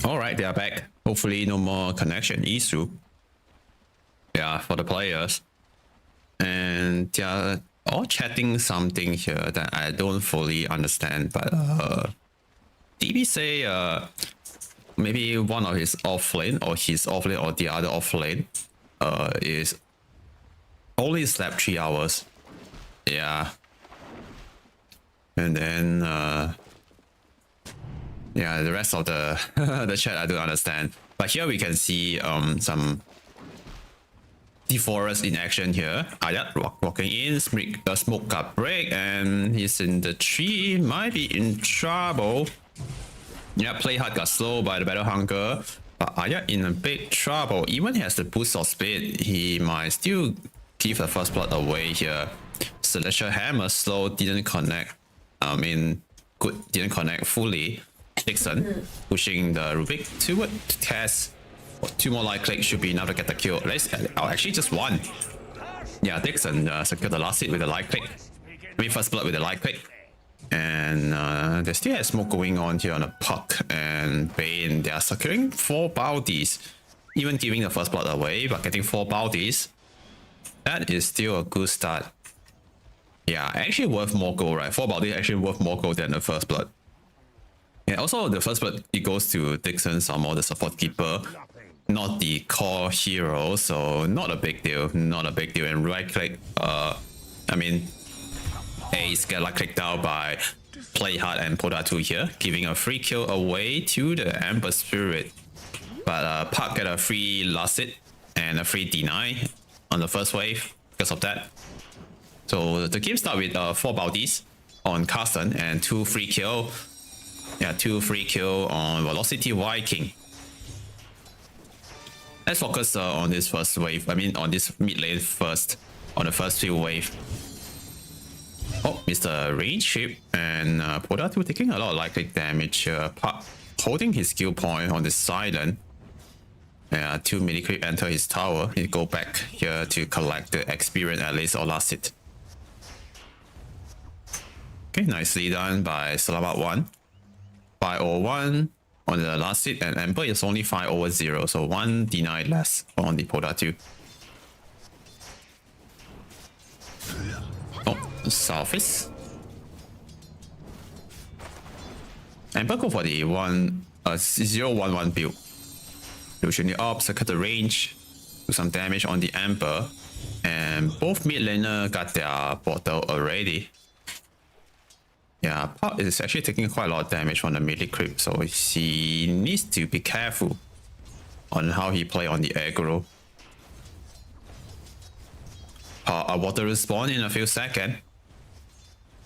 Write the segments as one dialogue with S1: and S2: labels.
S1: Alright, they are back. Hopefully no more connection issue. Yeah, for the players. And they are all chatting something here that I don't fully understand, but DB say maybe one of his off lane or his off lane or the other off lane is only slept 3 hours. Yeah. And then yeah, the rest of the the chat I don't understand. But here we can see some DeForest in action here. Ayat walking in, smoke got break, and he's in the tree, might be in trouble. Yeah, play hard got slow by the Battle Hunger, but Ayat in a big trouble. Even he has the boost of speed, he might still give the first blood away here. Celestial Hammer slow, didn't connect. Didn't connect fully. Dixon pushing the Rubik toward Tess. 2 more light clicks should be enough to get the kill. Actually just 1. Yeah, Dixon secured the last hit with the light click. First blood with the light click. And they still have smoke going on here on the Puck and Bane. They are securing 4 bounties. Even giving the first blood away, but getting 4 bounties. That is still a good start. Yeah, actually worth more gold, right? 4 bounties actually worth more gold than the first blood. Yeah, also the first blood, it goes to Dixon, some more the support keeper, not the core hero, so not a big deal, not a big deal. And right click, Ace get like clicked out by Play Hard and Poda2 here, giving a free kill away to the Amber Spirit. But Park get a free last hit and a free deny on the first wave because of that. So the game start with 4 bounties on Carstensz and 2 free kill. Yeah, 2 free kill on Velocity Viking. Let's focus on this first wave. On this mid lane first. On the first few wave. Oh, Mr. Range Ship and Poda2 taking a lot of light click damage. Holding his skill point on this silent. 2 mini creep enter his tower. He go back here to collect the experience at least or last hit. Okay, nicely done by Salamat1. 501 on the last hit, and Amber is only 5/0, so 1 denied less on the Poda2. Oh, Southeast. Amber go for the 0-1-1 build. Usually up, secure the range, do some damage on the Amber, and both mid laner got their bottle already. Yeah, Pop is actually taking quite a lot of damage from the melee creep, so he needs to be careful on how he play on the aggro. A water respawn in a few seconds.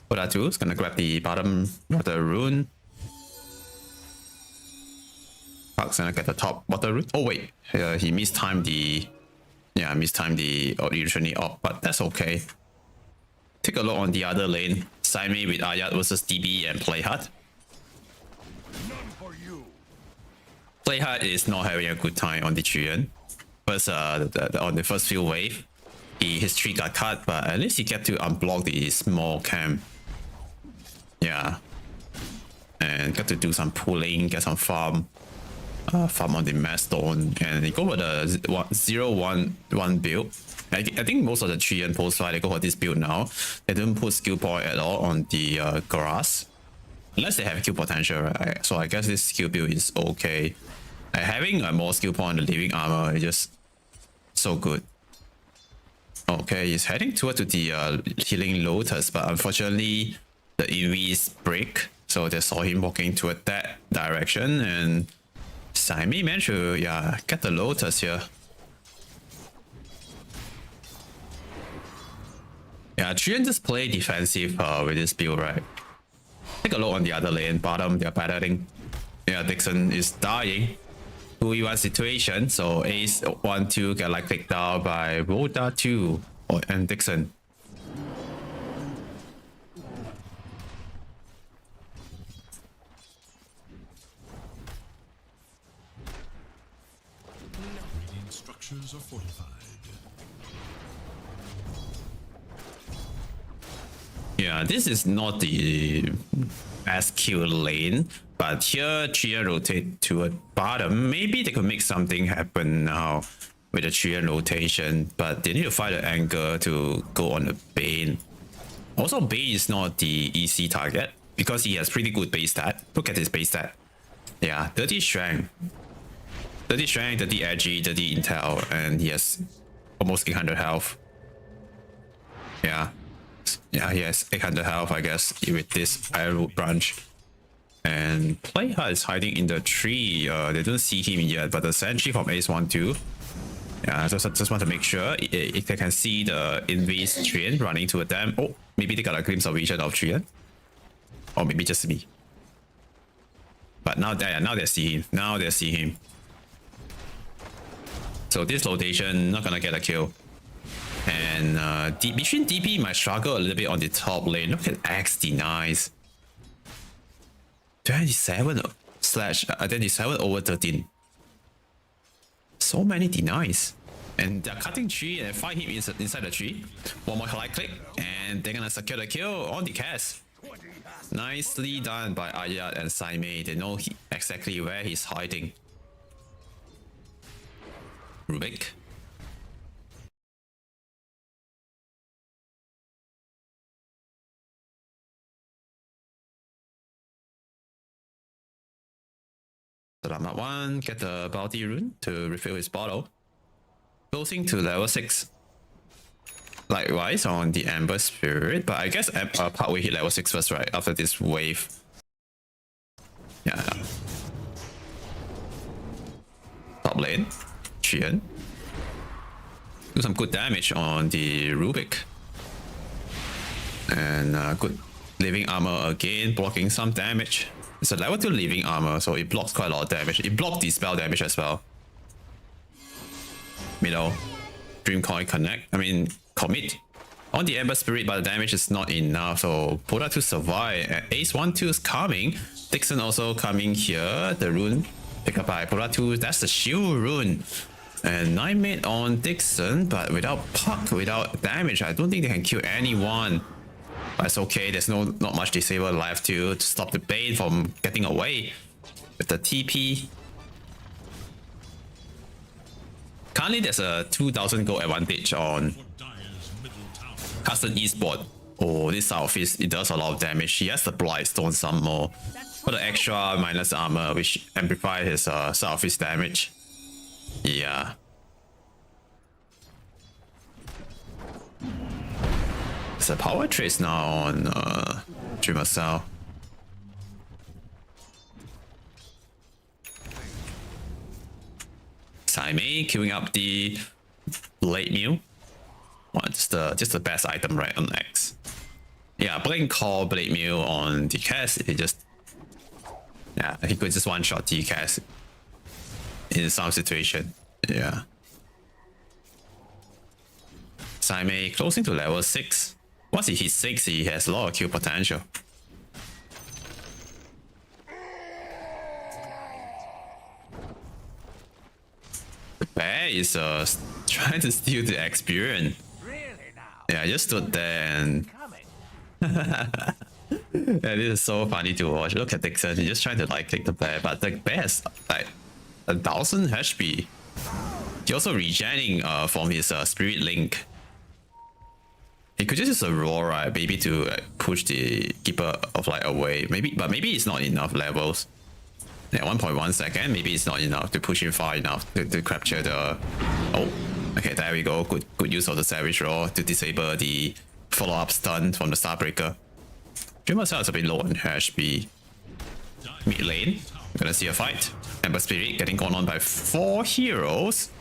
S1: Poda2 is gonna grab the bottom water rune. Park's gonna get the top water rune. Oh wait, he mistimed the... Yeah, mistimed the originally up, but that's okay. Take a look on the other lane. Saime with Ayat versus DB and Playhard. Playhard is not having a good time on the Chuan. First, on the first few wave, his tree got cut, but at least he get to unblock the small camp. Yeah. And got to do some pulling, get some farm. Farm on the Mastodon, and they go for the 0-1-1 build. I think most of the tree and post fight they go for this build now. They don't put skill point at all on the grass, unless they have kill potential, right? So I guess this skill build is okay. Having a more skill point on the living armor is just so good. Okay, he's heading towards the healing lotus, but unfortunately the EVs break, so they saw him walking toward that direction, and Saime managed to get the lotus here. Yeah, Trian just play defensive with this build, right? Take a look on the other lane, bottom, they're battling. Yeah, Dixon is dying. 2v1 situation, so Ace 1-2 get like clicked out by Poda2 and Dixon.
S2: Structures are fortified.
S1: Yeah, this is not the best kill lane But here, Chia rotate to a bottom. Maybe they could make something happen now with the Chia rotation, but they need to find an angle to go on the Bane. Also, Bane is not the easy target because he has pretty good base stat. Look at his base stat. Yeah, 30 strength. 30 strength, 30 edgy, 30 intel, and he has almost 800 health. Yeah. Yeah, he has 800 health, I guess, with this Iron Root branch. And Playhard is hiding in the tree. They don't see him yet, but the sentry from Ace 1-2. Yeah, just want to make sure if they can see the Invis Trian running toward them. Oh, maybe they got a glimpse of vision of Trian. Or maybe just me. But now they see him. Now they see him. So this rotation not gonna get a kill. And between DP might struggle a little bit on the top lane. Look at X denies. 27 over 13. So many denies. And they're cutting tree and find him inside the tree. One more right click and they're gonna secure the kill on the cast. Nicely done by Ayat and Saimei. They know exactly where he's hiding. Rubik. Selamat 1, get the bounty rune to refill his bottle. Closing to level 6. Likewise on the Amber Spirit, but I guess part will hit level 6 first, right? After this wave. Yeah. Top lane. Qian. Do some good damage on the Rubik. And good living armor again, blocking some damage. It's a level 2 living armor, so it blocks quite a lot of damage. It blocked the spell damage as well. Middle. Dream Coin connect. I mean, commit. On the Ember Spirit, but the damage is not enough, so Poda to survive. Ace 1-2 is coming. Dixon also coming here. The rune pick up by Poda 2. That's the shield rune. And 9 mid on Dixon, but without puck, without damage, I don't think they can kill anyone. But it's okay, there's not much disable left to stop the Bane from getting away with the TP. Currently, there's a 2000 gold advantage on Carstensz Eastboard. Oh, this Southeast, it does a lot of damage. He has the Blight Stone some more for the extra minus armor, which amplifies his Southeast damage. Yeah. There's a power trace now on Dreamer Cell. Saimei queuing up the Blade Meal. Well, just the best item right on X. Yeah, Blink Call Blade Meal on the cast. He just he could just one shot the cast in some situation. Yeah. Saimei closing to level 6. Once he hits 6, he has a lot of kill potential. The bear is trying to steal the experience. Yeah, I just stood there and yeah, this is so funny to watch. Look at Dixon, he's just trying to like click the bear, but the bear has like 1000 HP. He also regenerating from his spirit link. He could just use a roar, right? Maybe to push the Keeper of Light away. But maybe it's not enough levels. Yeah, 1.1 second. Maybe it's not enough to push him far enough to capture the. Oh, okay, there we go. Good use of the Savage Roar to disable the follow-up stun from the Starbreaker. Dreamer Cell is a bit low on HP. Mid lane, we're gonna see a fight. Ember Spirit getting gone on by 4 heroes.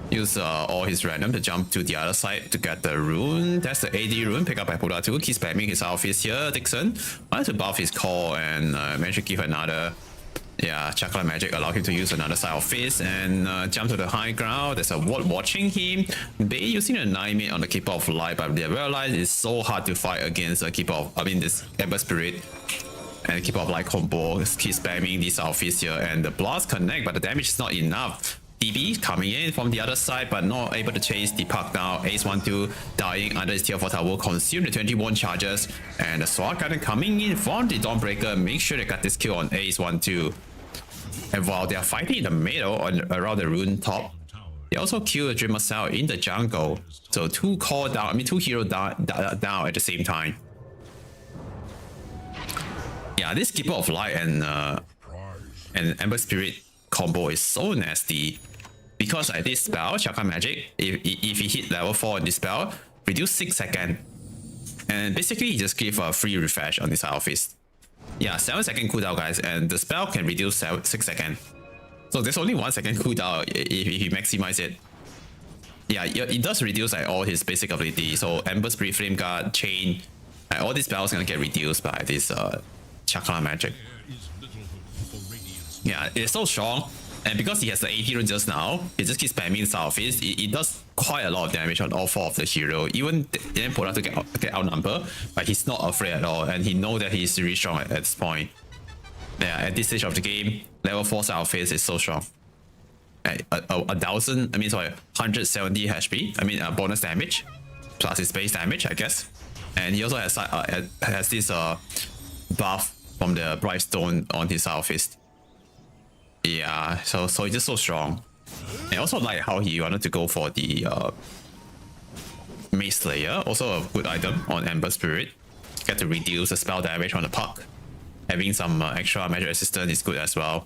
S1: Use all his random to jump to the other side to get the rune. That's the AD rune, pick up by Poda 2. Keeps spamming his outfits here. Dixon wanted to buff his core and managed to give another. Yeah, Chakra Magic allow him to use another side of fist and jump to the high ground. There's a ward watching him. They using a 9-mid on the Keeper of Light, but they realize it's so hard to fight against a Keeper of, this Ember Spirit. And Keeper of Light combo keeps spamming these outfits here, and the blast connect, but the damage is not enough. DB coming in from the other side, but not able to chase the puck down. Ace 1-2 dying under his tier 4 tower, consume the 21 charges, and the Solar Guardian coming in from the Dawnbreaker, make sure they got this kill on Ace 1-2. And while they are fighting in the middle on around the rune top, they also kill the Dreamer Cell in the jungle. So two hero down at the same time. Yeah, this Keeper of Light and Ember Spirit combo is so nasty. Because like this spell, Chakra Magic, if he hit level 4 on this spell, reduce 6 seconds. And basically he just give a free refresh on this Isle Fist. Yeah, 7 second cooldown guys, and the spell can reduce 6 seconds. So there's only 1 second cooldown if you maximize it. Yeah, it does reduce like all his basic ability. So Ember Spirit, Flame Guard, Chain, all these spells gonna get reduced by this Chakra Magic. Yeah, it's so strong. And because he has the 80 rune just now, he just keeps spamming South Fist. It does quite a lot of damage on all 4 of the hero. Even didn't put out to get outnumbered, but he's not afraid at all, and he knows that he's really strong at this point. Yeah, at this stage of the game, level 4 South Fist is so strong. 170 HP. I mean, bonus damage plus his base damage, I guess. And he also has this buff from the Bright Stone on his South Fist. Yeah, so he's just so strong. And also like how he wanted to go for the Mace Slayer, also a good item on Ember Spirit. Get to reduce the spell damage on the puck. Having some extra magic resistance is good as well.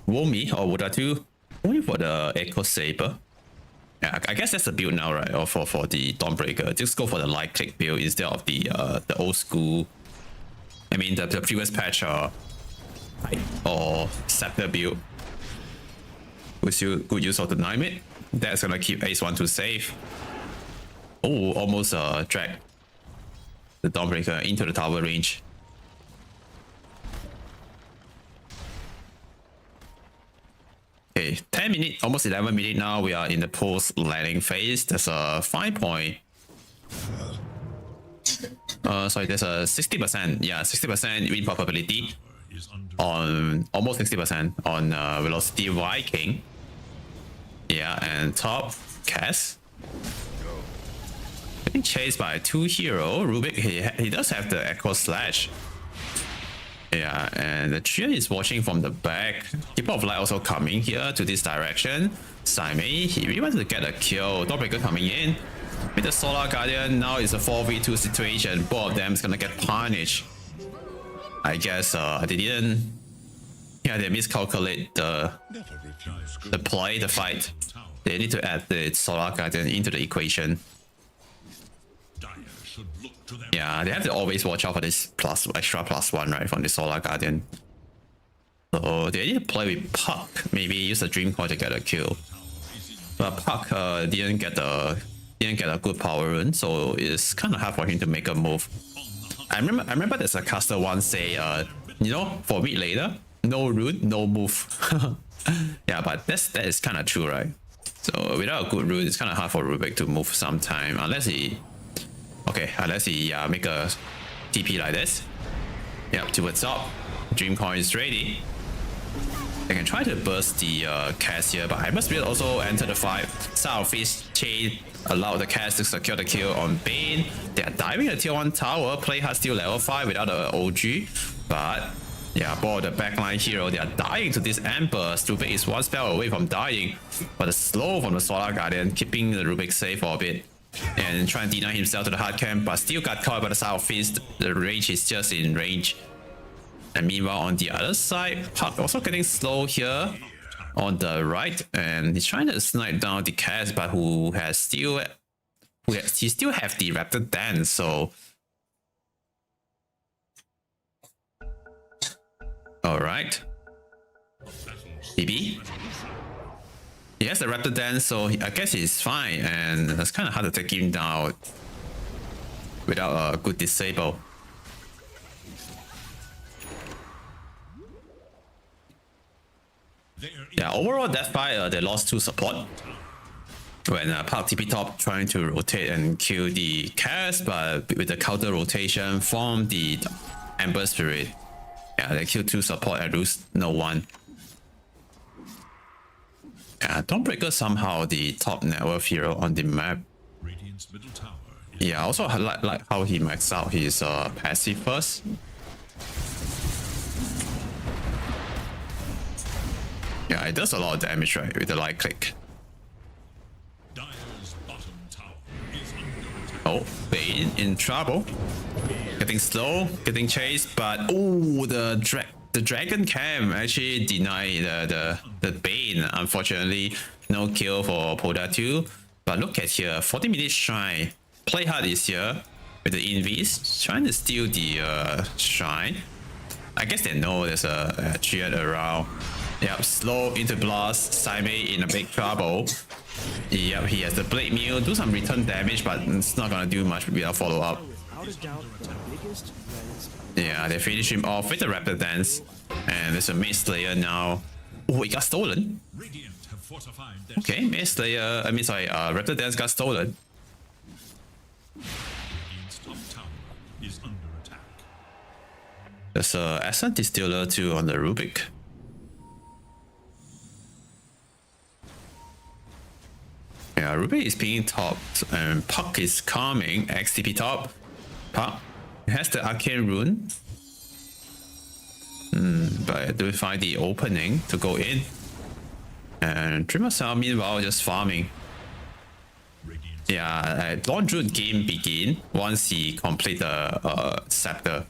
S1: Womi or Wodatu, only for the Echo Saber. Yeah, I guess that's the build now, right? Or for the Dawnbreaker, just go for the light click build instead of the old school. I mean the previous patch or Scepter build with good use of the Nightmare. That's gonna keep Ace 1-2 safe. Oh, almost drag the Dawnbreaker into the tower range. Okay, 10 minutes, almost 11 minutes now. We are in the post landing phase. There's a 5 point. Sorry, there's a 60%. Yeah, 60% win probability on almost 60% on Velocity Viking. Yeah, and top Cass. Getting chased by 2 hero. Rubik, he does have the Echo Slash. Yeah, and the trio is watching from the back. Keeper of Light also coming here to this direction. Saimei, he really wants to get a kill. Dawnbreaker coming in. With the Solar Guardian, now it's a 4v2 situation. Both of them is gonna get punished. I guess they didn't. Yeah, they miscalculate the play, the fight. They need to add the Solar Guardian into the equation. Yeah, they have to always watch out for this extra +1, right, from the Solar Guardian. So they need to play with Puck. Maybe use a Dream Coil to get a kill. But Puck didn't get a good power rune, so it's kind of hard for him to make a move. I remember there's a caster once say, you know, for mid later, no rune, no move. Yeah, but that is kind of true, right? So without a good rune, it's kind of hard for Rubik to move sometime, unless he make a TP like this. Yep, towards top. Dream Coin is ready. They can try to burst the Cass here, but Hyper Spirit also enter the fight. South Fist Chain allow the Cass to secure the kill on Bane. They are diving the tier 1 tower. Play hard still level 5 without the OG, but yeah, both the backline hero, they are dying to this Ember. Rubik is 1 spell away from dying, but the slow from the Solar Guardian keeping the Rubik safe for a bit. And trying to deny himself to the hard camp, but still got caught by the South Fist. The range is just in range. And meanwhile, on the other side, Puck also getting slow here on the right, and he's trying to snipe down the Cass, but he still have the Raptor Dance. So, all right, BB. He has the Raptor Dance, so I guess he's fine, and it's kind of hard to take him down without a good disable. Yeah, overall that fight they lost 2 support when Park TP top trying to rotate and kill the Cass, but with the counter rotation from the Ember Spirit, Yeah, they kill 2 support and lose no 1. Yeah, Dawnbreaker somehow the top net worth hero on the map.
S2: Radiant's middle tower is
S1: Yeah, also I like how he maxed out his passive first. Yeah, it does a lot of damage, right, with the light click.
S2: Dire's bottom tower is under attack.
S1: Oh, Bane in trouble. Getting slow, getting chased, but oh, the dragon cam actually denied the Bane. Unfortunately, no kill for Poda 2. But look at here, 40 minutes shrine. Play hard is here with the invis, trying to steal the shrine. I guess they know there's a triad around. Yep, slow into blast. Saime in a big trouble. Yep, he has the blade meal, do some return damage, but it's not gonna do much without follow up.
S3: Without a doubt, the biggest threat is
S1: Yeah, they finish him off with the rapid dance, and there's a Mage Slayer now. Oh, it got stolen.
S2: Radiant have fortified their
S1: Okay, Mage Slayer. I mean, sorry, rapid dance got stolen.
S2: Radiant's top tower is under attack.
S1: There's a Ascent Distiller too on the Rubik. Yeah, Rubik is being topped, and Puck is coming. XTP top. Puck has the Arcane Rune. But do we find the opening to go in? And Dreamer Cell meanwhile just farming.
S2: Radiant's
S1: Yeah, Dawn Druid game begin once he complete the scepter.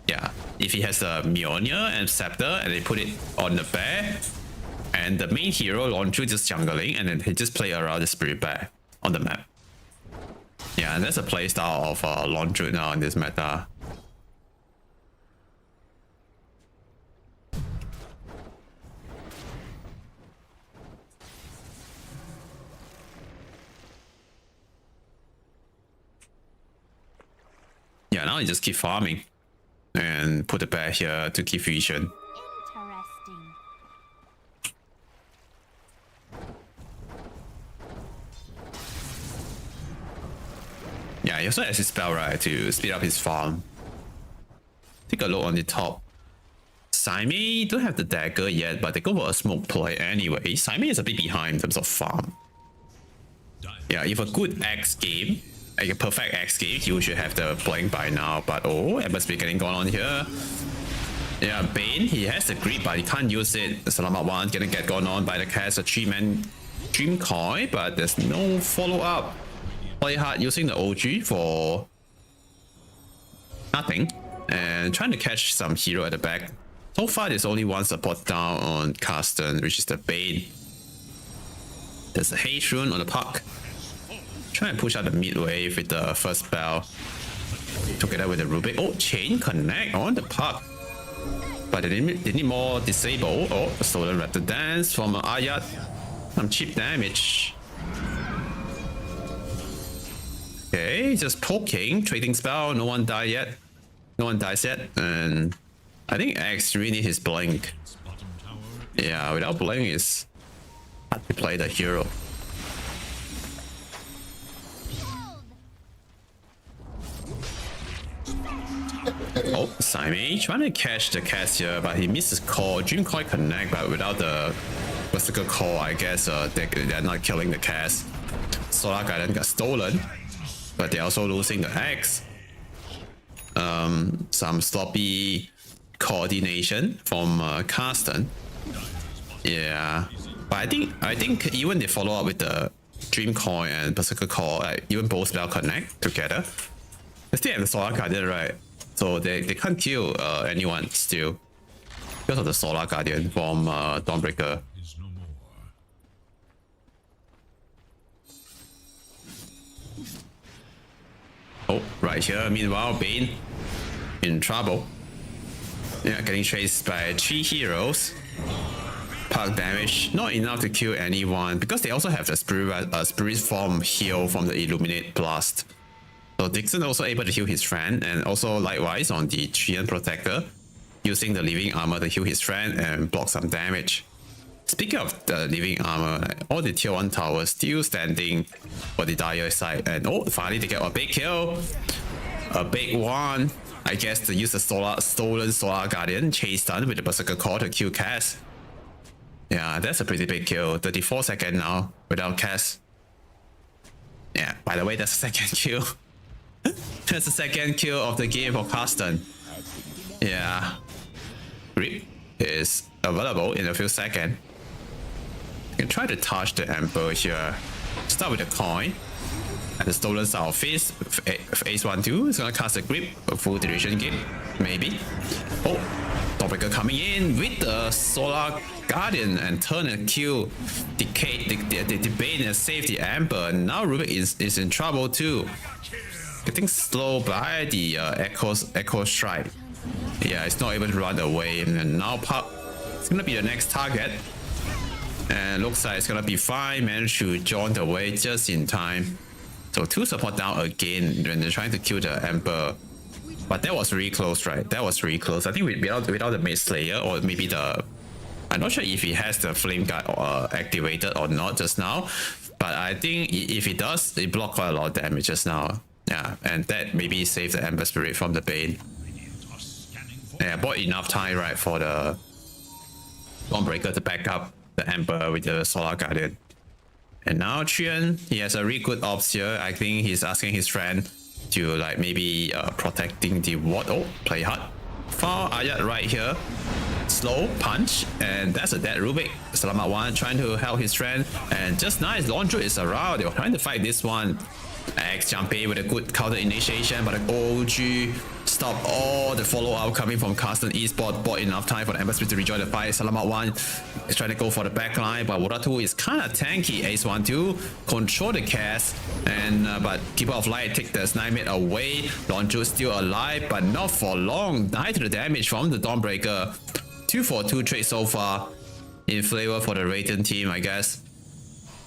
S1: Yeah, if he has a Mjolnir and scepter and they put it on the bear, and the main hero Dawn Druid just jungling, and then he just play around the spirit bear on the map. Yeah, and that's a playstyle of Dawn Druid now in this meta. Yeah, now you just keep farming and put the bear here to keep vision.
S4: Interesting.
S1: Yeah, he also has his spell, right, to speed up his farm. Take a look on the top. Saime don't have the dagger yet, but they go for a smoke play anyway. Saime is a bit behind in terms of farm. Yeah, if a good X game, like a perfect X game, you should have the blink by now. But oh, it must be getting going on here. Yeah, Bane, he has the grip, but he can't use it. Salamat 1 gonna get going on by the cast, a 3-man Dream Coin, but there's no follow-up. Play hard using the OG for nothing, and trying to catch some hero at the back. So far, there's only one support down on Carstensz, which is the Bane. There's a Haze Rune on the Puck. Try and push out the mid wave with the first spell. Together with the Rubik. Oh, Chain Connect on the Puck. But they need more disable. Oh, stolen Raptor Dance from Ayat. Some cheap damage. Okay, just poking, trading spell. No one died yet. No one dies yet. And I think X really needs his blink.
S2: bottom tower
S1: Yeah, without blink, it's hard to play the hero. Oh, Saime trying to catch the cast here, but he missed his call. Dream Coin connect, but without the Berserker call, I guess they're not killing the cast. Solar Guardian got stolen, but they're also losing the X. Some sloppy coordination from Carstensz. Yeah, but I think even they follow up with the Dream Coin and Berserker call, even both spell connect together. They still have the Solar Guardian, right? So they can't kill anyone still because of the Solar Guardian from Dawnbreaker.
S2: is no more.
S1: Oh, right here. Meanwhile, Bane in trouble. Yeah, getting chased by 3 heroes. Puck damage, not enough to kill anyone because they also have the spirit form heal from the Illuminate Blast. So Dixon also able to heal his friend, and also likewise on the Treant Protector, using the living armor to heal his friend and block some damage. Speaking of the living armor, all the tier 1 towers still standing for the dire side, and oh, finally they get a big kill. A big one. I guess to use the stolen Solar Guardian chase stun with the Berserker Core to kill Cass. Yeah, that's a pretty big kill. 34 seconds now without Cass. Yeah, by the way, that's the second kill. That's the second kill of the game for Carstensz. Yeah. Grip is available in a few seconds. You can try to touch the Emperor here. Start with the coin. And the stolen Soul Fist. Ace 1-2 is gonna cast a grip, a full duration grip. Maybe. Oh, Dawnbreaker coming in with the Solar Guardian and turn and kill the Bane and save the Emperor. Now Rubik is in trouble too. Getting slowed by the Echo Strike. Yeah, it's not able to run away. And now Pup is gonna be the next target. And looks like it's gonna be fine. Managed to join the way just in time. So 2 support down again when they're trying to kill the Emperor. But that was really close, right? That was really close. I think without the Mage Slayer, or maybe the... I'm not sure if he has the Flame Guard activated or not just now. But I think if he does, it blocked quite a lot of damage just now. Yeah, and that maybe saved the Ember Spirit from the Bane. Yeah, bought enough time, right, for the Dawnbreaker to back up the Emperor with the Solar Guardian. And now Trian, he has a really good ops here. I think he's asking his friend to like maybe protecting the ward. Oh, play hard. Found Ayat right here. Slow punch, and that's a dead Rubik. Salamat one trying to help his friend, and just nice. Laundry is around. They were trying to fight this one. X jumping with a good counter initiation, but the OG stopped all the follow-up coming from Carstensz Esport. Bought enough time for the Ember Spirit to rejoin the fight. Salamat one is trying to go for the backline, but Wuratu is kind of tanky. Ace 1-2 control the cast, and but Keeper of Light take the Snipemate away. Laundry still alive, but not for long. Die to the damage from the Dawnbreaker. 2-for-2 trade so far in flavor for the Radiant team, I guess.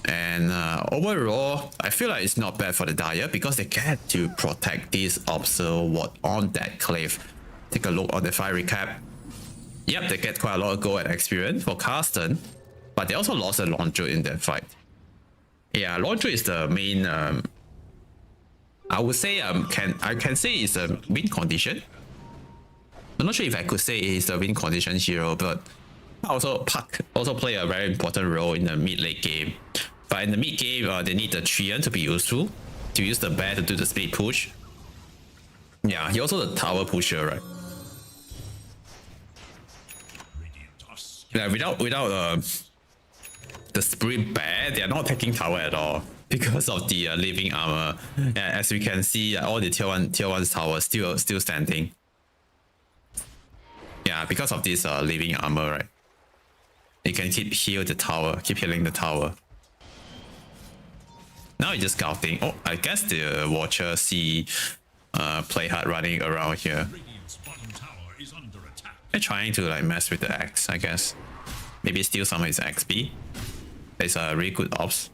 S1: And overall, I feel like it's not bad for the Dire because they get to protect this Observer Ward on that cliff. Take a look on the fire recap. Yep, they get quite a lot of gold and experience for Carstensz, but they also lost a Laundry in that fight. Yeah, Laundry is the main. I would say I can say it's a win condition. I'm not sure if I could say it's a win condition hero, but also Puck also play a very important role in the mid-late game. But in the mid game, they need the Trian to be useful, to use the bear to do the speed push. Yeah, he also the tower pusher, right? Yeah, without the sprint bear, they are not taking tower at all because of the living armor. Yeah, as we can see, all the tier 1 towers still standing. Yeah, because of this living armor, right? You can keep healing the tower. Now you're just scouting. Oh, I guess the Watcher see play hard running around here. They're trying to like mess with the X, I guess. Maybe steal some of his XP. It's a really good ops.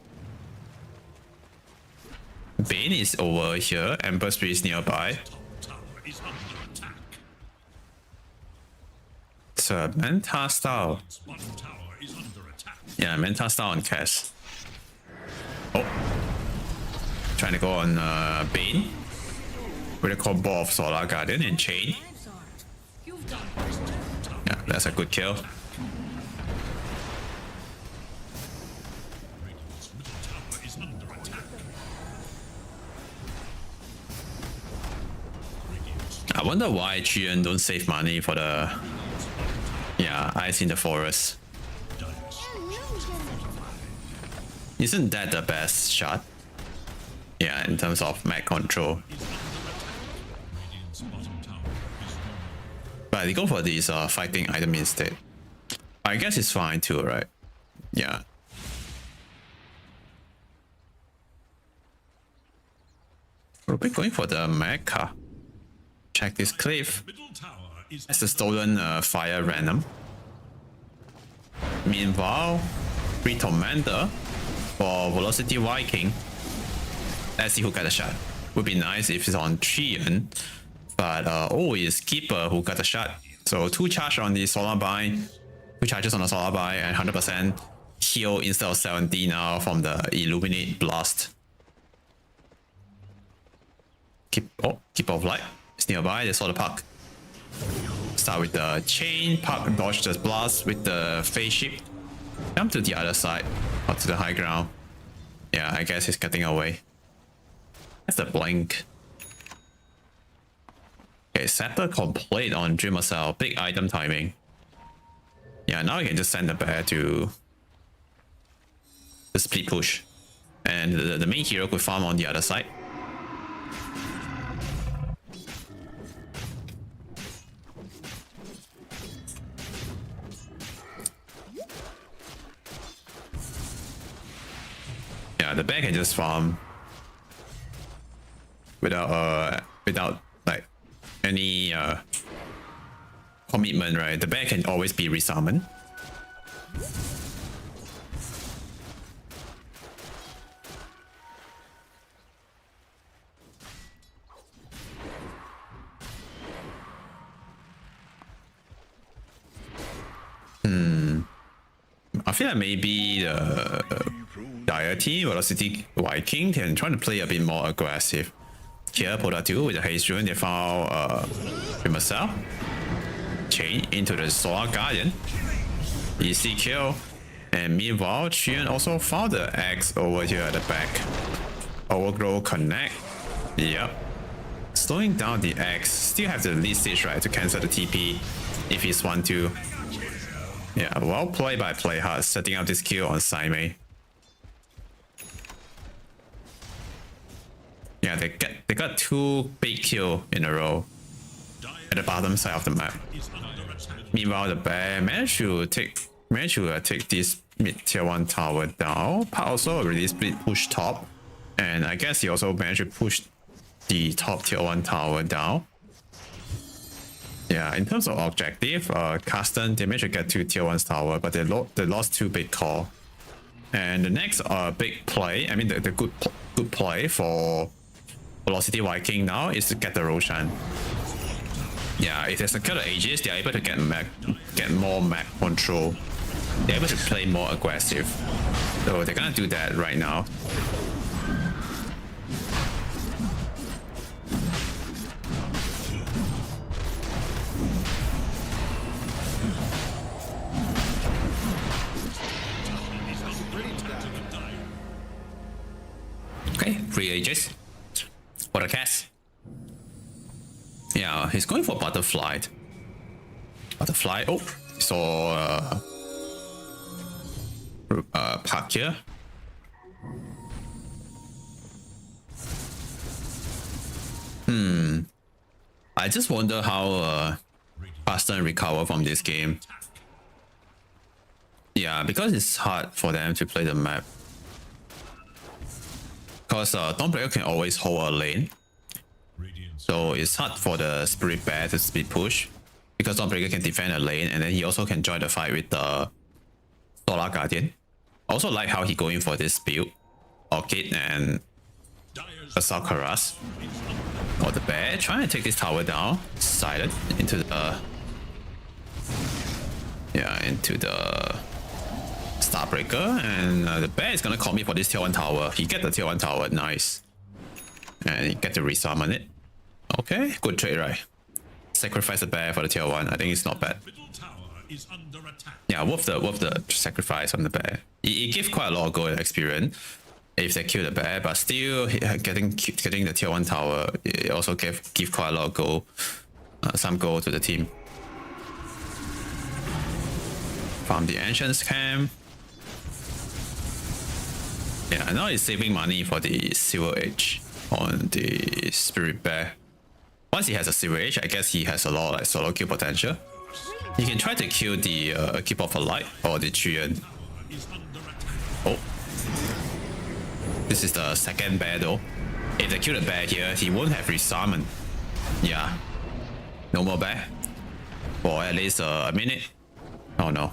S1: Bane is over here. Ember Spirit is nearby. It's a Manta style. Yeah, Manta style on Cass. Oh. Trying to go on Bane. With a combo of Solar Guardian and Chain. Yeah, that's a good kill. I wonder why Trian don't save money for the Ice in the Forest. Isn't that the best shot? Yeah, in terms of mag control. But they go for this fighting item instead. I guess it's fine too, right? Yeah. We'll be going for the mecha. Check this cliff. It's a stolen fire random. Meanwhile, free Tormentor for Velocity Viking. Let's see who got a shot. Would be nice if it's on Trian, but it's Keeper who got a shot. So 2 charge on the Solar Bind, 2 charges on the Solar Bind, and 100% heal instead of 70 now from the Illuminate Blast. Keep of Light It's nearby, they saw the puck. Start with the chain, puck dodge the blast with the phase shift. Jump to the other side, up to the high ground. Yeah, I guess he's getting away. That's the blink. Okay, Scepter complete on Dreamer Cell. Big item timing. Yeah, now we can just send the bear to the split push. And the main hero could farm on the other side. Yeah, the bear can just farm without like any commitment, right? The bear can always be resummoned. I feel like maybe the Deity Velocity Viking can try to play a bit more aggressive. Here, Poda 2 with the Haze Rune, they found Dreamer Cell. Chain into the Solar Guardian. Easy kill. And meanwhile, Qian also found the X over here at the back. Overgrow connect. Yep. Slowing down the X. Still have the lead stage, right, to cancel the TP if he's 1-2. Yeah, well played by Playhard, setting up this kill on Saimei. Yeah, they got 2 big kills in a row at the bottom side of the map. Meanwhile, the bear managed to take this mid tier 1 tower down. Part also really split push top, and I guess he also managed to push the top tier 1 tower down. Yeah, in terms of objective, Carstensz, they managed to get to tier 1's tower, but they lost 2 big core. And the next big play, I mean the good play for Velocity Viking now is to get the Roshan. Yeah, if they secure the Aegis, they're able to get more map control. They're able to play more aggressive. So they're gonna do that right now. Okay, 3 Aegis for the cast. Yeah, he's going for Butterfly. Butterfly, oh, saw Park here. I just wonder how Carstensz recover from this game. Yeah, because it's hard for them to play the map. Because Dawnbreaker can always hold a lane. So it's hard for the Spirit Bear to speed push. Because Dawnbreaker can defend a lane and then he also can join the fight with the Solar Guardian. Also like how he going for this build. Orchid and Assault Karas. Or the bear trying to take this tower down. Silent into the Starbreaker, and the bear is gonna commit for this tier 1 tower. He get the tier 1 tower, nice. And he get to resummon it. Okay, good trade, right? Sacrifice the bear for the tier 1. I think it's not bad. Yeah, worth the sacrifice on the bear. It gives quite a lot of gold experience if they kill the bear, but still getting the tier 1 tower, it also give quite a lot of gold, some gold to the team. Farm the Ancients camp. Yeah, now he's saving money for the Silver Age on the Spirit Bear. Once he has a Silver Age, I guess he has a lot of like solo kill potential. He can try to kill the Keep of a Light or the Qian. Oh. This is the second bear though. If they kill the bear here, he won't have resummoned. Yeah. No more bear. For at least a minute. Oh no.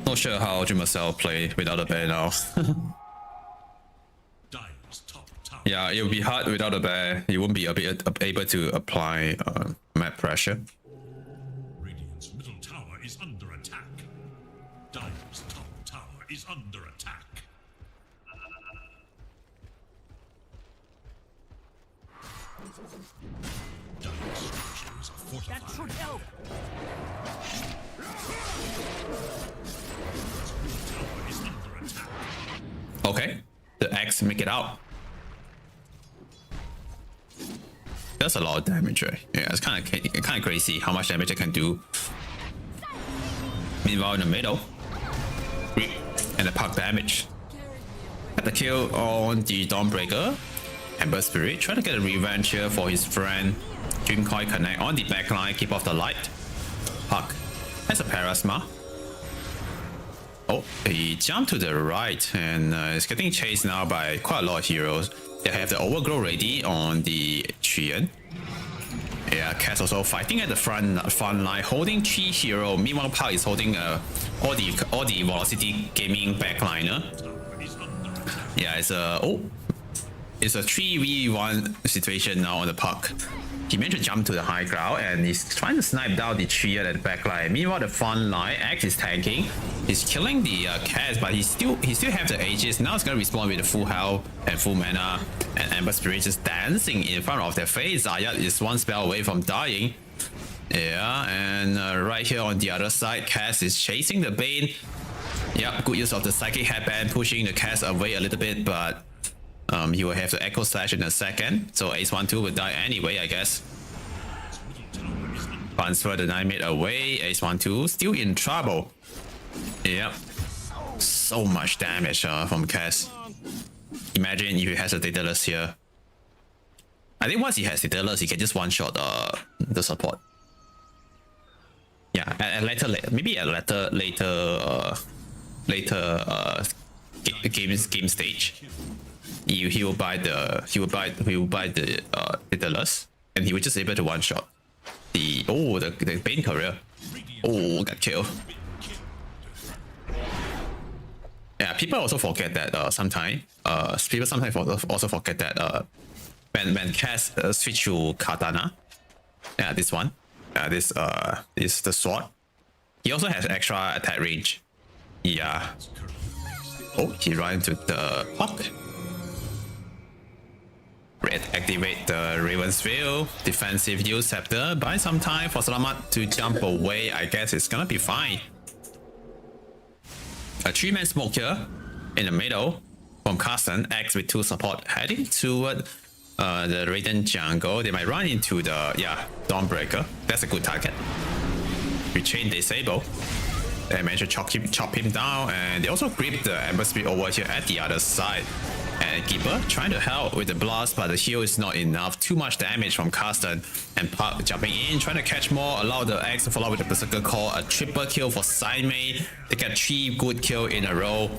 S1: Not sure how Dreamer Cell play without a bear now. Yeah, it will be hard without a bear. You won't be able to apply map pressure.
S2: Radiant's middle tower is under attack. Dire's top tower is under attack. Radiant's middle tower is under attack. Dire's top tower is under attack. Radiant's top tower is under attack. Dire's top tower is under attack. Dire's top tower is under attack. Radiant's middle tower is under attack. Dire's top tower is under attack. Dire's top tower is under attack. Dire's structures are fortified.
S3: That should help.
S2: Tower is under attack.
S1: Okay, the X make it out. That's a lot of damage, right? Yeah, it's kind of crazy how much damage it can do. Meanwhile, in the middle, and the puck damage. Had the kill on the Dawnbreaker. Ember Spirit trying to get a revenge here for his friend. Dream Coin connect on the backline, keep off the light. Puck has a Parasma. Oh, he jumped to the right and is getting chased now by quite a lot of heroes. They have the Overgrow ready on the Treant. Yeah, Cass also fighting at the front line, holding 3 hero. Meanwhile, Puck is holding all the Velocity Gaming backliner. Yeah, it's a 3v1 situation now on the Puck. He managed to jump to the high ground and he's trying to snipe down the Treant at the back line. Meanwhile, the front line, X is tanking. He's killing the Cass, but he still have the Aegis. Now it's gonna respawn with the full health and full mana. And Ember Spirit just dancing in front of their face. Zayat is one spell away from dying. Yeah, and right here on the other side, Cass is chasing the Bane. Yep, good use of the Psychic Headband, pushing the Cass away a little bit, but he will have the Echo Slash in a second. So Ace 1-2 will die anyway, I guess. Transfer the Nightmare away. Ace 1-2 still in trouble. Yep. So much damage from Cass. Imagine if he has a Daedalus here. I think once he has Daedalus, he can just one-shot the support. Yeah, maybe at later game stage. He will buy the Daedalus, and he will just able to one shot the Bane career. Oh, got killed. Yeah, people also forget that sometimes also forget that when Cass switch to Katana. Yeah, this one. This is the sword. He also has extra attack range. Yeah. Oh, he ran into the Puck. Red activate the Raven's Veil. Defensive use Scepter. Buy some time for Salamat to jump away. I guess it's gonna be fine. A 3-man smoke here in the middle from Carstensz. X with 2 support heading toward the Radiant jungle. They might run into the Dawnbreaker. That's a good target. Rechain Disable. They managed to chop him down, and they also grip the Ember Spirit over here at the other side. And Keeper trying to help with the blast, but the heal is not enough. Too much damage from Carstensz. And Puck jumping in, trying to catch more, allow the X to follow up with the Berserker Call. A triple kill for Sidemate. They get 3 good kills in a row.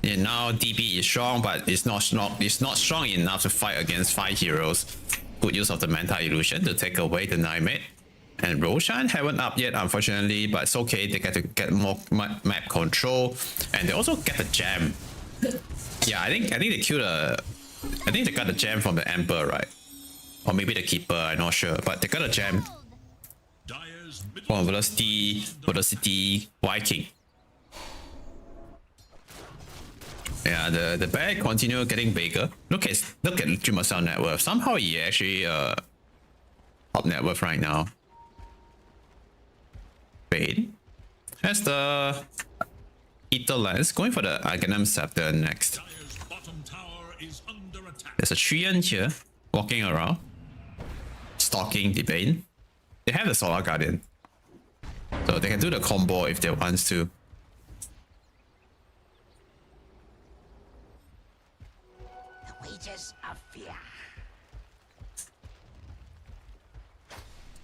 S1: And now DB is strong, but it's not strong enough to fight against 5 heroes. Good use of the Manta Illusion to take away the Nightmare. And Roshan haven't up yet, unfortunately, but it's okay. They get to get more map control, and they also get the gem. Yeah, I think they killed I think they got the gem from the Emperor, right? Or maybe the Keeper, I'm not sure, but they got a gem from Velocity Viking. Yeah, the bag continue getting bigger. Look at Dreamer Cell net worth. Somehow he actually top net worth right now. Bane has the Ether Lens, going for the Aghanim Scepter next. There's a Treant here walking around, stalking the Bane. They have the Solar Guardian, so they can do the combo if they want to.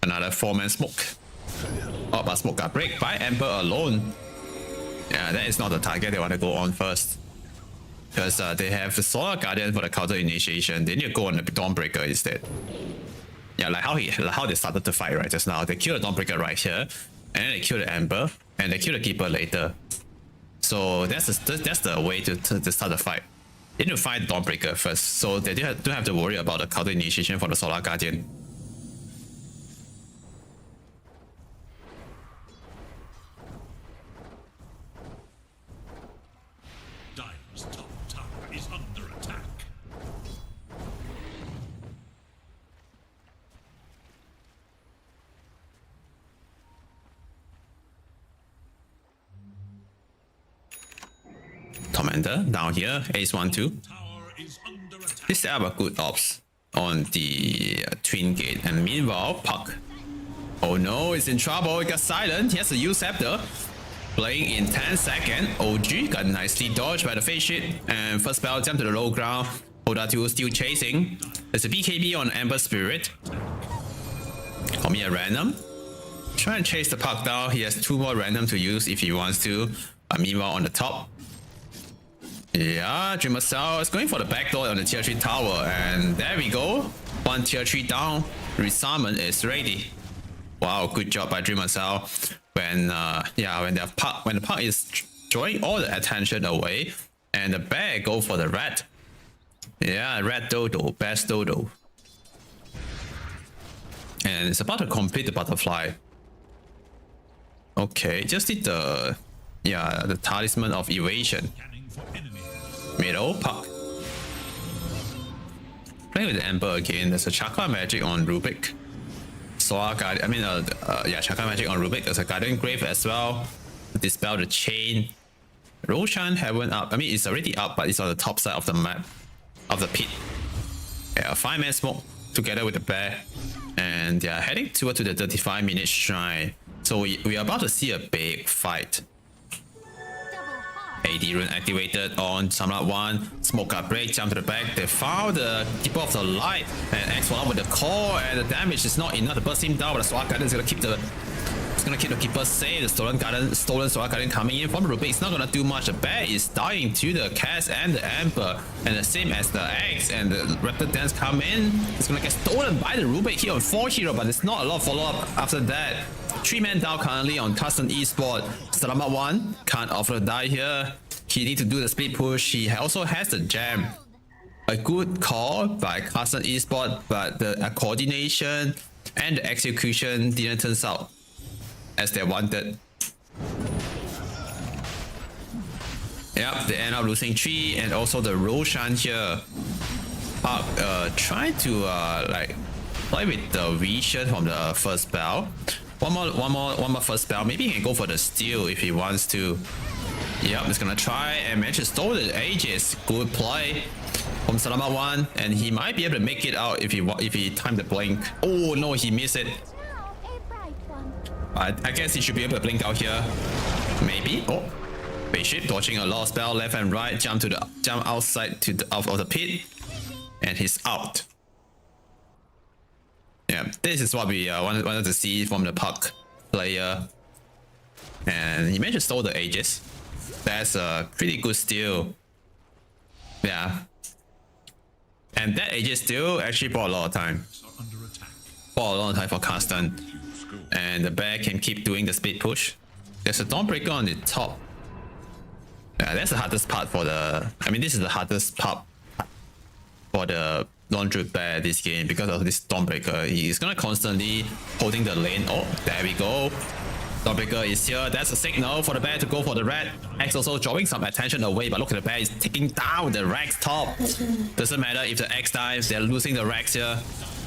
S1: Another 4-man smoke. Oh, but smoke got break by Ember alone. Yeah, that is not the target they want to go on first. Because they have the Solar Guardian for the counter initiation. They need to go on the Dawnbreaker instead. Yeah, like how they started the fight right just now. They kill the Dawnbreaker right here, and then they kill the Ember, and they kill the Keeper later. So that's the way to start the fight. They need to fight the Dawnbreaker first, so they don't have to worry about the counter initiation for the Solar Guardian. defender down here. Ace 1-2.
S2: Tower is under attack.
S1: This have a good ops on the twin gate. And meanwhile, Puck. Oh no, it's in trouble. It got silent. He has to use Scepter. Playing in 10 seconds. OG got nicely dodged by the face shit. And first spell jump to the low ground. Oda2 still chasing. There's a BKB on Amber Spirit. Call me a random. Try and chase the Puck down. He has 2 more random to use if he wants to. Meanwhile, on the top. Yeah, Dreamer Cell is going for the backdoor on the tier 3 tower. And there we go. 1 tier 3 down. Resummon is ready. Wow, good job by Dreamer Cell. When when the Puck is drawing all the attention away, and the bear go for the red. Yeah, red dodo, best dodo. And it's about to complete the butterfly. Okay, just did the talisman of evasion.
S2: Scanning for enemy.
S1: Middle Puck. Playing with the Ember again. There's a Chakra Magic on Rubik. Chakra Magic on Rubik. There's a Guardian Grave as well. Dispel the chain. Roshan haven't up. I mean, it's already up, but it's on the top side of the map, of the pit. Yeah, 5-man smoke together with the bear, and they are heading toward to the 35-minute shrine. So we are about to see a big fight. AD rune activated on Samrat 1. Smoke up break, jump to the back. They found the Keeper of the Light and X1 with the core, and the damage is not enough to burst him down, but the Sword Garden is gonna keep the Keeper safe. The stolen Sword Garden coming in from Rubik. It's not gonna do much. The bear is dying to the Cass and the Ember, and the same as the X, and the Raptor Dance come in. It's gonna get stolen by the Rubik here on 4 hero, but there's not a lot of follow-up after that. 3-man down currently on Carstensz eSport. Salamat 1 can't offer a die here. He need to do the split push. He also has the jam. A good call by Carstensz eSport, but the coordination and the execution didn't turn out as they wanted. Yep, they end up losing 3, and also the Roshan here. Puck trying to play with the vision from the first spell. One more first spell. Maybe he can go for the steal if he wants to. Yep, he's gonna try and manage to stole the Aegis. Good play from Salamat 1, and he might be able to make it out if he timed the blink. Oh no, he missed it. I guess he should be able to blink out here. Maybe. Oh, spaceship dodging a lot of spell left and right. Jump outside to the of the pit, and he's out. Yeah, this is what we wanted to see from the Puck player, and he managed to stole the Aegis. That's a pretty good steal. Yeah, and that Aegis steal actually bought a lot of time. Bought a lot of time for Carstensz, and the bear can keep doing the speed push. There's a Dawnbreaker on the top. Yeah, that's the hardest part for the. I mean, this is the hardest part for the non-drip bear this game because of this Dawnbreaker. He's gonna constantly holding the lane. Oh, there we go. Dawnbreaker is here. That's a signal for the bear to go for the red. X also drawing some attention away, but look at the bear is taking down the Rex top. Doesn't matter if the X dives, they're losing the Rex here.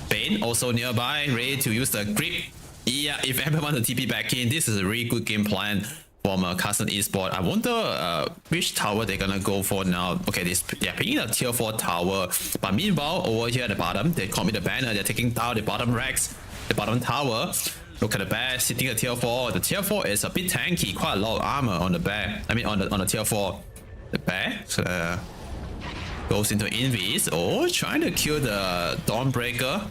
S1: Bane also nearby, ready to use the grip. Yeah, if everyone wants to TP back in, this is a really good game plan from Carstensz eSport. I wonder which tower they're gonna go for now. Okay, they're picking the tier 4 tower, but meanwhile over here at the bottom, they commit the banner. They're taking down the bottom Rex, the bottom tower. Look at the bear sitting at tier 4. The tier 4 is a bit tanky, quite a lot of armor on the bear. I mean on the tier 4. The bear goes into invis. Oh, trying to kill the Dawnbreaker.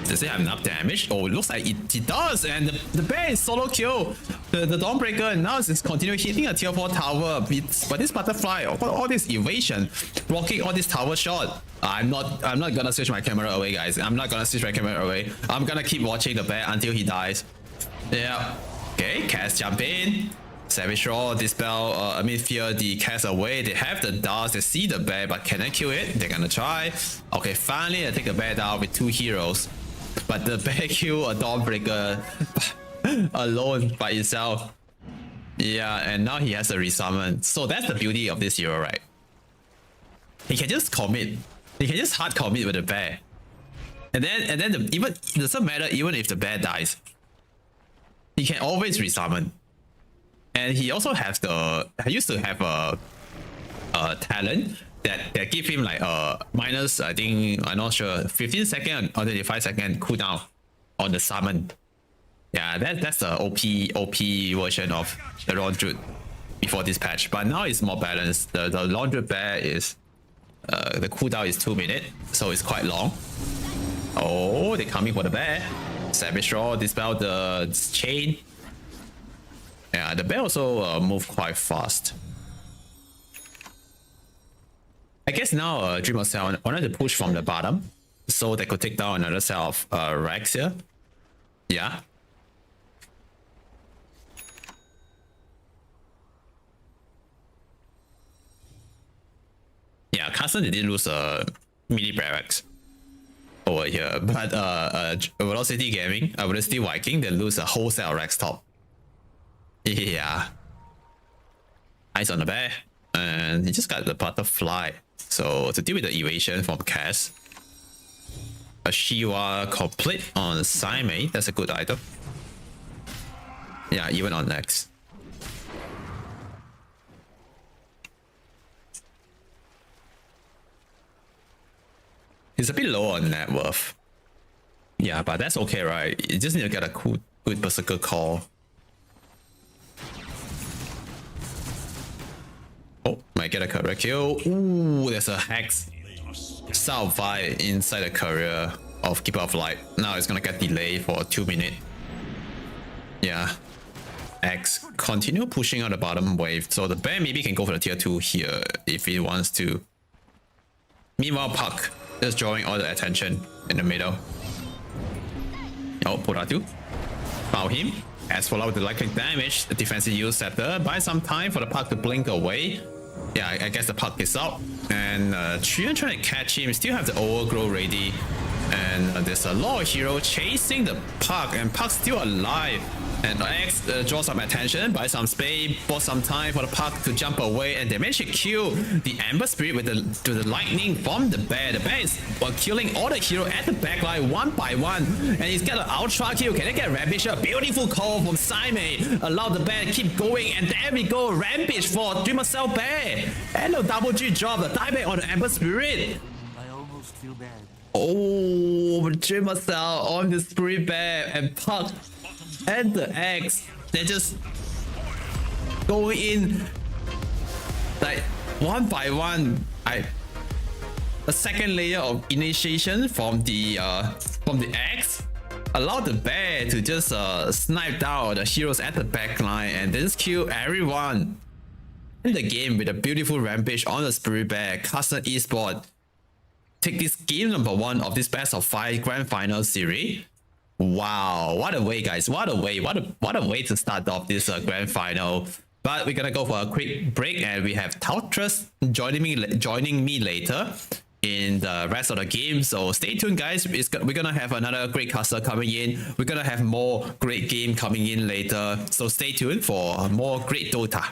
S1: Does it have enough damage? Oh, it looks like it does, and the bear is solo kill the Dawnbreaker, and now it's continuing hitting a tier 4 tower. But this butterfly, all this evasion, blocking all this tower shot. I'm not gonna switch my camera away, guys. I'm not gonna switch my camera away. I'm gonna keep watching the bear until he dies. Yeah. Okay, Cass jump in. Savage Raw, dispel, fear the Cass away. They have the dust, they see the bear, but can I kill it? They're gonna try. Okay, finally they take the bear down with 2 heroes. But the bear kill a Dawnbreaker alone by itself. Yeah, and now he has a resummon. So that's the beauty of this hero, right? He can just commit. He can just hard commit with the bear. And then even it doesn't matter even if the bear dies. He can always resummon. And he also has the. I used to have a talent that give him like minus, I think, I'm not sure, 15-second or 25-second cooldown on the summon. Yeah, that's the OP version of the Laundry before this patch. But now it's more balanced. The Laundry Bear is the cooldown is 2 minutes, so it's quite long. Oh, they're coming for the bear. Savage Raw, dispel the chain. Yeah, the bear also move quite fast. I guess now Dreamer Cell wanted to push from the bottom, so they could take down another cell of Rex here. Yeah. Yeah, Carstensz did lose a mini barracks over here, but Velocity Gaming, Velocity Viking, they lose a whole set of Rex top. Yeah. Eyes on the bear, and he just got the butterfly. So to deal with the evasion from Cass, a Shiva complete on Saime, that's a good item. Yeah, even on next. He's a bit low on net worth. Yeah, but that's okay, right? You just need to get a good berserker call. Oh, might get a career kill. Ooh, there's a Hex South 5 inside the career of Keeper of Light. Now it's gonna get delayed for 2 minutes. Yeah. X continue pushing on the bottom wave. So the bear maybe can go for the tier 2 here if he wants to. Meanwhile, Puck just drawing all the attention in the middle. Oh, Puratu. Foul him. As for with the likely damage, the defensive use scepter buy some time for the Puck to blink away. Yeah, I guess the Puck is out. And Trian trying to catch him, still have the overgrow ready. And there's a lot of heroes chasing the Puck, and Puck's still alive. And X draws some attention, buy some space, bought some time for the Puck to jump away, and they managed to kill the Amber Spirit with the lightning from the bear. The bear is killing all the heroes at the backline one by one, and he's got an ultra kill. Can they get Rampage? A beautiful call from Saime. Allow the bear to keep going, and there we go. Rampage for Dreamer Cell Bear. And the double G drop, the dieback on the Amber Spirit.
S4: I almost feel bad.
S1: Oh, Dreamer Cell on the Spirit Bear and Puck and the X. They're just going in like one by one. A second layer of initiation from the X allow the bear to just snipe down the heroes at the backline and then just kill everyone in the game with a beautiful rampage on the Spirit Bear. Carstensz Esports take this game number 1 of this best of 5 grand final series. Wow, what a way, guys. What a way. What a way to start off this grand final. But we're gonna go for a quick break, and we have Tautrus joining me later in the rest of the game. So stay tuned, guys. We're gonna have another great caster coming in. We're gonna have more great game coming in later. So stay tuned for more great Dota.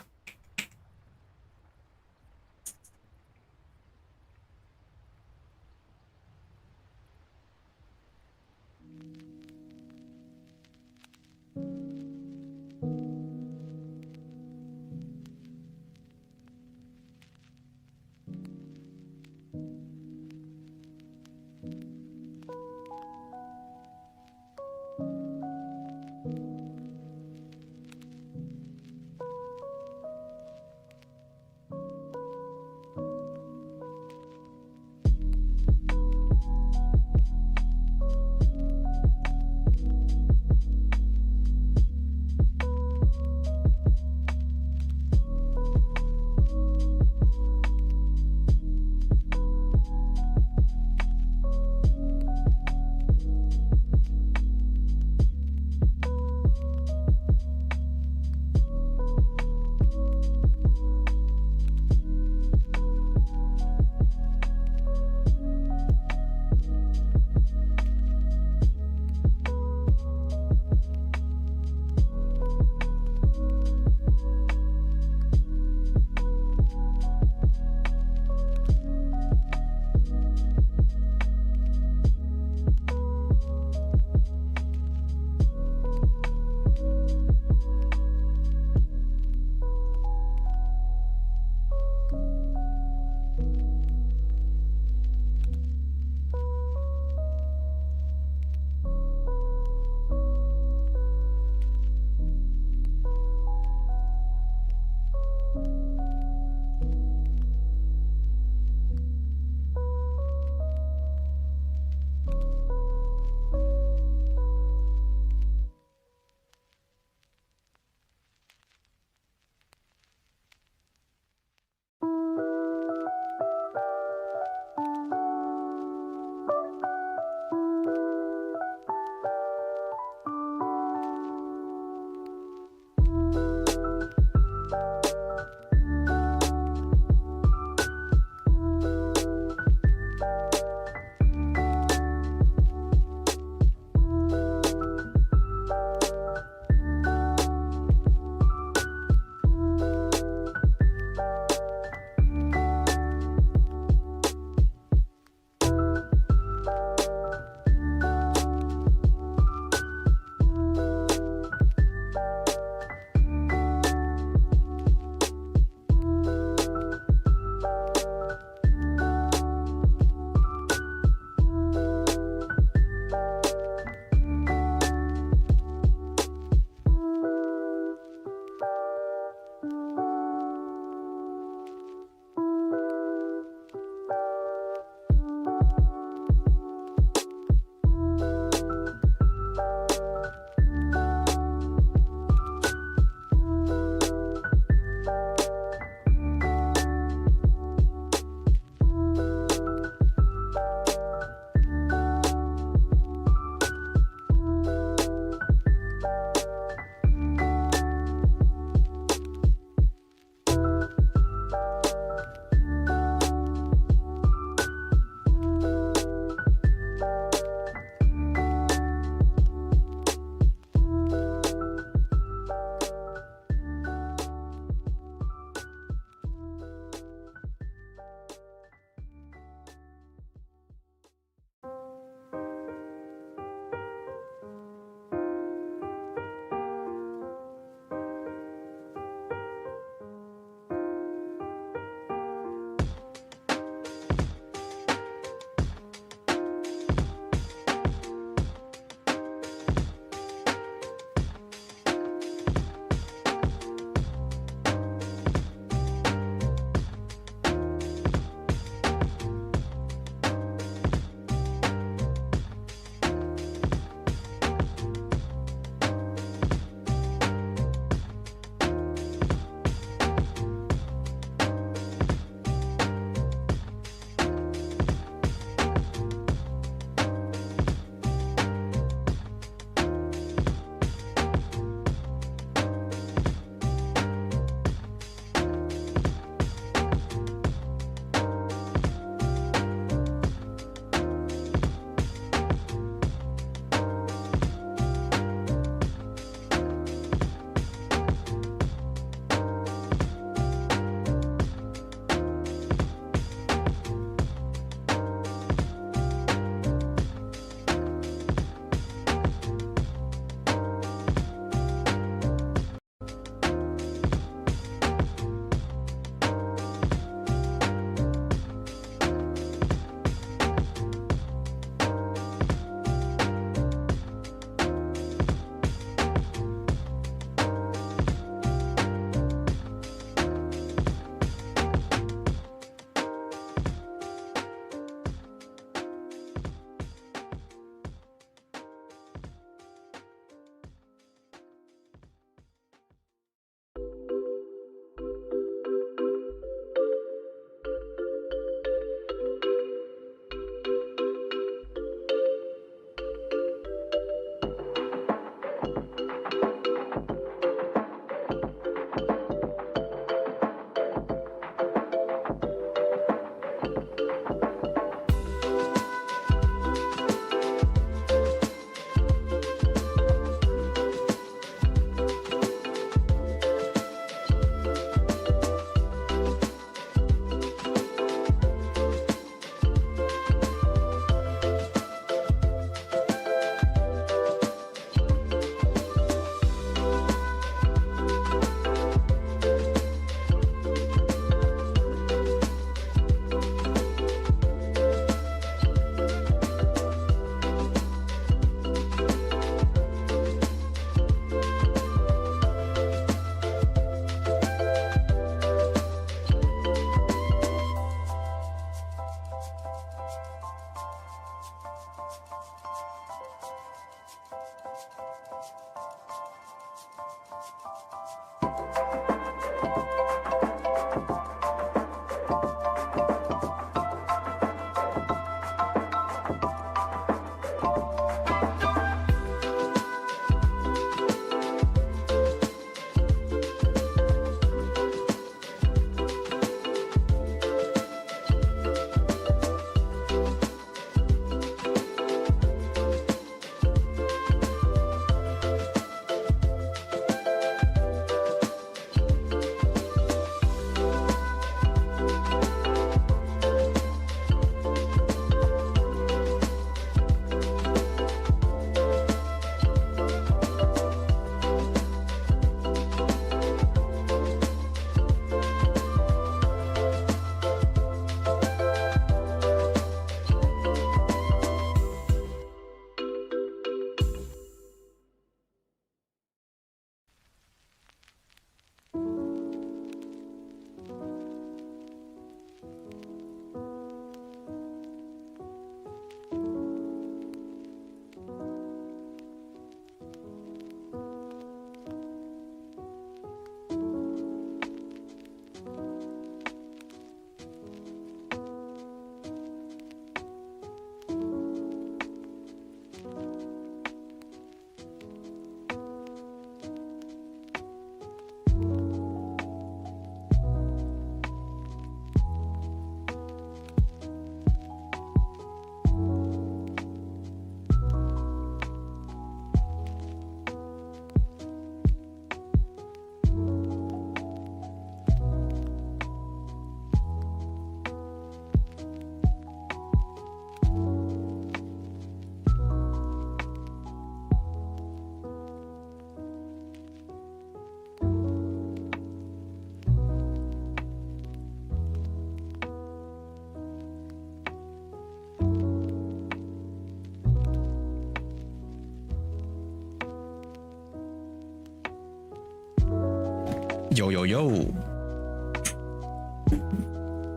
S1: Yo yo yo.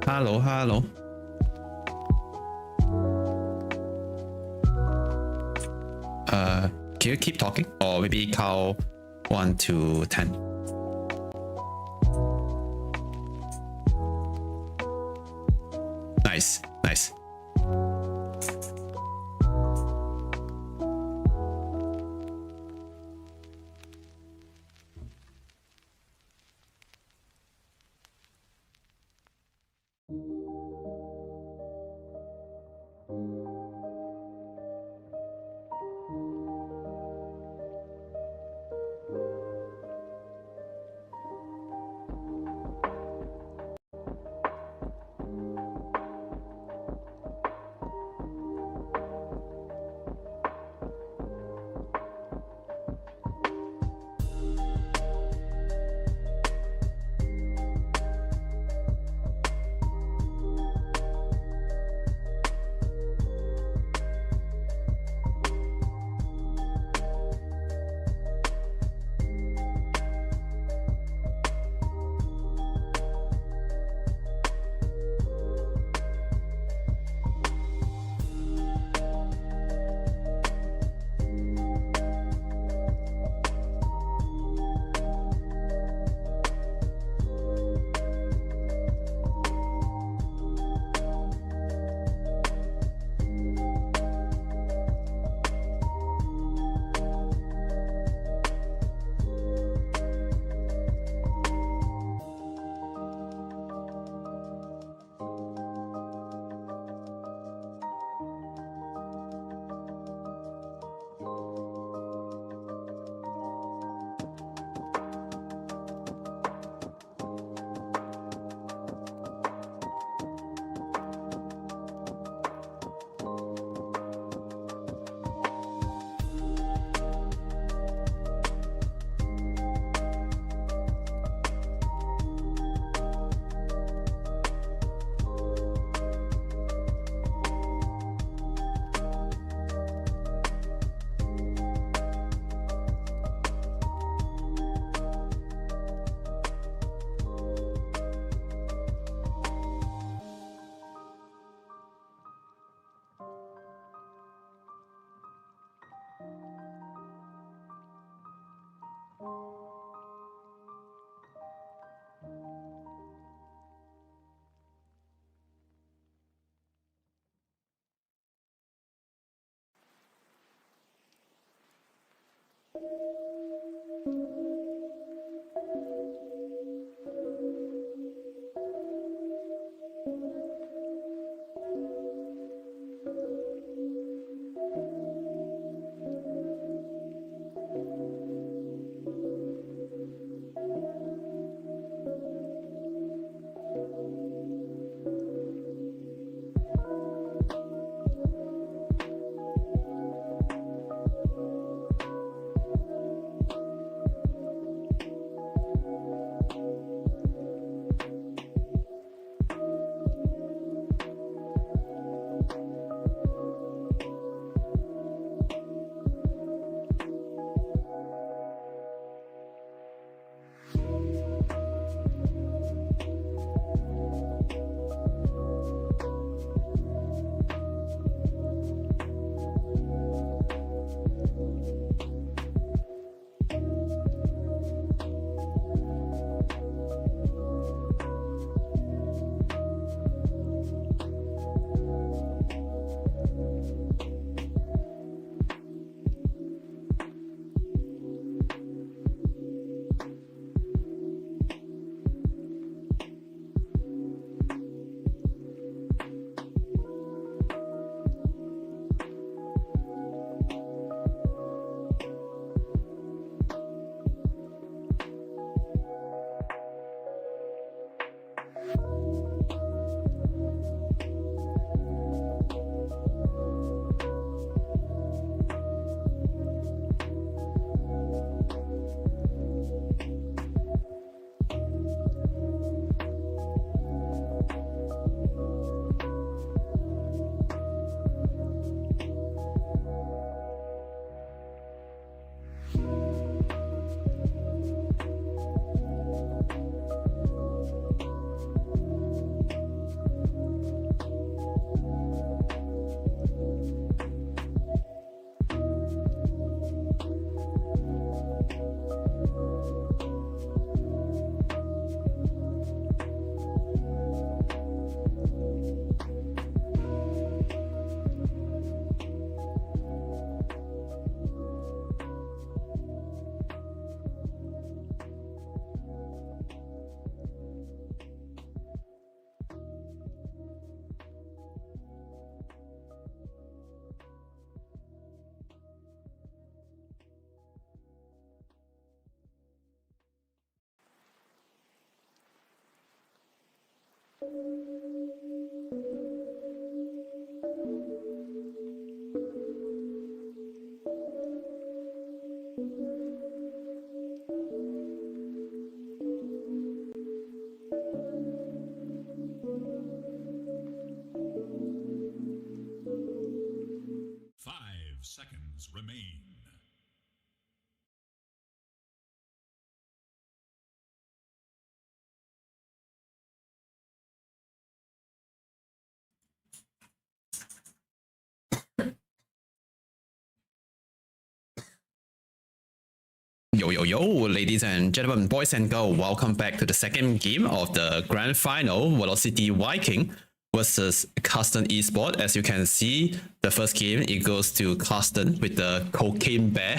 S1: Hello hello. Can you keep talking or maybe count 1 to 10? Nice, nice.
S2: Seconds remain.
S1: Yo, ladies and gentlemen, boys and girls, welcome back to the second game of the grand final, Velocity Viking versus Carstensz Esports. As you can see, the first game, it goes to Carstensz with the Cocaine Bear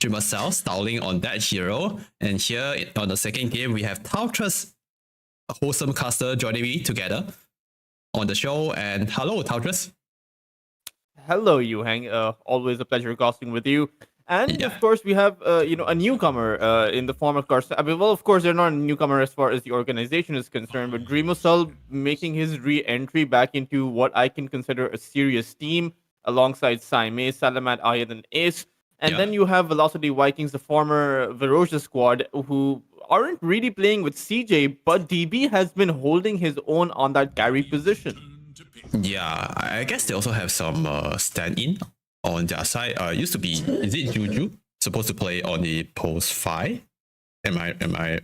S1: Dreamer Cell styling on that hero. And here on the second game, we have Tautrus, a wholesome caster, joining me together on the show. And hello, Tautrus.
S4: Hello, Yuhang. Always a pleasure casting with you. And of course, we have a newcomer in the form of Carstensz. I mean, well, of course, they're not a newcomer as far as the organization is concerned, but Dreamosel making his re-entry back into what I can consider a serious team alongside Saime, Salamat, Ayad, and Ace. And then you have Velocity Vikings, the former Verosia squad, who aren't really playing with CJ, but DB has been holding his own on that carry position.
S1: Yeah, I guess they also have some stand-in on their side. Used to be, is it Juju supposed to play on the post 5? Am I I'm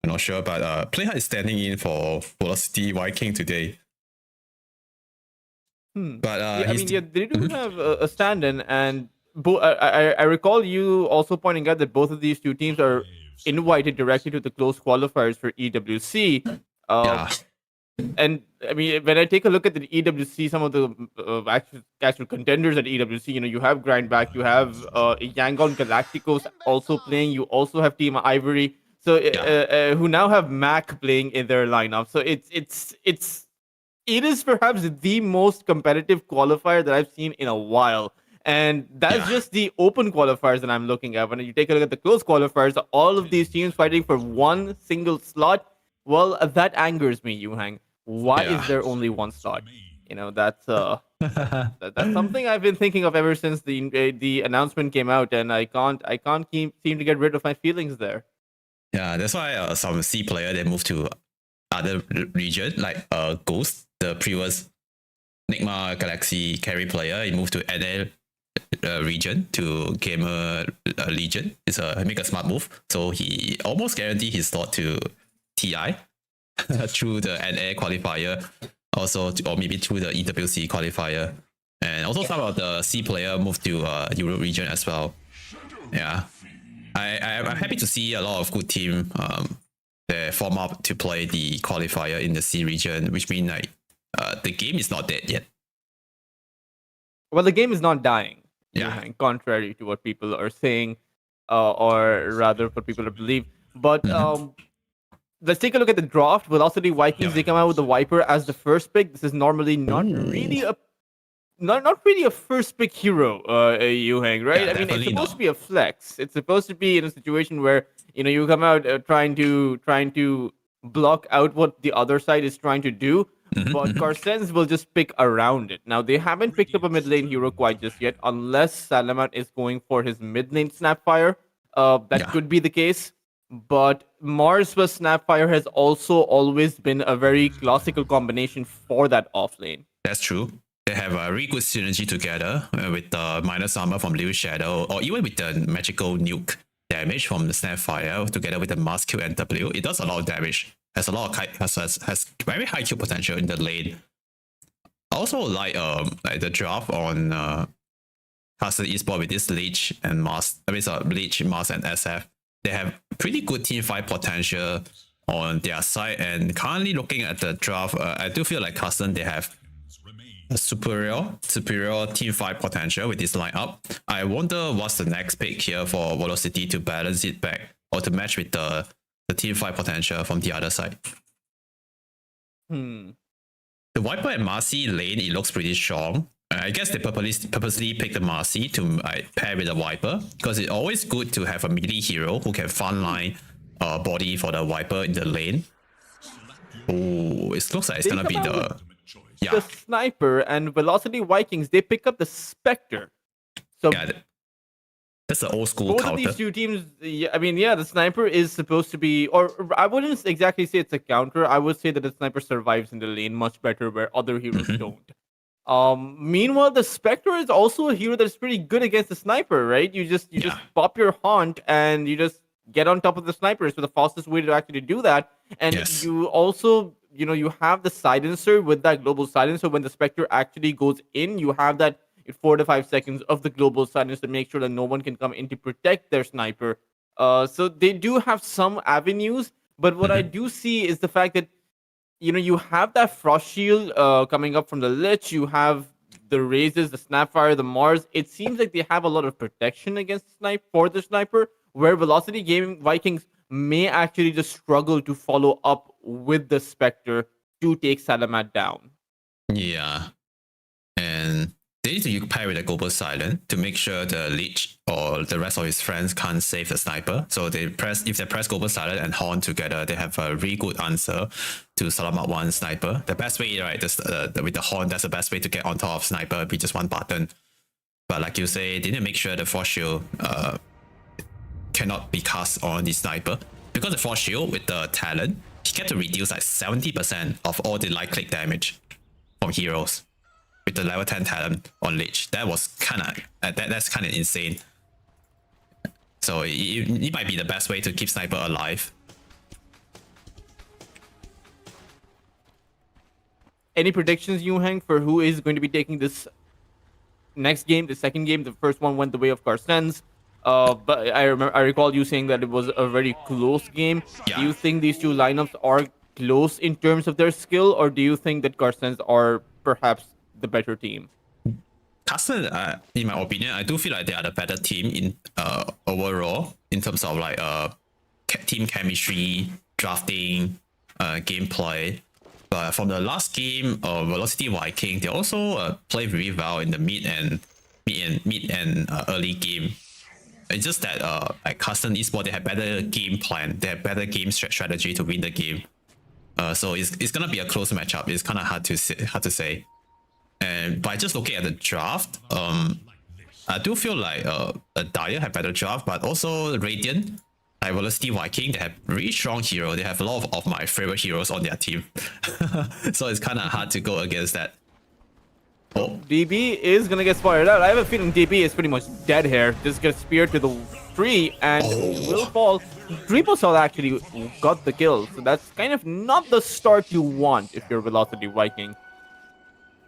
S1: not sure, but Playhard is standing in for Velocity Viking today. But
S4: they do have a stand-in, and I recall you also pointing out that both of these two teams are invited directly to the close qualifiers for EWC. And I mean, when I take a look at the EWC, some of the actual contenders at EWC, you have Grindback, you have Yangon Galacticos also playing, you also have Team Ivory, so who now have Mac playing in their lineup. So it is perhaps the most competitive qualifier that I've seen in a while. And that's just the open qualifiers that I'm looking at. When you take a look at the close qualifiers, all of these teams fighting for one single slot, that angers me, Yuhang. Why is there only one slot? That's that's something I've been thinking of ever since the announcement came out, and I can't seem to get rid of my feelings there.
S1: Yeah, that's why some C player they move to other region, like Ghost, the previous Nigma Galaxy carry player. He moved to NL region to Gamer Legion. It's make a smart move, so he almost guaranteed his slot to TI through the NA qualifier, also or maybe through the EWC qualifier, and also some of the C player moved to Europe region as well. Yeah, I'm happy to see a lot of good team they form up to play the qualifier in the C region, which means like the game is not dead yet.
S4: Well, the game is not dying.
S1: Yeah,
S4: contrary to what people are saying, or rather what people believe. But let's take a look at the draft. Velocity Vikings, they come out with the Viper as the first pick. This is normally not really a first pick hero, Yuhang, right?
S1: Yeah,
S4: I mean, it's supposed
S1: not.
S4: to be a flex. It's supposed to be in a situation where you come out trying to block out what the other side is trying to do. But Carstensz will just pick around it. Now, they haven't picked up a mid lane hero quite just yet, unless Salamat is going for his mid lane Snapfire. That could be the case. But Mars plus Snapfire has also always been a very classical combination for that off lane.
S1: That's true. They have a really good synergy together with the minus armor from Liu Shadow, or even with the magical nuke damage from the Snapfire together with the Mars Q and W. It does a lot of damage. Has a lot of has very high kill potential in the lane. I also like the draft on Carstensz Esports with this Leech and Mars. I mean, Leech, Mars, and SF. They have pretty good team fight potential on their side. And currently looking at the draft, I do feel like Carstensz, they have a superior team fight potential with this lineup. I wonder what's the next pick here for Velocity to balance it back or to match with the team fight potential from the other side. The Viper and Marcy lane, it looks pretty strong. I guess they purposely picked the Marcy to pair with the Viper, because it's always good to have a melee hero who can frontline body for the Viper in the lane. Oh, it looks like it's
S4: They
S1: gonna be
S4: come out
S1: the
S2: Ultimate choice.
S1: yeah,
S4: the sniper and Velocity Vikings, they pick up the Spectre. So
S1: yeah. That's the old school
S4: both
S1: counter.
S4: of these two teams, I mean, yeah, the sniper is supposed to be, or I wouldn't exactly say it's a counter. I would say that the sniper survives in the lane much better where other heroes don't. Meanwhile, the Spectre is also a hero that's pretty good against the sniper, right? You just
S1: Yeah.
S4: pop your haunt and you just get on top of the sniper. So the fastest way to actually do that. And
S1: Yes.
S4: you also, you have the silencer with that global silencer. When the Spectre actually goes in, you have that 4 to 5 seconds of the global silence to make sure that no one can come in to protect their sniper. So they do have some avenues, but what I do see is the fact that you have that frost shield coming up from the lich. You have the raises, the snapfire, the Mars. It seems like they have a lot of protection against the sniper, where Velocity Gaming Vikings may actually just struggle to follow up with the Spectre to take Salamat down.
S1: Yeah. And they need to pair with a global silent to make sure the leech or the rest of his friends can't save the sniper. So if they press global silent and horn together, they have a really good answer to Salamat one sniper. The best way, right, with the horn, that's the best way to get on top of sniper, be just one button. But like you say, they need to make sure the force shield cannot be cast on the sniper. Because the force shield with the talent, he get to reduce like 70% of all the light click damage from heroes with the level 10 talent on Lich. That was that's kind of insane. So it might be the best way to keep sniper alive.
S4: Any predictions, Yuhang, for who is going to be taking this next game, the second game? The first one went the way of Carstensz. But I recall you saying that it was a very close game.
S1: Yeah.
S4: Do you think these two lineups are close in terms of their skill, or do you think that Carstensz are perhaps the better team?
S1: Carstensz, in my opinion, I do feel like they are the better team in overall in terms of like team chemistry, drafting, gameplay. But from the last game, Velocity Viking, they also play really well in the mid and early game. It's just that like Carstensz Esports, they have better game plan, they have better game strategy to win the game. So it's gonna be a close matchup. It's kind of hard to say. And by just looking at the draft, I do feel like Dire have better draft, but also Radiant, like Velocity Viking, they have really strong hero. They have a lot of my favorite heroes on their team. So it's kind of hard to go against that. Oh,
S4: DB is gonna get spotted out. I have a feeling DB is pretty much dead here. Just gets speared to the tree and will fall. Dribblesol actually got the kill, so that's kind of not the start you want if you're Velocity Viking.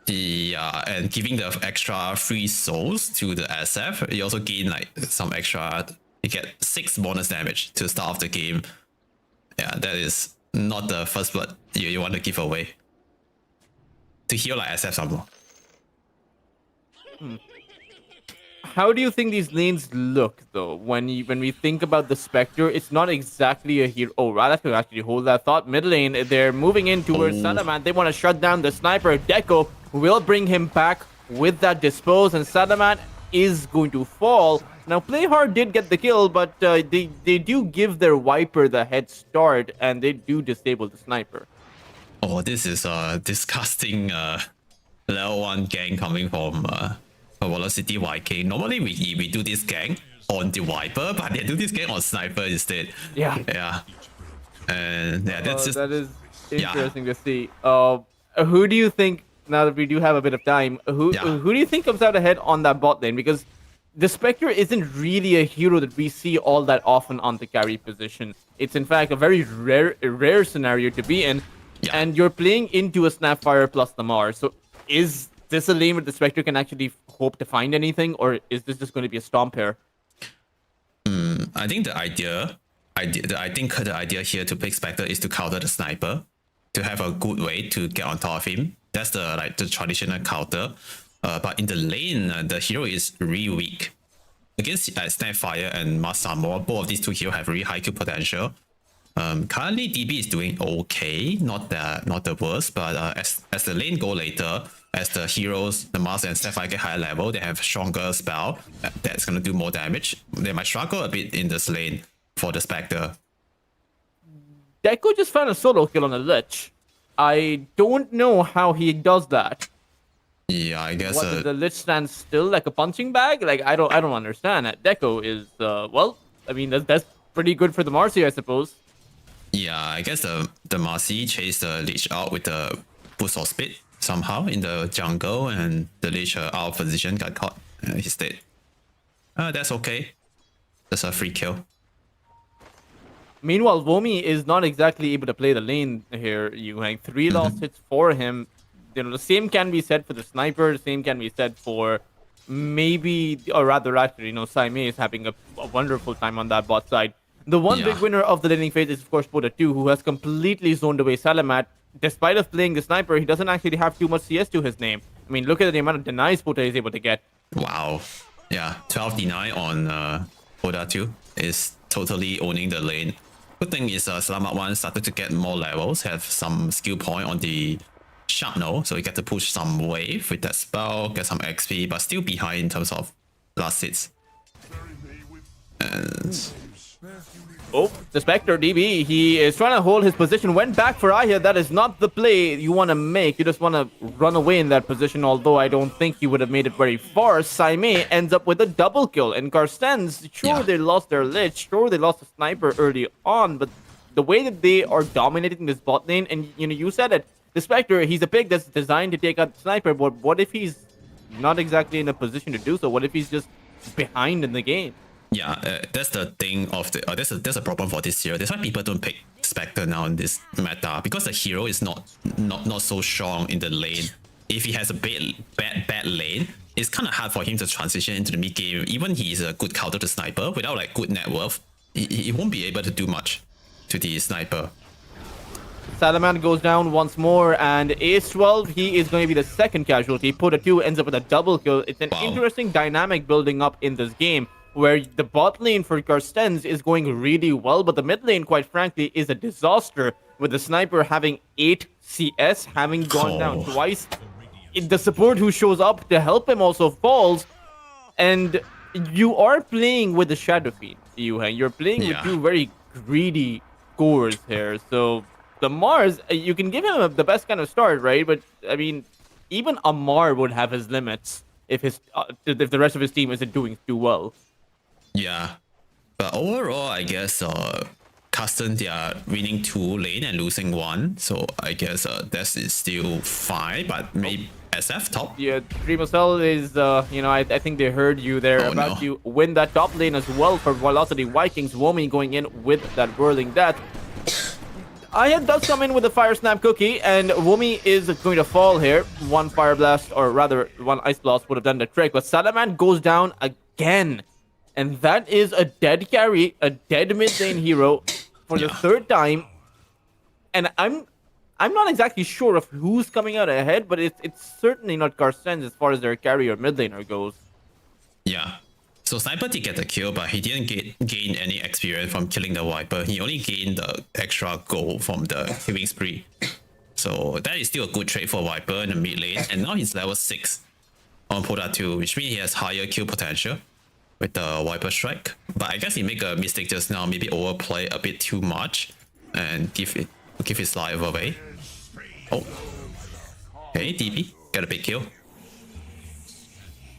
S1: And giving the extra free souls to the SF, you also gain like some extra. You get 6 bonus damage to start off the game. Yeah, that is not the first blood you want to give away. To heal like SF some more.
S4: How do you think these lanes look, though? When we think about the Spectre, it's not exactly a hero. Oh, Radax could actually hold that thought. Mid lane, they're moving in towards Salamat. They want to shut down the sniper. Deco will bring him back with that dispose, and Salamat is going to fall. Now, Playhard did get the kill, but they do give their Viper the head start, and they do disable the sniper.
S1: Oh, this is a disgusting level 1 gang coming from Velocity Viking. Normally we do this gang on the Viper, but they do this gang on Sniper instead.
S4: Yeah.
S1: Yeah. And yeah, that's just...
S4: That is interesting to see. Who do you think, now that we do have a bit of time, who do you think comes out ahead on that bot lane? Because the Spectre isn't really a hero that we see all that often on the carry position. It's in fact a very rare scenario to be in.
S1: Yeah.
S4: And you're playing into a Snapfire plus the Mars. So is this a lane where the Spectre can actually hope to find anything, or is this just going to be a stomp here?
S1: I think the idea here to pick Spectre is to counter the sniper, to have a good way to get on top of him. That's the traditional counter. But in the lane, the hero is really weak. Against Snapfire and Masamo, both of these two heroes have really high kill potential. Currently DB is doing okay, not the worst, but as the lane go later, as the heroes, the Mars and Sapphire get higher level, they have stronger spell that's gonna do more damage. They might struggle a bit in this lane for the Spectre.
S4: Deco just found a solo kill on a Lich. I don't know how he does that.
S1: Yeah, I guess.
S4: What, the Lich stands still like a punching bag? Like I don't understand. Deco is well, I mean that's pretty good for the Marcy, I suppose.
S1: Yeah, I guess the Marcy chased the Lich out with the boost of speed somehow in the jungle, and the Lich out of position got caught. He's dead. That's okay. That's a free kill.
S4: Meanwhile, Vomi is not exactly able to play the lane here. You hang 3 lost hits for him. You know, the same can be said for the sniper. The same can be said for maybe, or rather, actually, you know, Saime is having a wonderful time on that bot side. The one big winner of the laning phase is, of course, Pota 2, who has completely zoned away Salamat. Despite of playing the sniper, he doesn't actually have too much CS to his name. I mean, look at the amount of denies Pota is able to get.
S1: Wow. Yeah, 12 deny on Pota 2 is totally owning the lane. Good thing is Salamat 1 started to get more levels, have some skill point on the Sharpnel, so he get to push some wave with that spell, get some XP, but still behind in terms of last hits. And
S4: oh, the Spectre DB, he is trying to hold his position, went back for Ahia. That is not the play you want to make. You just want to run away in that position, although I don't think he would have made it very far. Saime ends up with a double kill, and Carstensz, sure, they lost their Lich, sure, they lost a sniper early on, but the way that they are dominating this bot lane, and you know, you said it, the Spectre, he's a pick that's designed to take out the sniper, but what if he's not exactly in a position to do so? What if he's just behind in the game?
S1: yeah, that's the thing of the that's a problem for this hero. That's why people don't pick Spectre now in this meta, because the hero is not so strong in the lane. If he has a bad lane, it's kind of hard for him to transition into the mid game. Even he's a good counter to sniper without like good net worth, he won't be able to do much to the sniper.
S4: Salaman goes down once more, and Ace 12, he is going to be the second casualty. Pota 2 ends up with a double kill. It's an interesting dynamic building up in this game, where the bot lane for Carstensz is going really well, but the mid lane, quite frankly, is a disaster, with the sniper having 8 CS, having gone down twice. The support who shows up to help him also falls, and you are playing with the Shadow Fiend, Yuhang. You're playing with 2 very greedy cores here, so the Mars, you can give him the best kind of start, right? But I mean, even Amar would have his limits if the rest of his team isn't doing too well.
S1: Yeah, but overall, I guess Carstensz, they are winning 2 lane and losing 1, so I guess that is still fine. But maybe SF top.
S4: Yeah, Dreamcell is, you know, I think they heard you there about to win that top lane as well for Velocity Vikings. Womi going in with that whirling death. Aya does come in with a Fire Snap Cookie, and Womi is going to fall here. 1 Fire Blast, or rather 1 Ice Blast would have done the trick, but Salaman goes down again. And that is a dead carry, a dead mid lane hero for the 3rd time. And I'm not exactly sure of who's coming out ahead, but it's certainly not Carstensz as far as their carry or mid laner goes.
S1: Yeah. So Sniper did get the kill, but he didn't gain any experience from killing the Viper. He only gained the extra gold from the killing spree. So that is still a good trade for Viper in the mid lane. And now he's level 6 on Pota 2, which means he has higher kill potential with the Viper strike. But I guess he made a mistake just now, maybe overplay a bit too much and give his life away. Oh. Okay, DP, got a big kill.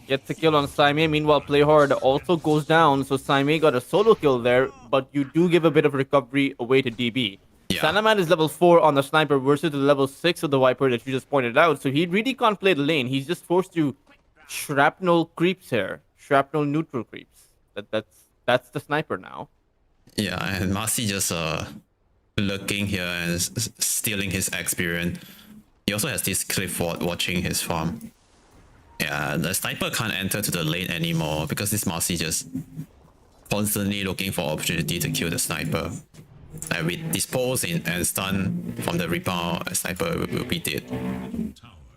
S4: Gets a kill on Saime. Meanwhile, Playhard also goes down, so Saime got a solo kill there, but you do give a bit of recovery away to DB. Yeah. Salaman is level 4 on the Sniper versus the level 6 of the Viper that you just pointed out, so he really can't play the lane. He's just forced to shrapnel creeps here. Shrapnel neutral creeps. That's the Sniper now.
S1: Yeah, and Marcy just lurking here and stealing his experience. He also has this Clifford watching his farm. Yeah, the Sniper can't enter to the lane anymore because this Marcy just constantly looking for opportunity to kill the Sniper. And with dispose and stun from the rebound, Sniper will be dead.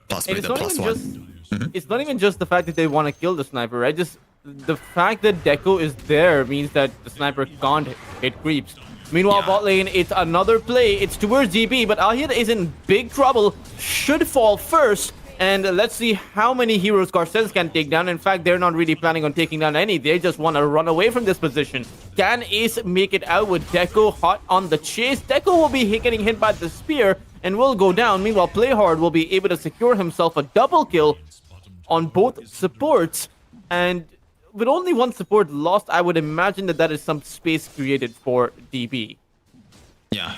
S1: Plus with the +1.
S4: It's not even just the fact that they want to kill the Sniper, right? Just the fact that Deco is there means that the Sniper can't hit creeps. Meanwhile, bot lane, it's another play. It's towards DB, but Ahir is in big trouble. Should fall first. And let's see how many heroes Carstensz can take down. In fact, they're not really planning on taking down any. They just want to run away from this position. Can Ace make it out with Deco hot on the chase? Deco will be getting hit by the spear and will go down. Meanwhile, Playhard will be able to secure himself a double kill on both supports. And with only one support lost, I would imagine that is some space created for DB.
S1: Yeah,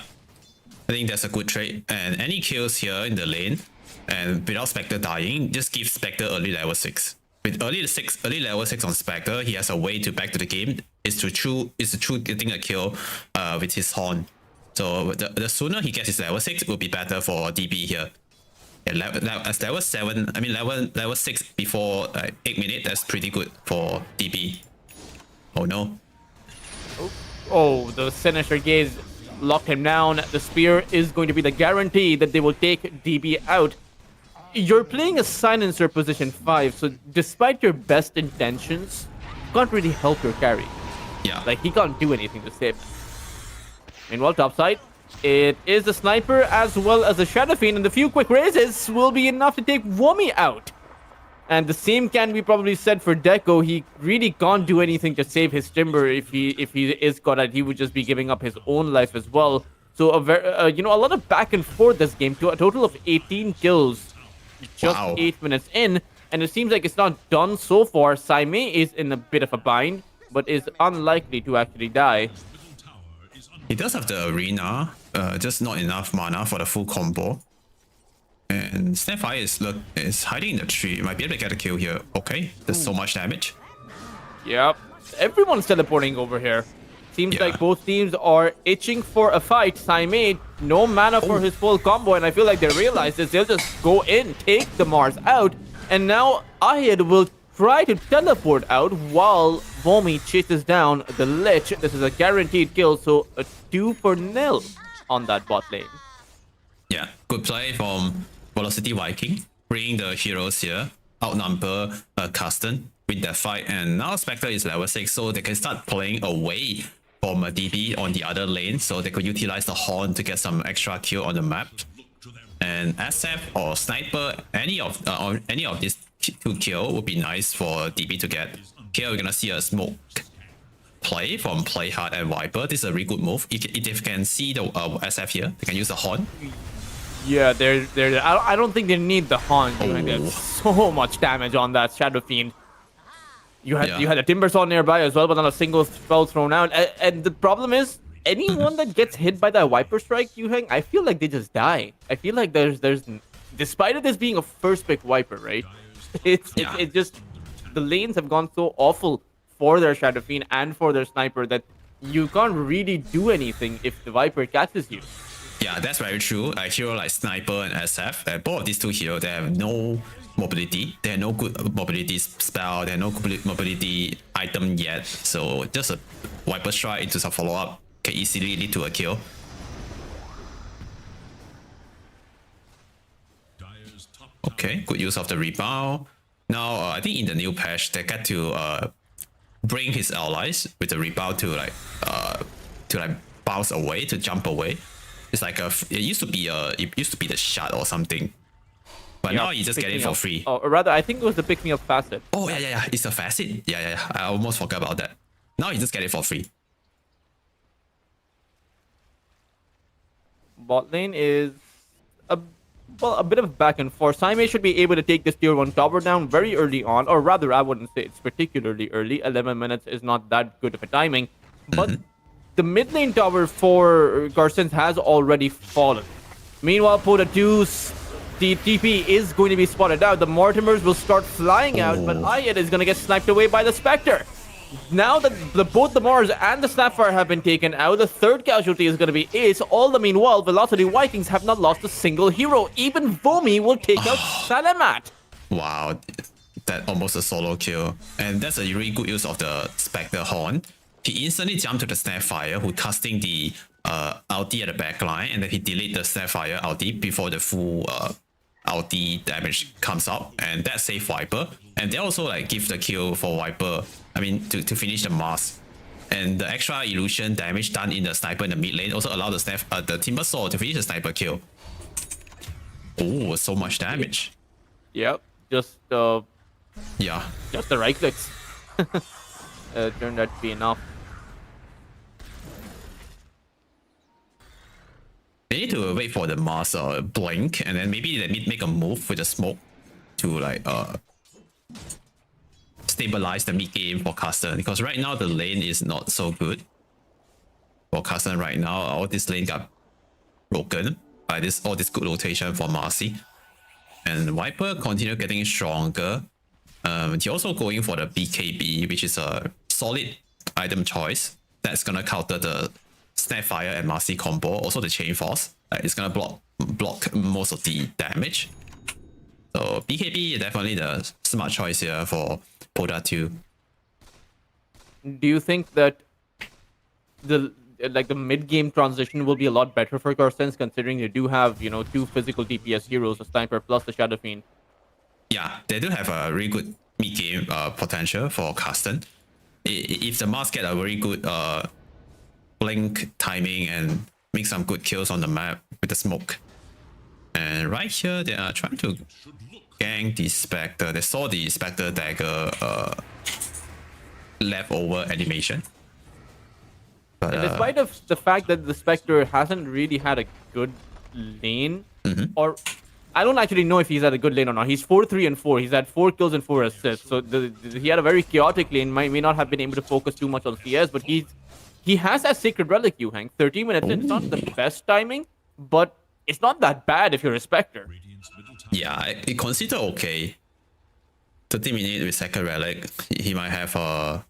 S1: I think that's a good trade. And any kills here in the lane, and without Spectre dying, just give Spectre early level 6. With early level 6 on Spectre, he has a way to back to the game, is to getting a kill with his horn. So the sooner he gets his level 6, it will be better for DB here. Yeah, as level 7, I mean level 6 before 8 minutes, that's pretty good for DB. Oh no.
S4: Oh, the Sinister Gaze locked him down. The spear is going to be the guarantee that they will take DB out. You're playing a Silencer position 5, so despite your best intentions, you can't really help your carry.
S1: Yeah.
S4: Like, he can't do anything to save him. Meanwhile, topside, it is the Sniper as well as the Shadow Fiend, and the few quick raises will be enough to take Womi out. And the same can be probably said for Deco. He really can't do anything to save his Timber. If he is caught out, he would just be giving up his own life as well. So a lot of back and forth this game, to a total of 18 kills. Just 8 minutes in, and it seems like it's not done so far. Saime is in a bit of a bind, but is unlikely to actually die.
S1: He does have the arena, just not enough mana for the full combo. And Snapfire is hiding in the tree. Might be able to get a kill here. Okay, there's so much damage.
S4: Yep, everyone's teleporting over here. Seems like both teams are itching for a fight. Saime, no mana for his full combo, and I feel like they realize this. They'll just go in, take the Mars out, and now Ayed will try to teleport out while Vomi chases down the Lich. This is a guaranteed kill, so a 2-0 on that bot lane.
S1: Yeah, good play from Velocity Viking, bringing the heroes here, outnumber Carstensz, win that fight, and now Spectre is level 6, so they can start playing away from a DB on the other lane, so they could utilize the horn to get some extra kill on the map. And SF or Sniper, any of these 2 kill would be nice for DB to get. Here we're gonna see a smoke play from Playhard and Viper. This is a really good move. If you can see the SF here, they can use the horn.
S4: Yeah, I don't think they need the horn. There's so much damage on that Shadow Fiend. You had a Timber Saw nearby as well, but not a single spell thrown out. And the problem is, anyone that gets hit by that Viper Strike, Yuheng, I feel like they just die. I feel like there's despite of this being a first pick Viper, right? It's just the lanes have gone so awful for their Shadow Fiend and for their Sniper that you can't really do anything if the Viper catches you.
S1: Yeah, that's very true. A hero like Sniper and SF, both of these 2 heroes, they have no mobility. They have no good mobility spell. They have no good mobility item yet. So just a Viper Strike into some follow-up can easily lead to a kill. Okay, good use of the rebound. Now, I think in the new patch, they get to bring his allies with the rebound to bounce away, to jump away. It's like it used to be the shot or something. But now you just get it for free.
S4: Or rather, I think it was the pick me up facet.
S1: Oh yeah. It's a facet. Yeah. I almost forgot about that. Now you just get it for free.
S4: Bot lane is a bit of back and forth. Saime should be able to take this tier 1 tower down very early on, or rather, I wouldn't say it's particularly early. 11 minutes is not that good of a timing, but the mid lane tower for Carstensz has already fallen. Meanwhile, Pota 2's the TP is going to be spotted out. The Mortimers will start flying out, but Ayed is going to get sniped away by the Spectre. Now that both the Mars and the Snapfire have been taken out, the third casualty is going to be Ace. All the meanwhile, Velocity Vikings have not lost a single hero. Even Vomi will take out Salamat.
S1: Wow, that almost a solo kill. And that's a really good use of the Spectre Horn. He instantly jumped to the Snapfire, who casting the ulti at the back line, and then he delayed the Snapfire ulti before the full ulti damage comes up, and that saved Viper. And they also like give the kill for Viper, I mean to finish the Mars. And the extra illusion damage done in the Sniper in the mid lane also allowed the Timber Saw to finish the Sniper kill. Oh, so much damage.
S4: Yep. Just
S1: Yeah.
S4: the right clicks. Turned out to be enough.
S1: They need to wait for the Mars blink, and then maybe they need make a move with the smoke to like stabilize the mid game for Carstensz, because right now the lane is not so good for Carstensz right now. All this lane got broken by all this good rotation for Marcy, and Viper continue getting stronger. He also going for the BKB, which is a solid item choice that's gonna counter the Snapfire and Marcy combo. Also the Chain Force, it's gonna block most of the damage. So BKB is definitely the smart choice here for Poda 2.
S4: Do you think that the mid game transition will be a lot better for Carstensz, considering you do have, you know, 2 physical DPS heroes, a sniper plus the Shadow Fiend?
S1: Yeah, they do have a really good mid game potential for Carstensz. If the Mars get a very good blink timing and make some good kills on the map with the smoke. And right here, they are trying to gang the Spectre. They saw the Spectre dagger leftover animation. But,
S4: despite of the fact that the Spectre hasn't really had a good lane, or I don't actually know if he's had a good lane or not. He's 4-3 and 4. He's had 4 kills and 4 assists. So he had a very chaotic lane. May not have been able to focus too much on CS, but he has that Sacred Relic, you Hank. 30 minutes in. It's not the best timing, but it's not that bad if you're a Spectre.
S1: Yeah, it consider okay. 30 minutes with Sacred Relic, he might have a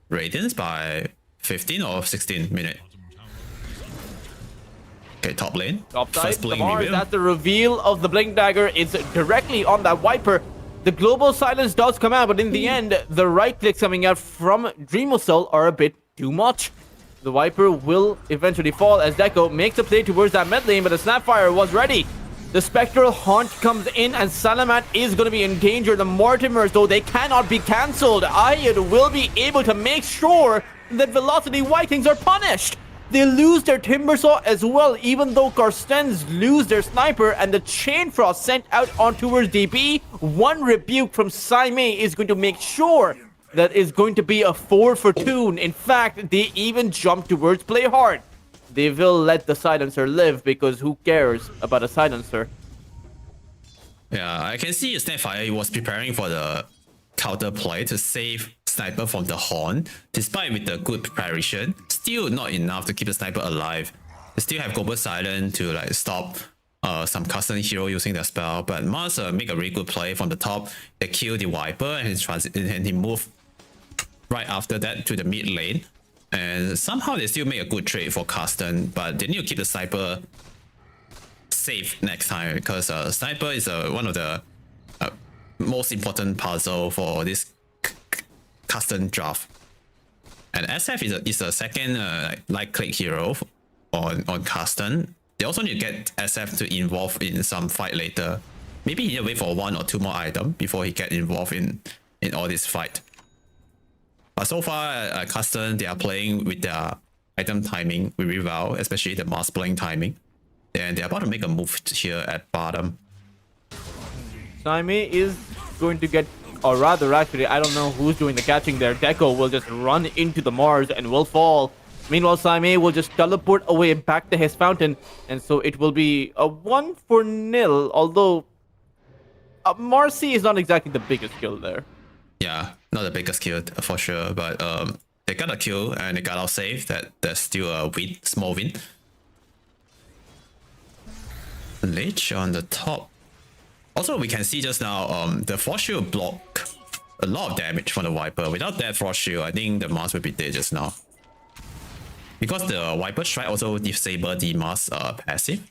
S1: Radiance by 15 or 16 minutes. Okay, top lane.
S4: Top side,
S1: First
S4: the
S1: blink
S4: Mars,
S1: reveal.
S4: that's the reveal of the Blink Dagger. It's directly on that Viper. The global silence does come out, but in the end, the right clicks coming out from Dreamocell are a bit too much. The Viper will eventually fall as Deco makes a play towards that mid lane, but the Snapfire was ready. The Spectral Haunt comes in, and Salamat is going to be in danger. The Mortimers, though, they cannot be cancelled. Ayed will be able to make sure that Velocity Vikings are punished. They lose their Timbersaw as well, even though Carstensz lose their Sniper, and the Chain Frost sent out on towards DB. One rebuke from Saimei is going to make sure that is going to be a 4 for 2. In fact, they even jump towards Play Hard. They will let the Silencer live, because who cares about a Silencer?
S1: Yeah, I can see Snapfire was preparing for the counter play to save Sniper from the Horn. Despite with the good preparation, still not enough to keep the Sniper alive. They still have Global Silence to like stop some custom hero using the spell, but Mars make a really good play from the top. They kill the Viper and he move right after that to the mid lane. And somehow they still make a good trade for Carstensz, but they need to keep the Sniper safe next time, because Sniper is one of the most important puzzle for this Carstensz draft. And SF is a second light click hero on Carstensz. They also need to get SF to involve in some fight later. Maybe he need to wait for 1 or 2 more items before he get involved in all this fight. But so far, Carstensz, they are playing with their item timing really well, especially the Mars blink timing. And they're about to make a move here at bottom.
S4: Saimei is going to get, or rather, actually, I don't know who's doing the catching there. Deco will just run into the Mars and will fall. Meanwhile, Saimei will just teleport away back to his fountain. And so it will be a 1-0, although Marcy is not exactly the biggest kill there.
S1: Yeah, not the biggest kill for sure, but they got a kill and they got out safe. That's still a win, small win. Lich on the top. Also, we can see just now the Frost Shield block a lot of damage from the Viper. Without that Frost Shield, I think the Mars would be dead just now. Because the Viper Strike also disable the Mars passive,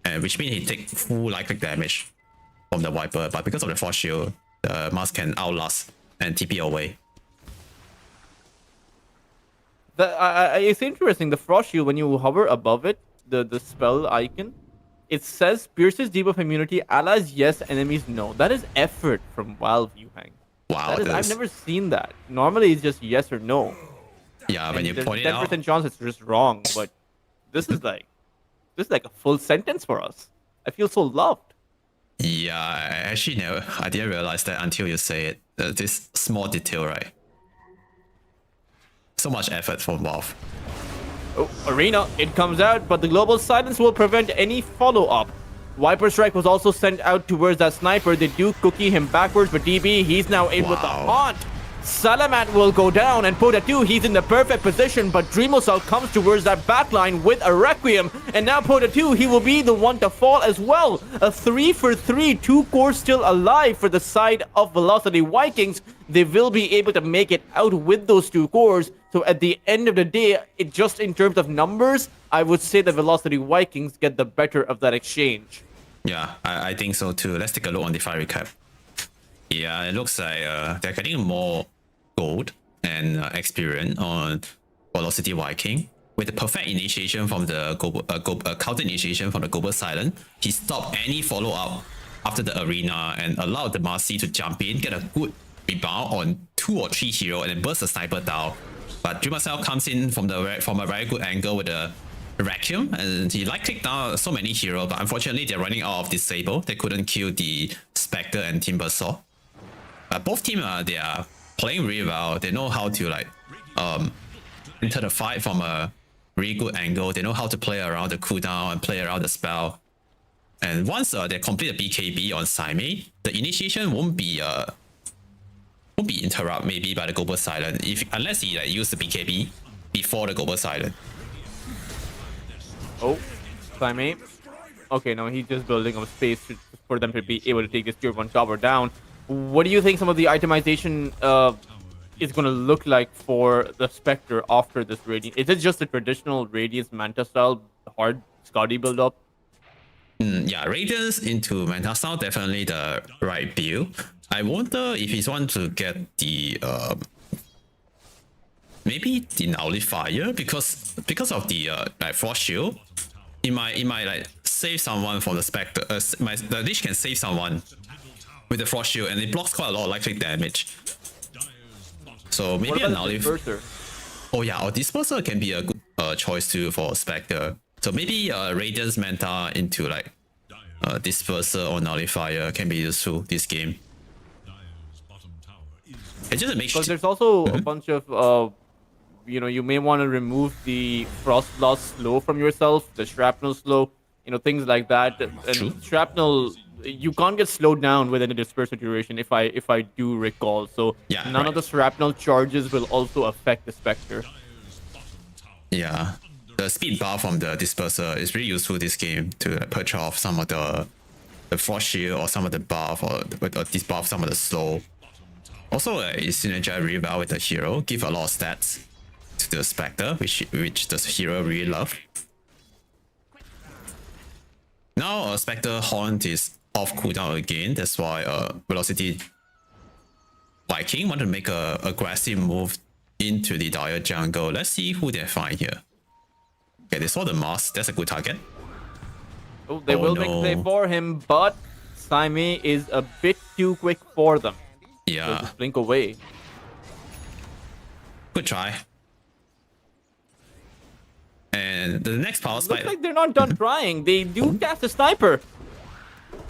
S1: and which means he take full light click damage from the Viper. But because of the Frost Shield, the Mars can outlast and TP away.
S4: It's interesting, the Frost Shield, when you hover above it, the spell icon, it says pierces debuff immunity, allies yes, enemies no. That is effort from Valve, Yuhang.
S1: Wow,
S4: I've never seen that. Normally it's just yes or no.
S1: Yeah, when
S4: And
S1: you
S4: there's
S1: point it out.
S4: 10% chance it's just wrong, but this is like a full sentence for us. I feel so loved.
S1: Yeah, I didn't realize that until you say it. This small detail, right? So much effort from Valve.
S4: Oh, Arena, it comes out, but the global silence will prevent any follow-up. Viper Strike was also sent out towards that sniper. They do cookie him backwards, but DB, he's now in with the haunt. Salamat will go down, and Pota 2, he's in the perfect position, but Dreamosal comes towards that backline with a Requiem, and now Pota 2, he will be the one to fall as well. A 3 for 3, 2 cores still alive for the side of Velocity Vikings. They will be able to make it out with those 2 cores, so at the end of the day, just in terms of numbers, I would say the Velocity Vikings get the better of that exchange.
S1: Yeah, I think so too. Let's take a look on the fire recap. Yeah, it looks like they're getting more gold and experience on Velocity Viking. With the perfect initiation from the counter initiation from the Global Silent, he stopped any follow-up after the arena and allowed the Marcy to jump in, get a good rebound on 2 or 3 hero, and then burst the sniper down. But Dreamosal comes in from a very good angle with a Requiem, and he clicked down so many heroes, but unfortunately they're running out of disable. They couldn't kill the Spectre and Timbersaw. But both teams they are playing really well. They know how to enter the fight from a really good angle. They know how to play around the cooldown and play around the spell. And once they complete the BKB on Saime, the initiation won't be interrupted maybe by the Global Silent unless he use the BKB before the Global Silent.
S4: Oh, Saime. Okay, no, he's just building up space for them to be able to take this tier 1 tower down. What do you think some of the itemization is going to look like for the Spectre after this Radiant? Is it just the traditional Radiance Manta style hard Scotty build up?
S1: Yeah, Radiance into Manta style definitely the right build. I wonder if he's want to get the maybe the Nullifier because of the Frost Shield. It might save someone from the Spectre. The Lich can save someone with the Frost Shield, and it blocks quite a lot of electric damage. So maybe a Nullifier. Oh yeah, or Disperser can be a good choice too for Spectre. So maybe Radiance Manta into Disperser or Nullifier can be useful this game. It just makes
S4: because there's also a bunch of you may want to remove the Frost Blast slow from yourself, the Shrapnel slow, things like that. And
S1: True.
S4: Shrapnel, you can't get slowed down within a disperser duration if I do recall. So
S1: yeah,
S4: none of the Shrapnel charges will also affect the Spectre.
S1: Yeah, the speed buff from the Disperser is really useful this game to purge off some of the Frost Shield or some of the buff or disbuff some of the slow. Also, it synergize really well with the hero, give a lot of stats to the Spectre, which the hero really love. Now, Spectre Haunt is off cooldown again. That's why Velocity Viking want to make a aggressive move into the Dire jungle. Let's see who they find here. Okay, they saw the mask. That's a good target.
S4: Oh, they will make play for him, but Saime is a bit too quick for them.
S1: Yeah.
S4: Just blink away.
S1: Good try. And the next power spike.
S4: Looks like they're not done trying. They do cast a sniper.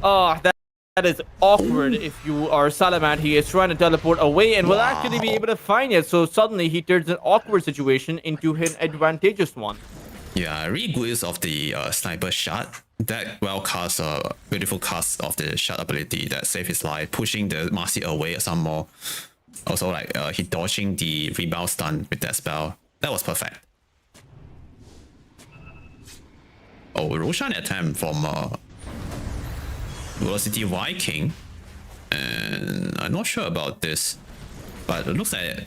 S4: Oh, that is awkward. If you are Salamat, he is trying to teleport away and will actually be able to find it. So suddenly he turns an awkward situation into an advantageous one.
S1: Yeah, really good use of the sniper shot. That well cast, beautiful cast of the shot ability that saved his life, pushing the Marcy away some more. Also, he dodging the rebound stun with that spell. That was perfect. Oh, Roshan attempt from Velocity Viking, and I'm not sure about this, but it looks like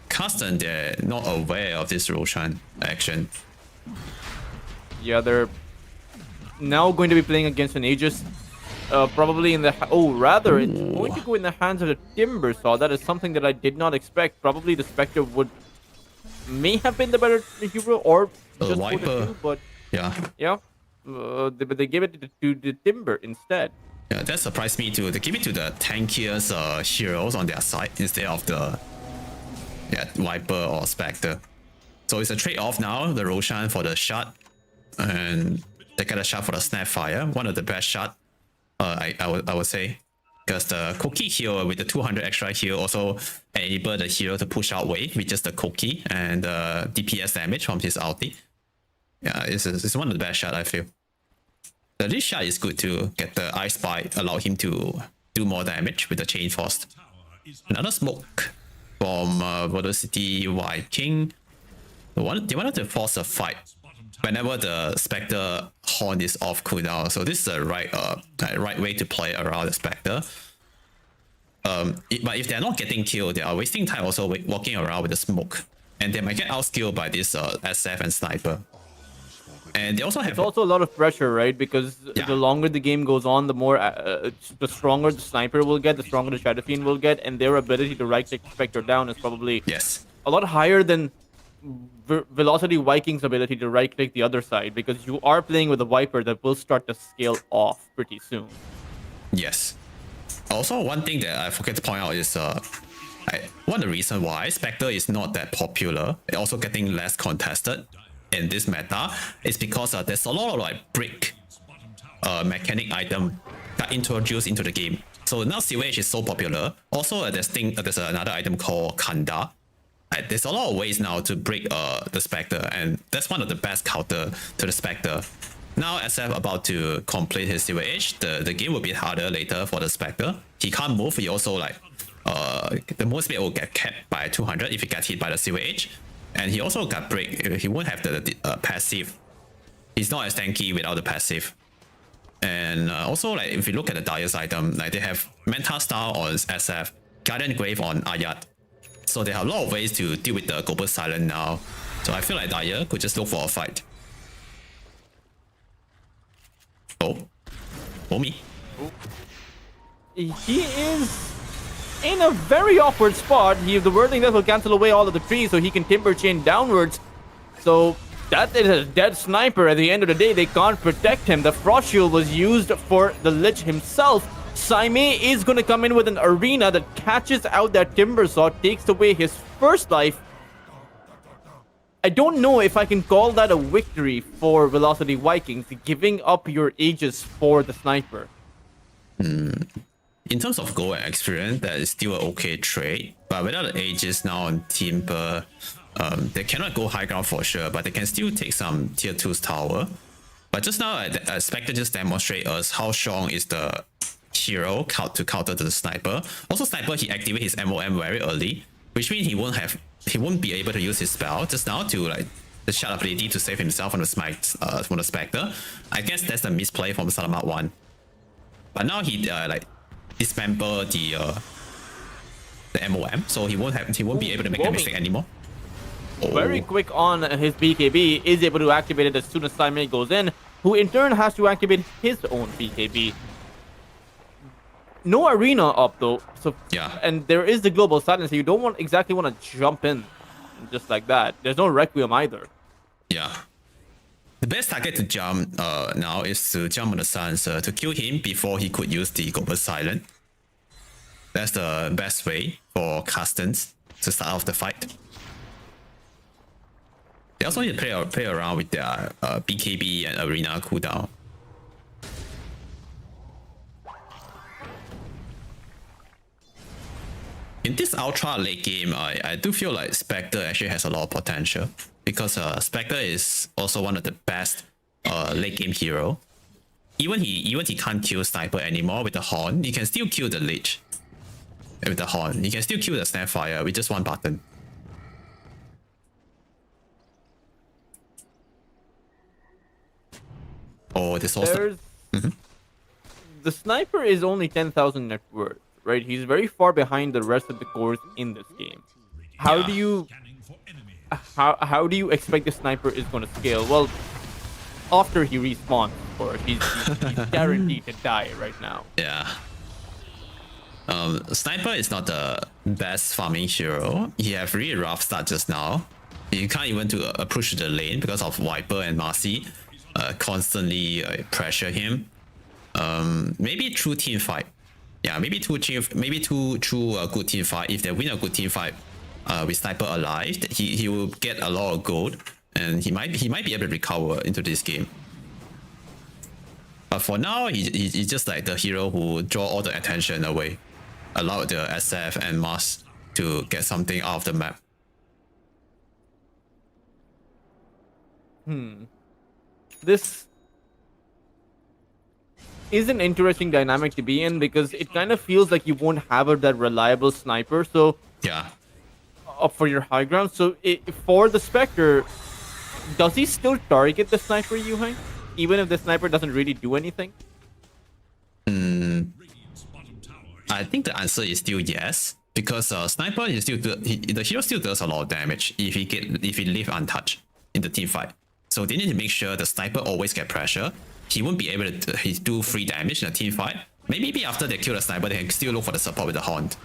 S1: Carstensz, they're not aware of this Roshan action.
S4: Yeah, they're now going to be playing against an Aegis. Probably in the... it's going to go in the hands of the Timbersaw. That is something that I did not expect. Probably the Spectre may have been the better hero, or just
S1: Viper.
S4: but
S1: Yeah.
S4: But they gave it to the Timber instead.
S1: Yeah, that surprised me too. They give it to the tankiest heroes on their side instead of the Viper or Spectre. So it's a trade-off now, the Roshan for the shot, and they get a shot for the Snapfire, one of the best shot I would say. Because the cookie heal with the 200 extra heal also enable the hero to push out wave with just the cookie and DPS damage from his ulti. Yeah, it's one of the best shots I feel. This shot is good to get the Ice Spike, allow him to do more damage with the Chain Force. Another smoke from Velocity Viking. They wanted to force a fight whenever the Spectre horn is off cooldown. So this is the right way to play around the Spectre. But if they're not getting killed, they are wasting time also walking around with the smoke. And they might get outskilled by this SF and Sniper. And they also have...
S4: It's also a lot of pressure, right? Because the longer the game goes on, the more... the stronger the Sniper will get, the stronger the Shadow Fiend will get, and their ability to right-click Spectre down is probably a lot higher than Velocity Vikings' ability to right-click the other side, because you are playing with a Viper that will start to scale off pretty soon.
S1: Yes. Also, one thing that I forget to point out is one of the reasons why Spectre is not that popular, and also getting less contested in this meta, is because there's a lot of like brick mechanic item that introduced into the game. So now COH is so popular. Also, there's another item called Kanda. There's a lot of ways now to break the Spectre, and that's one of the best counter to the Spectre. Now SF about to complete his COH, the game will be harder later for the Spectre. He can't move. He also like the most speed will get capped by 200 if he gets hit by the COH. And he also got break. He won't have the passive. He's not as tanky without the passive. And also, like if you look at the Dire's item, like they have Manta Star on SF, Guardian Grave on Ayat. So they have a lot of ways to deal with the Global Silent now. So I feel like Dire could just look for a fight. Oh me.
S4: He is in a very awkward spot. The Whirling Death will cancel away all of the trees so he can Timber Chain downwards. So that is a dead Sniper. At the end of the day, they can't protect him. The Frost Shield was used for the Lich himself. Saime is going to come in with an Arena that catches out that Timber Saw, takes away his first life. I don't know if I can call that a victory for Velocity Vikings, giving up your Aegis for the Sniper.
S1: In terms of goal and experience, that is still an okay trade. But without the Aegis now on Timber, they cannot go high ground for sure, but they can still take some tier 2's tower. But just now, Spectre just demonstrate us how strong is the hero to counter the Sniper. Also, Sniper, he activate his MOM very early, which means he won't be able to use his spell just now to like the shot ability to save himself from the Spectre. I guess that's the misplay from Salamat 1. But now he like dismember the MOM, so he won't be able to make that mistake anymore.
S4: Very quick on his BKB, is able to activate it as soon as Saime goes in, who in turn has to activate his own BKB. No Arena up though, so and there is the Global Silence, so you don't exactly want to jump in just like that. There's no Requiem either.
S1: Yeah. The best target to jump now is to jump on the Silencer to kill him before he could use the Global Silent. That's the best way for Carstensz to start off the fight. They also need to play around with their BKB and Arena cooldown. In this ultra late game, I do feel like Spectre actually has a lot of potential, because Spectre is also one of the best late game hero. Even he can't kill Sniper anymore with the Horn, he can still kill the Lich. With the Horn, he can still kill the Snapfire with just one button. Oh, this also...
S4: The Sniper is only 10,000 net worth, right? He's very far behind the rest of the cores in this game. How do you expect the Sniper is going to scale? Well, after he respawns, of course. He's guaranteed to die right now.
S1: Yeah. Sniper is not the best farming hero. He have really rough start just now. You can't even approach the lane because of Viper and Marcy constantly pressure him. Maybe true team fight. Yeah, maybe two true good team fight. If they win a good team fight with Sniper alive, he will get a lot of gold, and he might be able to recover into this game. But for now, he's just like the hero who draw all the attention away, allow the SF and Mars to get something out of the map.
S4: This is an interesting dynamic to be in because it kind of feels like you won't have that reliable sniper. So
S1: Yeah.
S4: up for your high ground. So for the Spectre, does he still target the sniper, Yuhang? Even if the sniper doesn't really do anything?
S2: Radiant's bottom tower is
S1: I think the answer is still yes, because sniper is still the hero still does a lot of damage if he leave untouched in the team fight. So they need to make sure the sniper always get pressure. He won't be able to do free damage in a team fight. Maybe after they kill the sniper, they can still look for the support with the Haunt.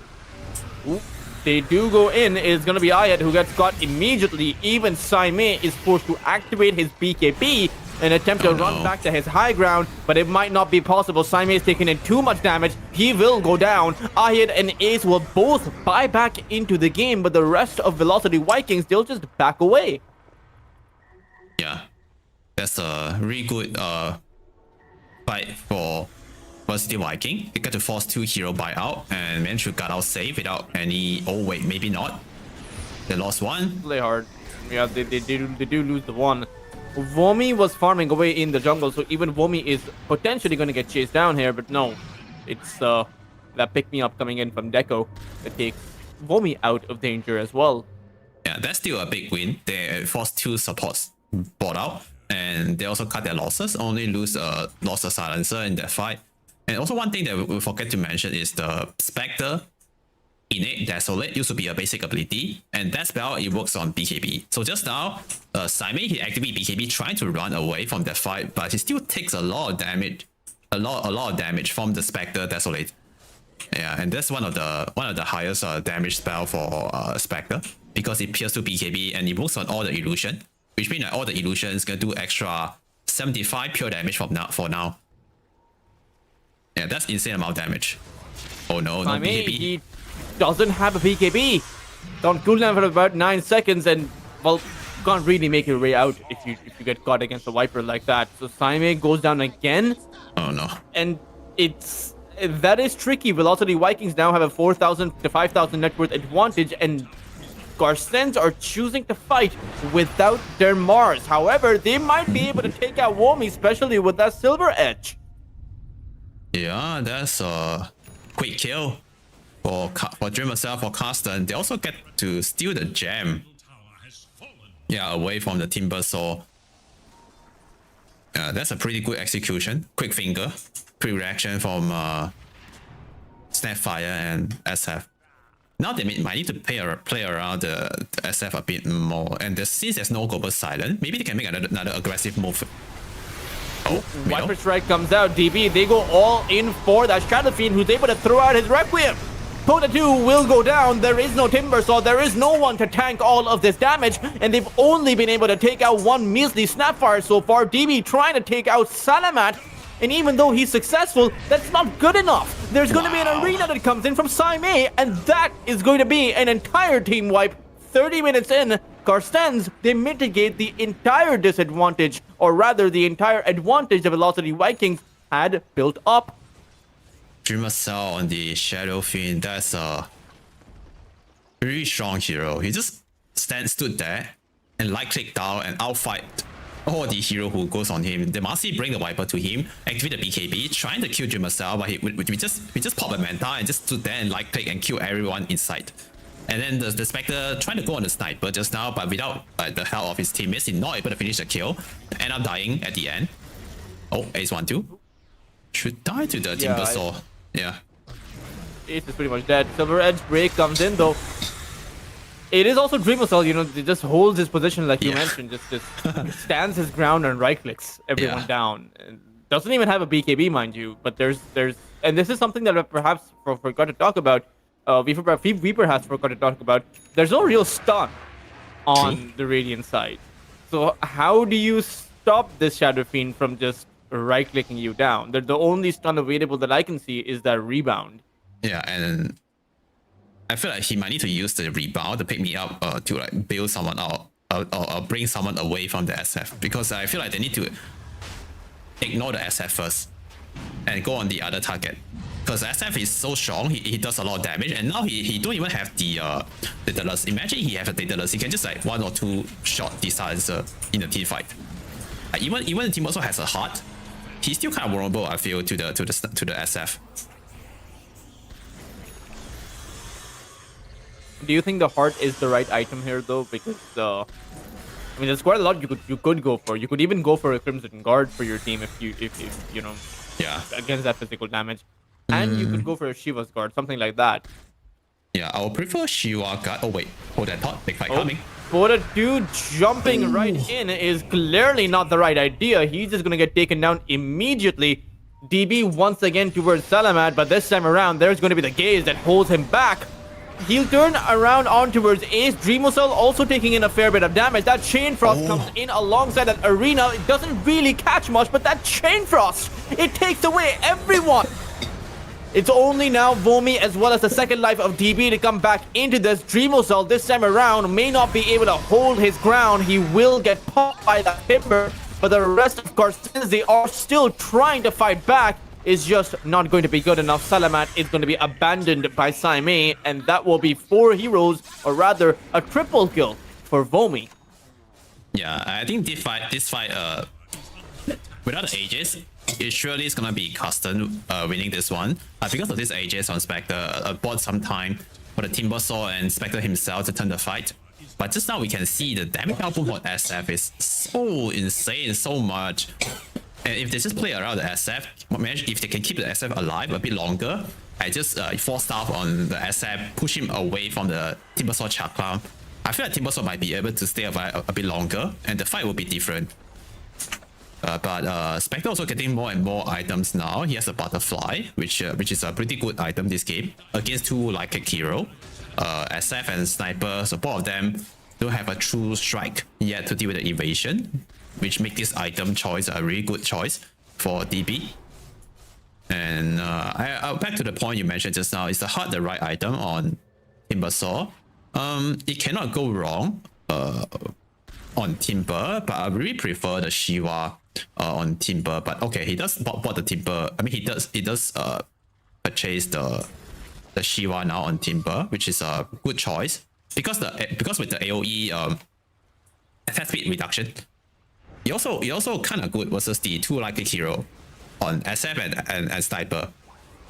S4: Ooh, they do go in. It's going to be Ayat who gets caught immediately. Even Saime is forced to activate his BKB and attempt to run back to his high ground, but it might not be possible. Saime is taking in too much damage. He will go down. Ayat and Ace will both buy back into the game, but the rest of Velocity Vikings, they'll just back away.
S1: Yeah, that's a really good fight for Velocity Viking. They got to force 2 hero buyout and managed to got out safe without any. Oh wait, maybe not. They lost one.
S4: Play hard. Yeah, they do lose the one. Vomi was farming away in the jungle, so even Vomi is potentially going to get chased down here, but no. It's that pick-me-up coming in from Deco that takes Vomi out of danger as well.
S1: Yeah, that's still a big win. They forced 2 supports bought out, and they also cut their losses. Only lost a silencer in that fight. And also one thing that we forget to mention is the Spectre Innate Desolate used to be a basic ability, and that spell it works on BKB. So just now, Saime he activated BKB trying to run away from that fight, but he still takes a lot of damage, a lot of damage from the Spectre Desolate. Yeah, and that's one of the highest damage spell for Spectre because it pierces to BKB and it works on all the illusion, which means that all the illusions gonna do extra 75 pure damage for now. Yeah, that's insane amount of damage. Oh no, no BKB.
S4: He doesn't have a BKB. On cooldown for about 9 seconds, and well, can't really make your way out if you get caught against a Viper like that. So Saime goes down again.
S1: Oh no.
S4: And that is tricky. Velocity Vikings now have a 4,000 to 5,000 net worth advantage, and Carstensz are choosing to fight without their Mars. However, they might be able to take out Womi, especially with that Silver Edge.
S1: Yeah, that's a quick kill for Dream Herself, for Carstensz. They also get to steal the gem.
S2: tower has fallen.
S1: Yeah, away from the Timber Saw. That's a pretty good execution. Quick finger, quick reaction from Snapfire and SF. Now they might need to play around the SF a bit more. And since there's no global silent, maybe they can make another aggressive move. Oh,
S4: Viper Strike comes out. DB, they go all in for that Shadow Fiend, who's able to throw out his Requiem. Pota 2 will go down. There is no Timber Saw. There is no one to tank all of this damage. And they've only been able to take out one measly Snapfire so far. DB trying to take out Salamat. And even though he's successful, that's not good enough. There's going to be an arena that comes in from Saime, and that is going to be an entire team wipe. 30 minutes in, Carstensz, they mitigate the entire disadvantage, or rather the entire advantage the Velocity Vikings had built up.
S1: Dreamer Cell on the Shadow Fiend, that's a really strong hero. He just stood there and click down and outfight all the hero who goes on him. The Marcy bring the Viper to him, activate the BKB, trying to kill Dreamer Cell, but we just pop a Manta and just stood there and click and kill everyone in sight. And then the Spectre trying to go on the sniper just now, but without the help of his teammates, he's not able to finish the kill. End up dying at the end. Oh, Ace 1-2. Should die to the Timber Saw. Yeah.
S4: Ace is pretty much dead. Silver Edge break comes in though. It is also Dreamer Cell, you know, he just holds his position like you mentioned, just stands his ground and right clicks everyone down. And doesn't even have a BKB, mind you, but there's and this is something that I perhaps forgot to talk about. Weeper has forgot to talk about. There's no real stun on the Radiant side. So how do you stop this Shadow Fiend from just right-clicking you down? The only stun available that I can see is that rebound.
S1: Yeah, and I feel like he might need to use the rebound to pick me up to bail someone out or bring someone away from the SF, because I feel like they need to ignore the SF first and go on the other target. Because SF is so strong, he does a lot of damage, and now he don't even have the Daedalus. Imagine he have a Daedalus, he can just like 1 or 2 shot the silencer in the team fight. Even the team also has a heart. He's still kind of vulnerable, I feel, to the SF.
S4: Do you think the heart is the right item here though? Because I mean, there's quite a lot you could go for. You could even go for a Crimson Guard for your team if you know,
S1: yeah,
S4: against that physical damage, and you could go for a Shiva's Guard, something like that.
S1: Yeah, I would prefer Shiva Guard. Oh wait, hold that thought. Big fight coming.
S4: But a dude jumping right in is clearly not the right idea. He's just gonna get taken down immediately. DB once again towards Salamat, but this time around, there's gonna be the gaze that holds him back. He'll turn around on towards Ace. Dreamosel also taking in a fair bit of damage. That Chain Frost comes in alongside that Arena. It doesn't really catch much, but that Chain Frost, it takes away everyone. It's only now Vomi as well as the second life of DB to come back into this. Dreamosel this time around may not be able to hold his ground. He will get popped by that Timber, but the rest of Carstensz, they are still trying to fight back. Is just not going to be good enough. Salamat is going to be abandoned by Saime, and that will be 4 heroes, or rather a triple kill for Vomi.
S1: Yeah, I think this fight without the Aegis, it surely is gonna be Carstensz winning this one. Because of this Aegis on Spectre, bought some time for the Timbersaw and Spectre himself to turn the fight. But just now we can see the damage output for SF is so insane, so much. And if they just play around the SF, imagine if they can keep the SF alive a bit longer, I just 4-staff on the SF, push him away from the Timbersaw Chakram. I feel like Timbersaw might be able to stay alive a bit longer, and the fight will be different. But Spectre also getting more and more items now. He has a Butterfly, which is a pretty good item this game, against 2 like hero. SF and Sniper, so both of them don't have a true strike yet to deal with the evasion, which make this item choice a really good choice for DB. And I'll back to the point you mentioned just now, is the heart the right item on Timbersaw? It cannot go wrong on Timber, but I really prefer the Shiva on Timber. But okay, he does bought the Timber. I mean, he does purchase the Shiva now on Timber, which is a good choice because with the AOE attack speed reduction. He also kind of good versus the 2 lucky hero on SF and Sniper.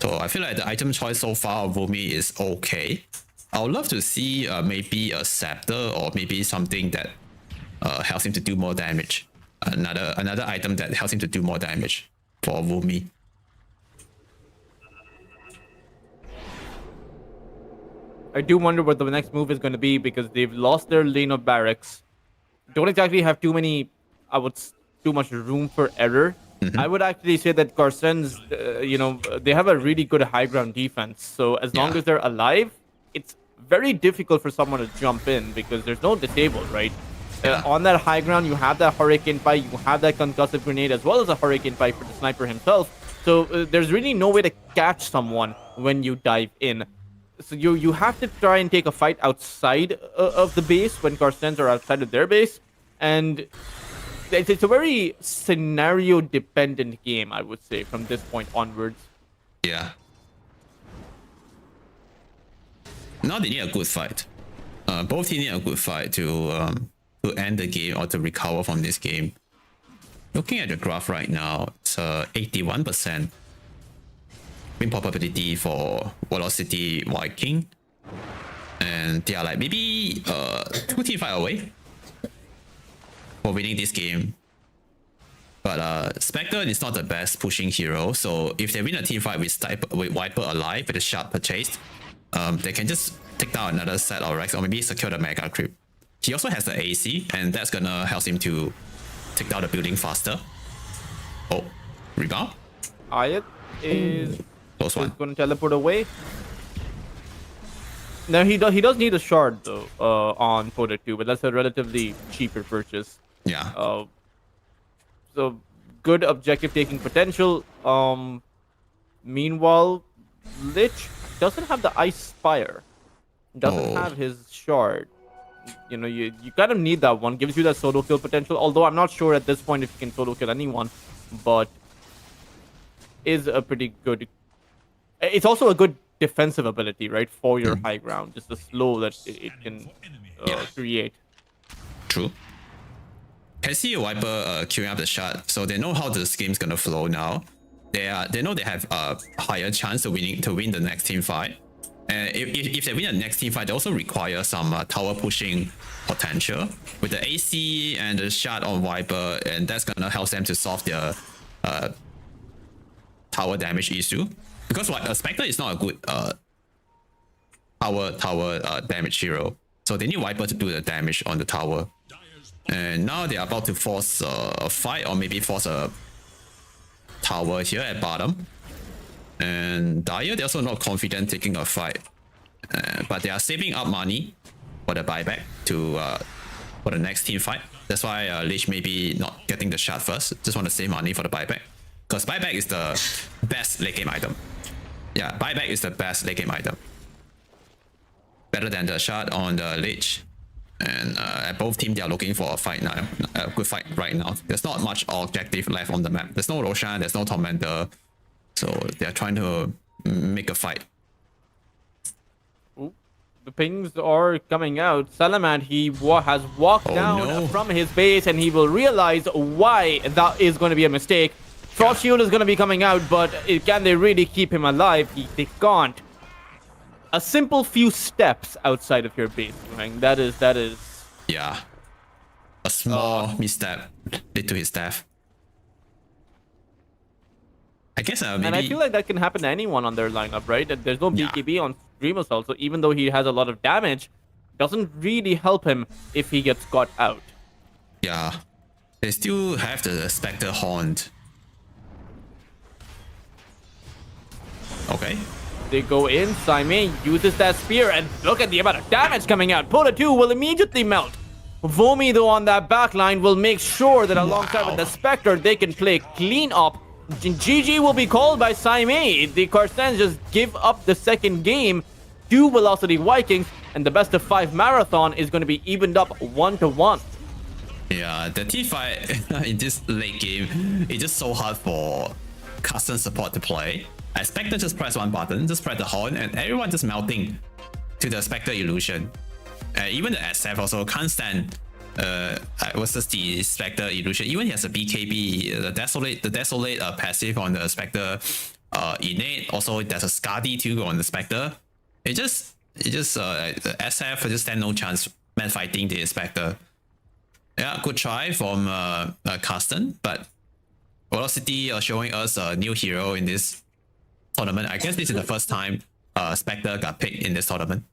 S1: So I feel like the item choice so far of Vomi is okay. I would love to see maybe a Scepter or maybe something that helps him to do more damage. Another item that helps him to do more damage for Vomi.
S4: I do wonder what the next move is going to be because they've lost their lane of barracks. Don't exactly have too much room for error. I would actually say that Carstensz, they have a really good high ground defense. So as long as they're alive, it's very difficult for someone to jump in because there's no disable, right? On that high ground, you have that Hurricane Pipe, you have that Concussive Grenade, as well as a Hurricane Pipe for the Sniper himself. So there's really no way to catch someone when you dive in. So you have to try and take a fight outside of the base when Carstensz are outside of their base. And it's a very scenario-dependent game, I would say, from this point onwards.
S1: Yeah. Now they need a good fight. Both teams need a good fight to end the game or to recover from this game. Looking at the graph right now, it's 81% win probability for Velocity Viking. And they are like maybe 2 team fight away for winning this game. But Spectre is not the best pushing hero, so if they win a team fight with Viper alive with a Shard purchased, they can just take down another set of Rex or maybe secure the Mega Creep. He also has the AC, and that's gonna help him to take down the building faster. Oh, rebound?
S4: Ayat is going to teleport away. Now he does need a shard though on Poda 2, but that's a relatively cheaper purchase.
S1: Yeah.
S4: So good objective taking potential. Meanwhile, Lich doesn't have the Ice Spire. Doesn't have his shard. You know, you kind of need that one. Gives you that solo kill potential. Although I'm not sure at this point if you can solo kill anyone. But is a pretty good. It's also a good defensive ability, right, for your high ground. Just the slow that it can create.
S1: True. Can see a Viper queuing up the shot, so they know how this game's gonna flow now. They know they have a higher chance of win the next team fight. And if they win the next team fight, they also require some tower pushing potential with the AC and the shot on Viper, and that's gonna help them to solve their tower damage issue. Because Spectre is not a good tower damage hero, so they need Viper to do the damage on the tower. And now they are about to force a fight, or maybe force a tower here at bottom. And Dire, they're also not confident taking a fight, but they are saving up money for the buyback to for the next team fight. That's why Lich maybe not getting the shot first. Just want to save money for the buyback, because buyback is the best late game item. Yeah, buyback is the best late game item. Better than the shot on the Lich. And at both teams, they are looking for a fight now, a good fight right now. There's not much objective left on the map. There's no Roshan, there's no Tormentor, so they're trying to make a fight.
S4: Ooh, the pings are coming out. Salamand, he has walked down from his base, and he will realize why that is going to be a mistake. Frost Shield is going to be coming out, but can they really keep him alive? They can't. A simple few steps outside of your base, right? That is.
S1: Yeah. A small misstep led to his death. I guess maybe...
S4: And I feel like that can happen to anyone on their lineup, right? There's no BKB on Dream Assault, so even though he has a lot of damage, doesn't really help him if he gets got out.
S1: Yeah. They still have the Spectre Haunt. Okay.
S4: They go in, Simon uses that spear, and look at the amount of damage coming out. Pola 2 will immediately melt. Vomi, though, on that backline will make sure that alongside with the Spectre, they can play clean up. GG will be called by Simon. The Carstensz just give up the second game to Velocity Vikings, and the best of 5 marathon is going to be evened up 1-1.
S1: Yeah, the T5 in this late game, it's just so hard for custom support to play. I Spectre just press one button, just press the horn, and everyone just melting to the Spectre illusion. Even the SF also can't stand versus the Spectre illusion. Even he has a BKB, the desolate passive on the Spectre innate. Also, there's a Skadi too on the Spectre. The SF just stand no chance man fighting the Spectre. Yeah, good try from Carstensz, but Velocity showing us a new hero in this tournament. I guess this is the first time Spectre got picked in this tournament.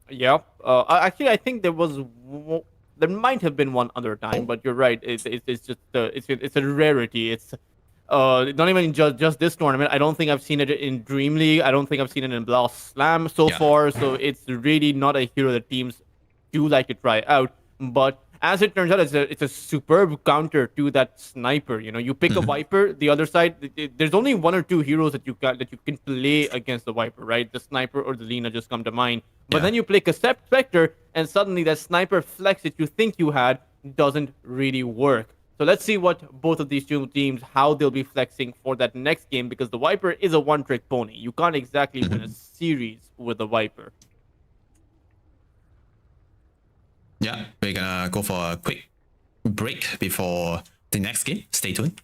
S4: Yeah. Actually, I think there might have been one other time, but you're right. It's just it's a rarity. It's not even just this tournament. I don't think I've seen it in Dream League. I don't think I've seen it in Blast Slam so far. So it's really not a hero that teams do like to try out. But as it turns out, it's a superb counter to that sniper. You know, you pick a Viper, the other side, there's only one or two heroes that you can play against the Viper, right? The sniper or the Lina just come to mind. But then you play a Spectre, and suddenly that sniper flex that you think you had doesn't really work. So let's see what both of these two teams, how they'll be flexing for that next game, because the Viper is a one-trick pony. You can't exactly win a series with the Viper.
S1: Yeah, we're gonna go for a quick break before the next game. Stay tuned.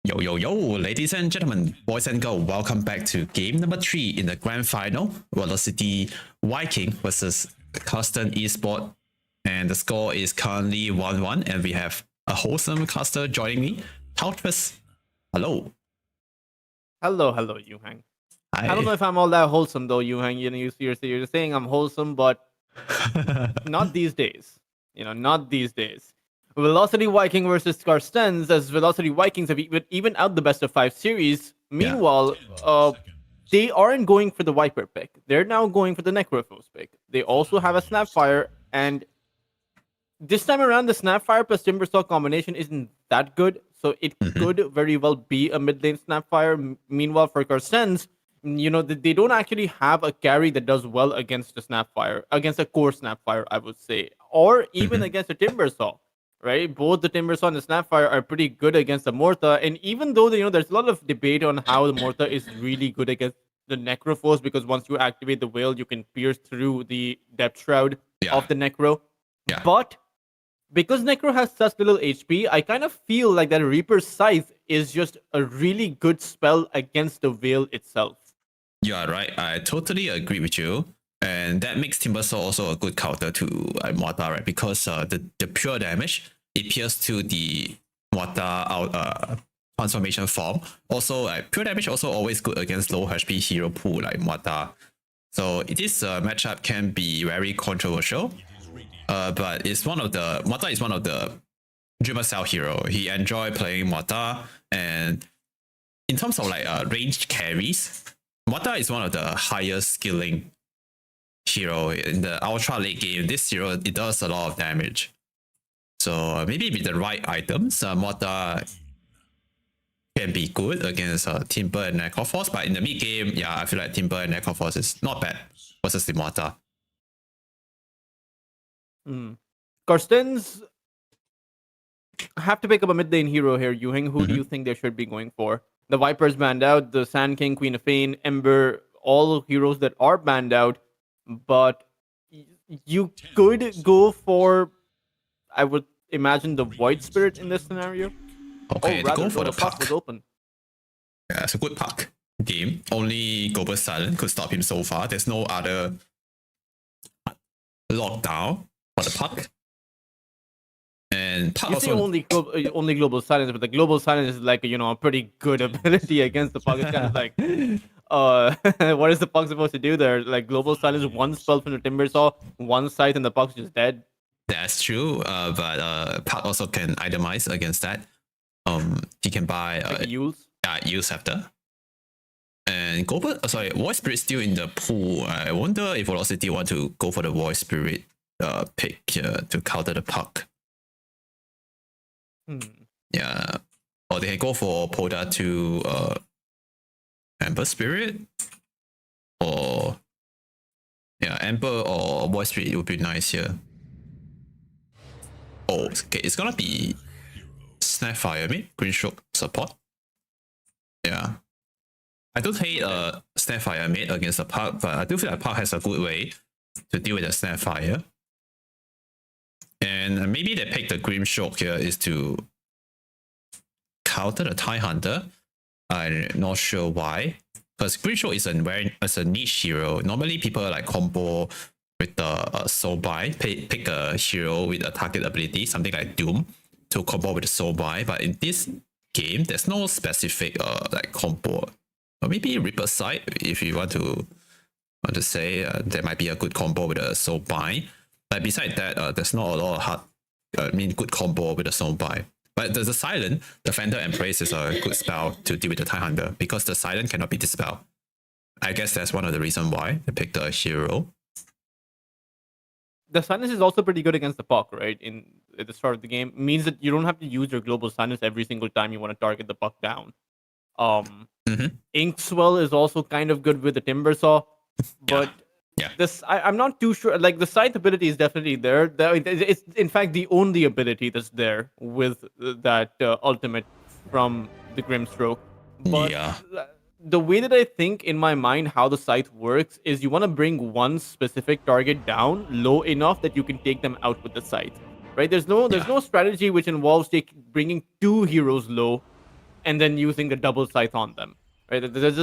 S1: Yo, yo, yo, ladies and gentlemen, boys and girls, welcome back to game number 3 in the grand final. Velocity Viking versus Carstensz Esport. And the score is currently 1-1. And we have a wholesome caster joining me. Carstensz, hello.
S4: Hello, Yuhang. I don't know if I'm all that wholesome though, Yuhang. You know, you're saying I'm wholesome, but not these days. Not these days. Velocity Viking versus Carstensz, as Velocity Vikings have even out the best of 5 series. Meanwhile, they aren't going for the Viper pick. They're now going for the Necrophos pick. They also have a Snapfire, and this time around, the Snapfire plus Timbersaw combination isn't that good, so it could very well be a mid lane Snapfire. Meanwhile, for Carstensz, they don't actually have a carry that does well against the Snapfire, against a core Snapfire, I would say, or even against a Timbersaw. Right, both the Timbersaw and the Snapfire are pretty good against the Morta, and even though there's a lot of debate on how the Morta is really good against the Necrophos, because once you activate the Whale, you can pierce through the Depth Shroud of the Necro.
S1: Yeah.
S4: But because Necro has such little HP, I kind of feel like that Reaper's Scythe is just a really good spell against the Whale itself.
S1: You are right. I totally agree with you. And that makes Timbersaw also a good counter to Morta, right? Because the pure damage, it pierces to the Morta transformation form. Also, pure damage also always good against low HP hero pool like Morta. So this matchup can be very controversial. But it's Morta is one of the Dreamer Cell hero. He enjoy playing Morta, and in terms of ranged carries, Mata is one of the highest skilling hero in the ultra late game. This hero, it does a lot of damage. So maybe with the right items, Mata can be good against Timber and Necroforce. But in the mid game, yeah, I feel like Timber and Necroforce is not bad versus the Mata.
S4: Carstensz have to pick up a mid lane hero here, Yuhing. Who do you think they should be going for? The Viper's banned out, the Sand King, Queen of Pain, Ember, all heroes that are banned out. But you could go for, I would imagine, the Void Spirit in this scenario.
S1: Okay,
S4: rather,
S1: go for the
S4: puck
S1: puck.
S4: was open.
S1: Yeah, it's a good puck game. Only Global Silent could stop him so far. There's no other lockdown for the puck. And puck
S4: You say
S1: also
S4: only global silence, but the global silence is like a pretty good ability against the puck. It's kind of like, what is the puck supposed to do there? Like global silence, one spell from the Timber Saw, one scythe, and the puck's just dead.
S1: That's true, but puck also can itemize against that. He can buy
S4: Yules.
S1: Use Scepter. And Void Spirit still in the pool. I wonder if Velocity want to go for the Void Spirit pick to counter the puck. Yeah, or they can go for Poda to Amber Spirit, or yeah, Amber or Void Spirit would be nice here. Oh, okay, it's gonna be Snapfire mid, Green Stroke support. Yeah, I don't hate Snapfire mid against the puck, but I do feel like puck has a good way to deal with the Snapfire. And maybe they pick the Grim Shock here is to counter the TIE Hunter. I'm not sure why. Because Grim Shock is a niche hero. Normally people like combo with the Soul Bind, pick a hero with a target ability, something like Doom, to combo with the Soul Bind. But in this game, there's no specific like combo. Or maybe Reaper Sight, if you want to say there might be a good combo with a Soul Bind. But besides that, there's not a lot of good combo with the Soul Bind. But the Silent, the Fender Embrace is a good spell to deal with the TIE Hunter because the Silent cannot be dispelled. I guess that's one of the reasons why they picked the hero.
S4: The silence is also pretty good against the puck, right? At the start of the game, it means that you don't have to use your global silence every single time you want to target the puck down. Inkswell is also kind of good with the Timber Saw, but I'm not too sure. Like the scythe ability is definitely there. It's in fact the only ability that's there with that ultimate from the Grimstroke. But the way that I think in my mind how the scythe works is you want to bring one specific target down low enough that you can take them out with the scythe. Right? There's no strategy which involves bringing two heroes low and then using the double scythe on them. Right? There's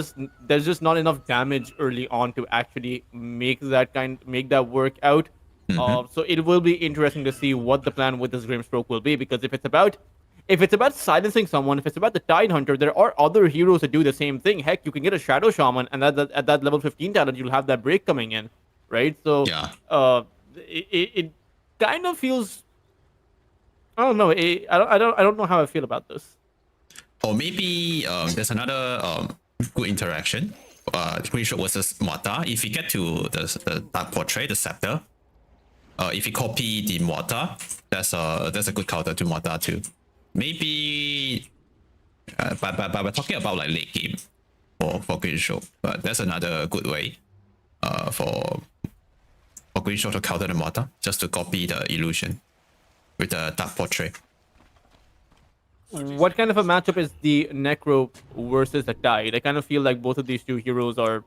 S4: just not enough damage early on to actually make that work out. So it will be interesting to see what the plan with this Grimstroke will be, because if it's about silencing someone, if it's about the Tide Hunter, there are other heroes that do the same thing. Heck, you can get a Shadow Shaman, and at that level 15 talent, you'll have that break coming in, right? So it kind of feels, I don't know. I don't know how I feel about this.
S1: Or maybe there's another good interaction. Green Shock versus Mata. If you get to the Dark Portrait, the Scepter, if you copy the Mata, that's a good counter to Mata too. Maybe, but we're talking about like late game for Green Shock. But that's another good way for Green Shock to counter the Mata, just to copy the illusion with the Dark Portrait.
S4: What kind of a matchup is the Necro versus the Tide? I kind of feel like both of these two heroes are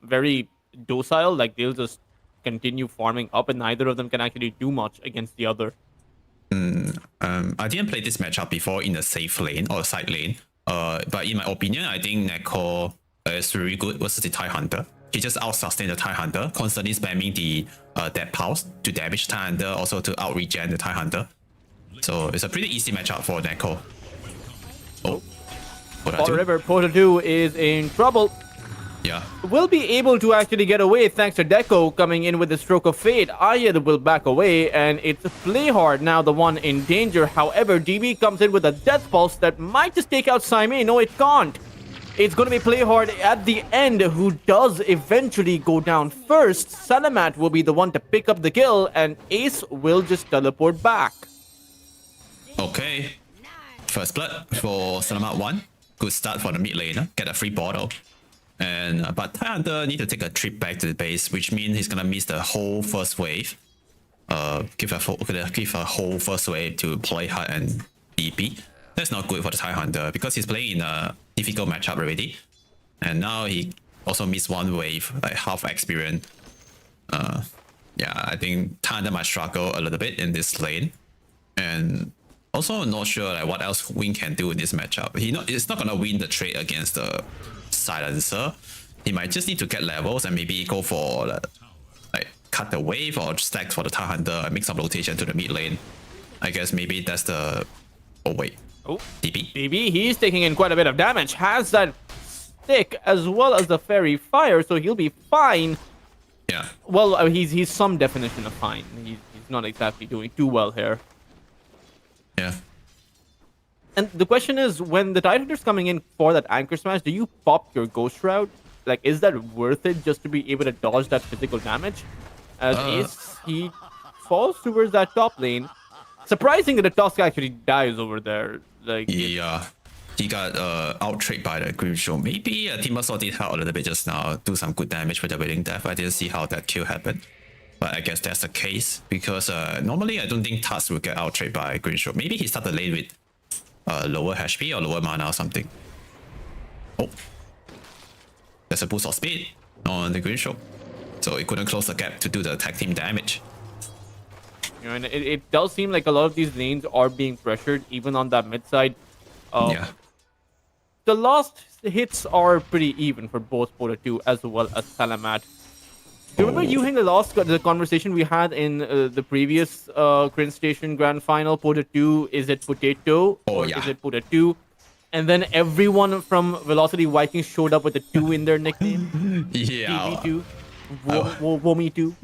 S4: very docile. Like they'll just continue farming up, and neither of them can actually do much against the other.
S1: I didn't play this matchup before in the safe lane or side lane. But in my opinion, I think Necro is really good versus the TIE Hunter. He just out-sustain the TIE Hunter, constantly spamming the Dead Pulse to damage TIE Hunter, also to out-regen the TIE Hunter. So it's a pretty easy matchup for Necro. Oh,
S4: Fall River, Portal 2 is in trouble.
S1: Yeah.
S4: Will be able to actually get away thanks to Deco coming in with the Stroke of Fate. Ayed will back away, and it's Play Hard now the one in danger. However, DB comes in with a Death Pulse that might just take out Saime. No, it can't. it's going to be Play Hard at the end who does eventually go down first. Salamat will be the one to pick up the kill, and Ace will just teleport back.
S1: Okay. First blood for Salamat 1. Good start for the mid laner. Get a free bottle. And but Hunter need to take a trip back to the base, which means he's gonna miss the whole first wave. Give a whole first wave to Play Hard and DP. That's not good for the Hunter because he's playing in a difficult matchup already. And now he also missed one wave, like half experience. Yeah, I think Hunter might struggle a little bit in this lane. And also not sure like what else Win can do in this matchup. He's not gonna win the trade against the Silencer. He might just need to get levels and maybe go for like cut the wave or stack for the Hunter and make some rotation to the mid lane. I guess maybe that's the... Oh wait.
S4: Oh,
S1: DB?
S4: DB, he's taking in quite a bit of damage. Has that stick as well as the fairy fire, so he'll be fine.
S1: Yeah.
S4: Well, he's some definition of fine. He's not exactly doing too well here.
S1: Yeah.
S4: And the question is, when the Tidehunter's coming in for that anchor smash, do you pop your Ghost Shroud? Like, is that worth it just to be able to dodge that physical damage? As Ace, he falls towards that top lane. Surprising that the Tusk actually dies over there. Like,
S1: yeah. He got out-tricked by the Green Show. Maybe Timbersaw did help a little bit just now, do some good damage for the Wailing Death. I didn't see how that kill happened. But I guess that's the case because normally I don't think Tusk will get out-tricked by Green Show. Maybe he started lane with lower HP or lower mana or something. Oh. There's a boost of speed on the Green Show. So it couldn't close the gap to do the tag team damage.
S4: You know, and it does seem like a lot of these lanes are being pressured, even on that mid side.
S1: Yeah.
S4: The last hits are pretty even for both Pota 2 as well as Salamat. Do you remember the conversation we had in the previous Crin Station Grand Final? Pota 2, is it Potato or is it Pota 2? And then everyone from Velocity Vikings showed up with a 2 in their nickname.
S1: Yeah.
S4: DB2, Womi2.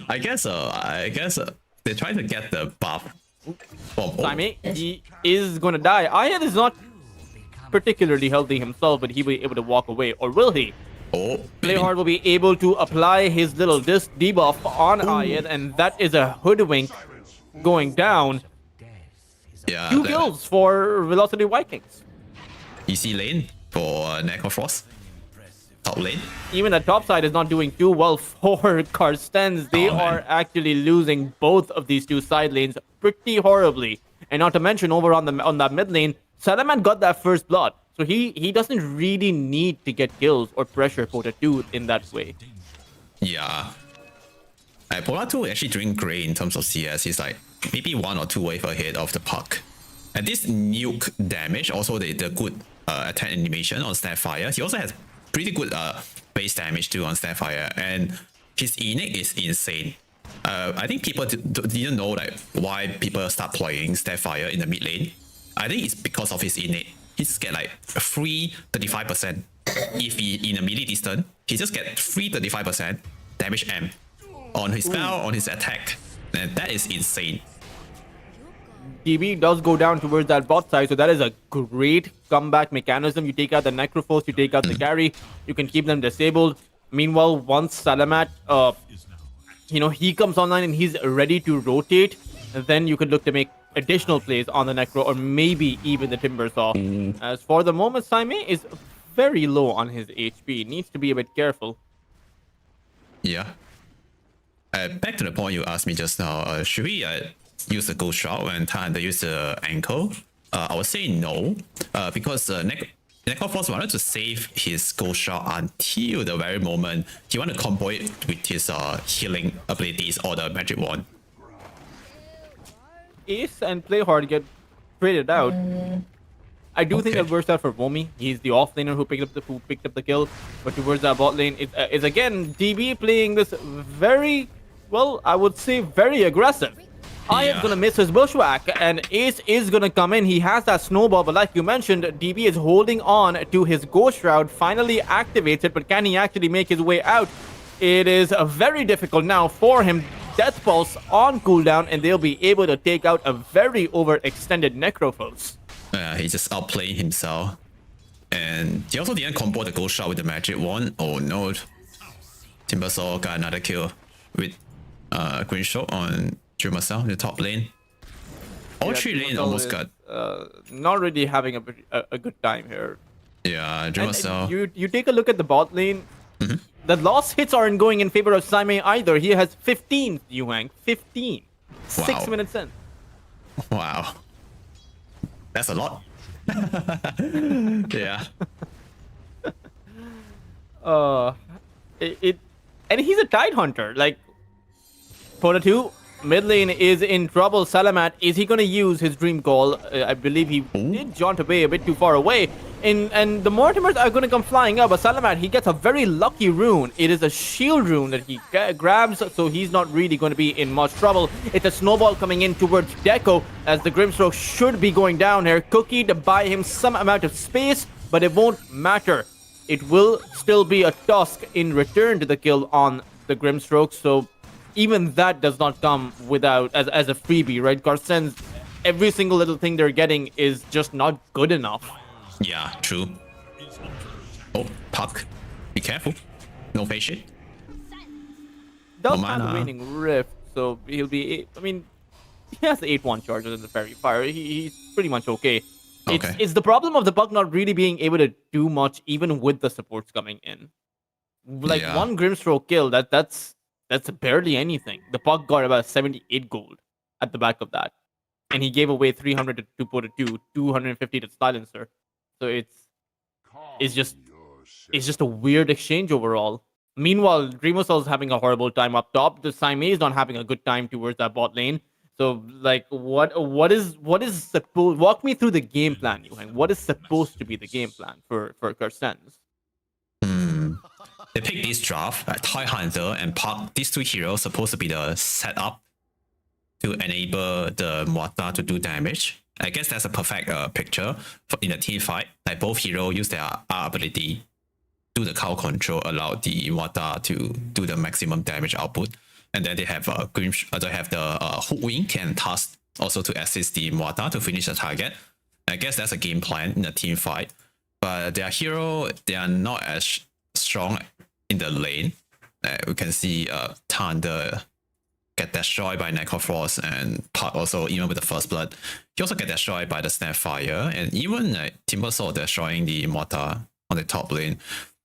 S1: I guess they're trying to get the buff.
S4: Saime, he is gonna die. Ayad is not particularly healthy himself, but he'll be able to walk away. Or will he?
S1: Oh,
S4: Playhard will be able to apply his little debuff on Ayad, and that is a hoodwink going down.
S1: Yeah.
S4: 2 kills for Velocity Vikings.
S1: Easy lane for Necrofrost. Top lane.
S4: Even the top side is not doing too well for Carstensz. They are actually losing both of these 2 side lanes pretty horribly. And not to mention over on that mid lane, Salaman got that first blood. So he doesn't really need to get kills or pressure Pota 2 in that way.
S1: Yeah. Pota 2 actually doing great in terms of CS. He's like maybe 1 or 2 wave ahead of the puck. And this nuke damage, also the good attack animation on Snapfire. He also has pretty good base damage too on Snapfire. And his innate is insane. I think people didn't know like why people start playing Snapfire in the mid lane. I think it's because of his innate. He just get like free 35%. If he in a melee distance, he just get free 35% damage M on his spell, on his attack. And that is insane.
S4: DB does go down towards that bot side, so that is a great comeback mechanism. You take out the Necrophos, you take out the carry, you can keep them disabled. Meanwhile, once Salamat, he comes online and he's ready to rotate, then you could look to make additional plays on the Necro or maybe even the Timbersaw. As for the moment, Saime is very low on his HP. Needs to be a bit careful.
S1: Yeah. Back to the point you asked me just now, should we use the Ghost Shroud when Thunder use the ankle? I would say no, because Necrophos wanted to save his Ghost Shroud until the very moment he wanted to combo it with his healing abilities or the magic wand.
S4: Ace and Playhard get traded out. I do think that works out for Womi. He's the offlaner who picked up the kill. But towards that bot lane, it's again DB playing this very, well, I would say very aggressive. Ayad's gonna miss his bushwhack, and Ace is gonna come in. He has that snowball, but like you mentioned, DB is holding on to his Ghost Shroud, finally activates it, but can he actually make his way out? It is very difficult now for him. Death Pulse on cooldown, and they'll be able to take out a very overextended Necrophos.
S1: He's just outplaying himself. And he also didn't combo the gold shot with the magic wand. Oh no. Timbersaw got another kill with green shot on Dreamercell in the top lane. All three lane almost got
S4: not really having a good time here.
S1: yeah, Dreamercell.
S4: You take a look at the bot lane. The lost hits aren't going in favor of Saimei either. He has 15, Yuang. 15.
S1: Wow.
S4: 6 minutes in.
S1: Wow. That's a lot. Yeah.
S4: And he's a tide hunter. Like, Pota 2, mid lane is in trouble. Salamat, is he going to use his dream call? I believe he did jaunt away a bit too far away. And the Mortimers are going to come flying up. But Salamat, he gets a very lucky rune. It is a shield rune that he grabs, so he's not really going to be in much trouble. It's a snowball coming in towards Deco, as the Grimstroke should be going down here. Cookie to buy him some amount of space, but it won't matter. It will still be a Tusk in return to the kill on the Grimstroke, so even that does not come without as a freebie, right? Carstensz, every single little thing they're getting is just not good enough.
S1: Yeah, true. Oh, Puck. Be careful. No face shit.
S4: Does
S1: No
S4: have
S1: mana.
S4: the Waning Rift, so he'll be... I mean, he has the 8-1 charges in the Fairy Fire. He's pretty much okay.
S1: Okay.
S4: It's the problem of the Puck not really being able to do much, even with the supports coming in. Like,
S1: Yeah.
S4: one Grimstroke kill, that's barely anything. The Puck got about 78 gold at the back of that. And he gave away 300 to Pota 2, 250 to Silencer. So it's just a weird exchange overall. Meanwhile, Dreamercell's having a horrible time up top. The Saimei is not having a good time towards that bot lane. So, like, what is supposed... Walk me through the game plan, Yuhang. What is supposed to be the game plan for Carstensz?
S1: They pick this draft, like Toy Hunter and Puck. These two heroes supposed to be the setup to enable the Mortar to do damage. I guess that's a perfect picture in a team fight. Like both heroes use their R ability, do the cow control, allow the Mortar to do the maximum damage output. And then they have they have the Hoodwink and Tusk also to assist the Mortar to finish the target. I guess that's a game plan in a team fight. But their hero, they are not as strong in the lane. We can see Thunder get destroyed by Necrofrost, and Puck also, even with the First Blood, he also get destroyed by the Snapfire, and even Timbersaw destroying the Mortar on the top lane.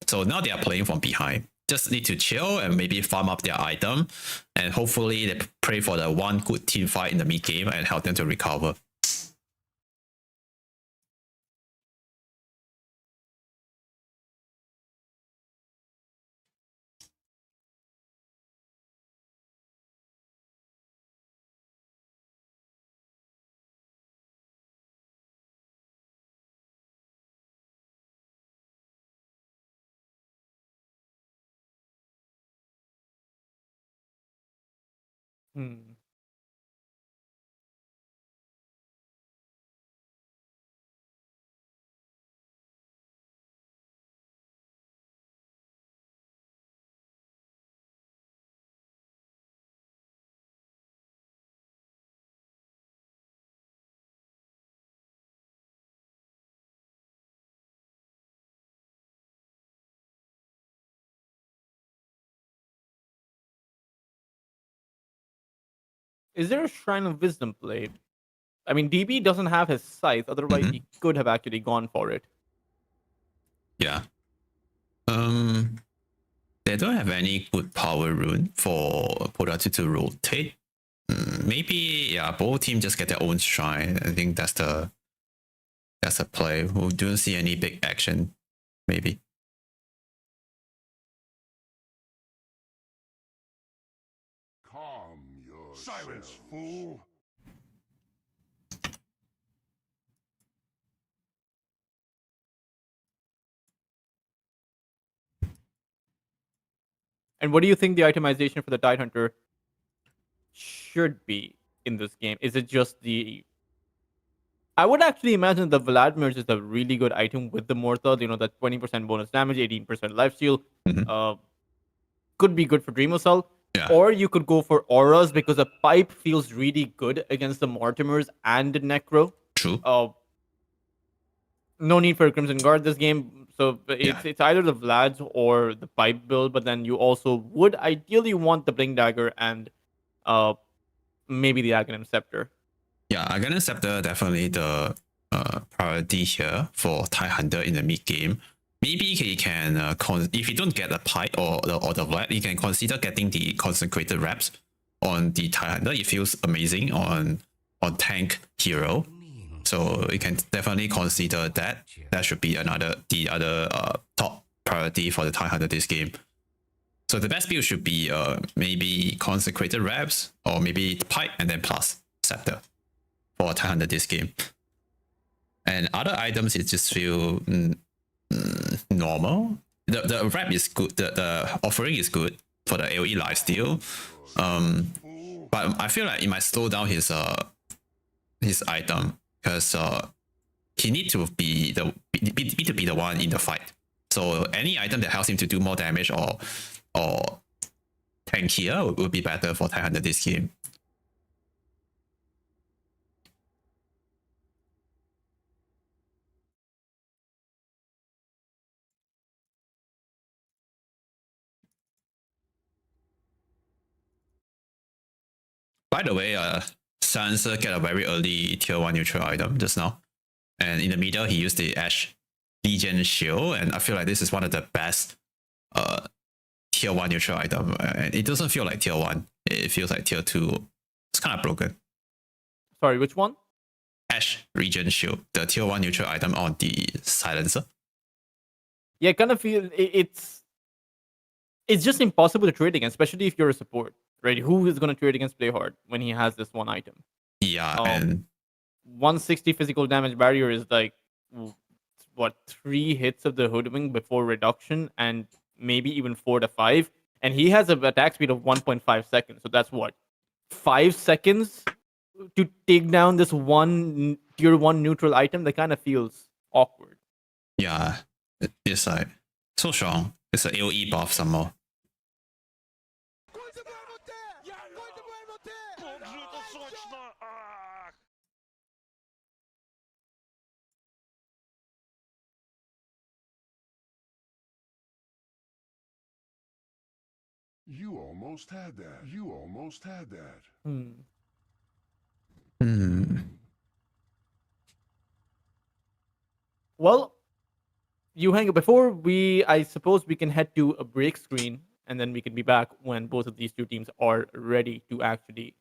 S1: So now they are playing from behind. Just need to chill and maybe farm up their item, and hopefully they pray for the one good team fight in the mid game and help them to recover.
S4: Is there a Shrine of Wisdom played? I mean, DB doesn't have his scythe, otherwise he could have actually gone for it.
S1: Yeah. They don't have any good power rune for Pota 2 to rotate. Maybe, yeah, both teams just get their own shrine. I think that's a play. We don't see any big action, maybe.
S5: Calm your silence, fool.
S4: And what do you think the itemization for the Tide Hunter should be in this game? Is it just the... I would actually imagine the Vladimir's is a really good item with the Mortar. You know, that 20% bonus damage, 18% lifesteal. Could be good for Dreamercell.
S1: Yeah.
S4: Or you could go for Auras, because a Pipe feels really good against the Mortimers and the Necro.
S1: True.
S4: No need for a Crimson Guard this game. So
S1: Yeah.
S4: it's either the Vlad's or the Pipe build, but then you also would ideally want the Blink Dagger and maybe the Aghanim Scepter.
S1: Yeah, Aghanim Scepter definitely the priority here for TIE Hunter in the mid game. Maybe he can, if you don't get a pipe or the Vlad, you can consider getting the consecrated reps on the TIE Hunter. It feels amazing on tank hero. So you can definitely consider that. That should be the other top priority for the TIE Hunter this game. So the best build should be maybe consecrated reps or maybe pipe and then plus scepter for TIE Hunter this game. And other items, it just feel normal. The rep is good. The offering is good for the AoE lifesteal. But I feel like it might slow down his item because he need to be the one in the fight. So any item that helps him to do more damage or tankier would be better for TIE Hunter this game. By the way, Sansa get a very early tier 1 neutral item just now. And in the middle, he used the Ash Legion Shield. And I feel like this is one of the best tier 1 neutral item. And it doesn't feel like tier 1. It feels like tier 2. It's kind of broken.
S4: Sorry, which one?
S1: Ash Legion Shield, the tier 1 neutral item on the silencer.
S4: Yeah, kind of feel it's just impossible to trade against, especially if you're a support. Right, who is going to trade against Playhard when he has this one item?
S1: Yeah, and
S4: 160 physical damage barrier is like what 3 hits of the Hoodwink before reduction, and maybe even 4 to 5. And he has an attack speed of 1.5 seconds, so that's what 5 seconds to take down this one tier 1 neutral item. That kind of feels awkward.
S1: Yeah, it's like so strong. It's an AoE buff some more.
S5: You almost had that. You almost had that.
S4: Well, you hang before I suppose we can head to a break screen, and then we can be back when both of these two teams are ready to actually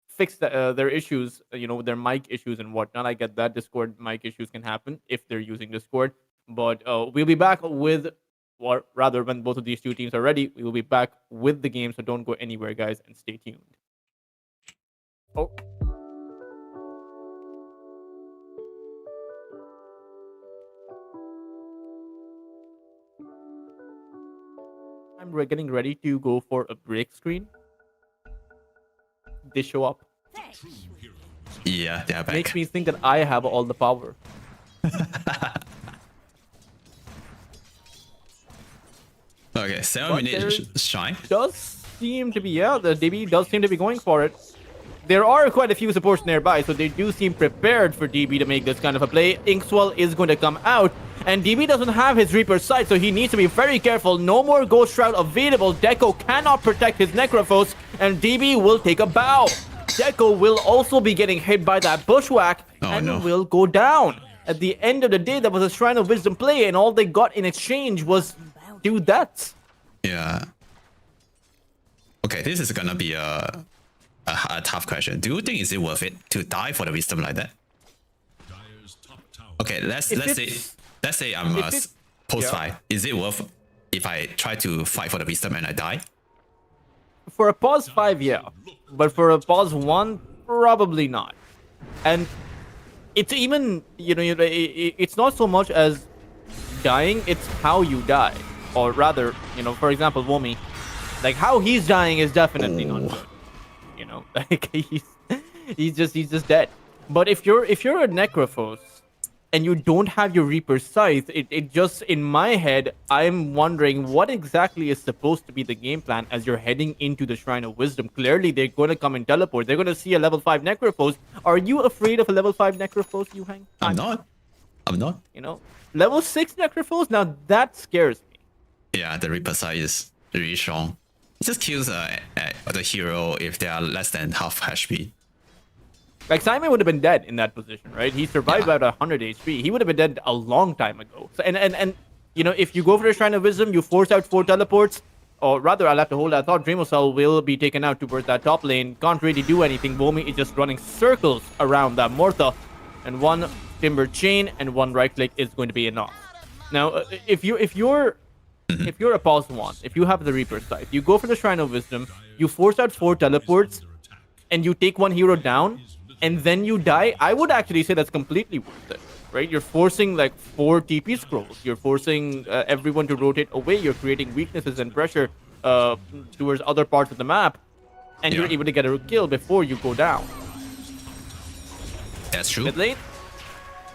S4: fix their issues, their mic issues and whatnot. I get that Discord mic issues can happen if they're using Discord, but we'll be back with, or rather, when both of these two teams are ready, we will be back with the game. So don't go anywhere, guys, and stay tuned. Oh. I'm getting ready to go for a break screen. They show up.
S1: Yeah, they're back.
S4: Makes me think that I have all the power.
S1: Okay, 7 minutes shine.
S4: Does seem to be, the DB does seem to be going for it. There are quite a few supports nearby, so they do seem prepared for DB to make this kind of a play. Inkswell is going to come out, and DB doesn't have his Reaper's Sight, so he needs to be very careful. No more Ghost Shroud available. Deco cannot protect his Necrophos, and DB will take a bow. Deco will also be getting hit by that Bushwhack, and will go down. At the end of the day, that was a Shrine of Wisdom play, and all they got in exchange was 2 deaths.
S1: Yeah. Okay, this is gonna be a tough question. Do you think is it worth it to die for the wisdom like that? Okay, let's say I'm post fight. Is it worth if I try to fight for the wisdom and I die?
S4: For a pause 5, yeah, but for a pause 1, probably not. And it's even it's not so much as dying; it's how you die, or rather, for example, Womi, like how he's dying is definitely not good. Like he's just dead. But if you're a Necrophos and you don't have your Reaper's Scythe, it just, in my head, I'm wondering what exactly is supposed to be the game plan as you're heading into the Shrine of Wisdom. Clearly, they're going to come and teleport. They're going to see a level 5 Necrophos. Are you afraid of a level 5 Necrophos, Yuhang?
S1: I'm not. I'm not.
S4: You know, level 6 Necrophos, now that scares me.
S1: Yeah, the Reaper side is really strong. It just kills the hero if they are less than half HP.
S4: Like, Simon would have been dead in that position, right? He survived
S1: Yeah.
S4: about 100 HP. He would have been dead a long time ago. So, and you know, if you go for the Shrine of Wisdom, you force out 4 teleports, or rather, I'll have to hold that thought. Dreamosel will be taken out towards that top lane. Can't really do anything. Vomi is just running circles around that Mortha. And one Timber Chain and one right click is going to be enough. Now, if you're a pause one, if you have the Reaper side, you go for the Shrine of Wisdom, you force out 4 teleports, and you take one hero down, and then you die, I would actually say that's completely worth it, right? You're forcing like 4 TP scrolls. You're forcing everyone to rotate away. You're creating weaknesses and pressure towards other parts of the map, and you're able to get a kill before you go down.
S1: That's true.
S4: Mid lane,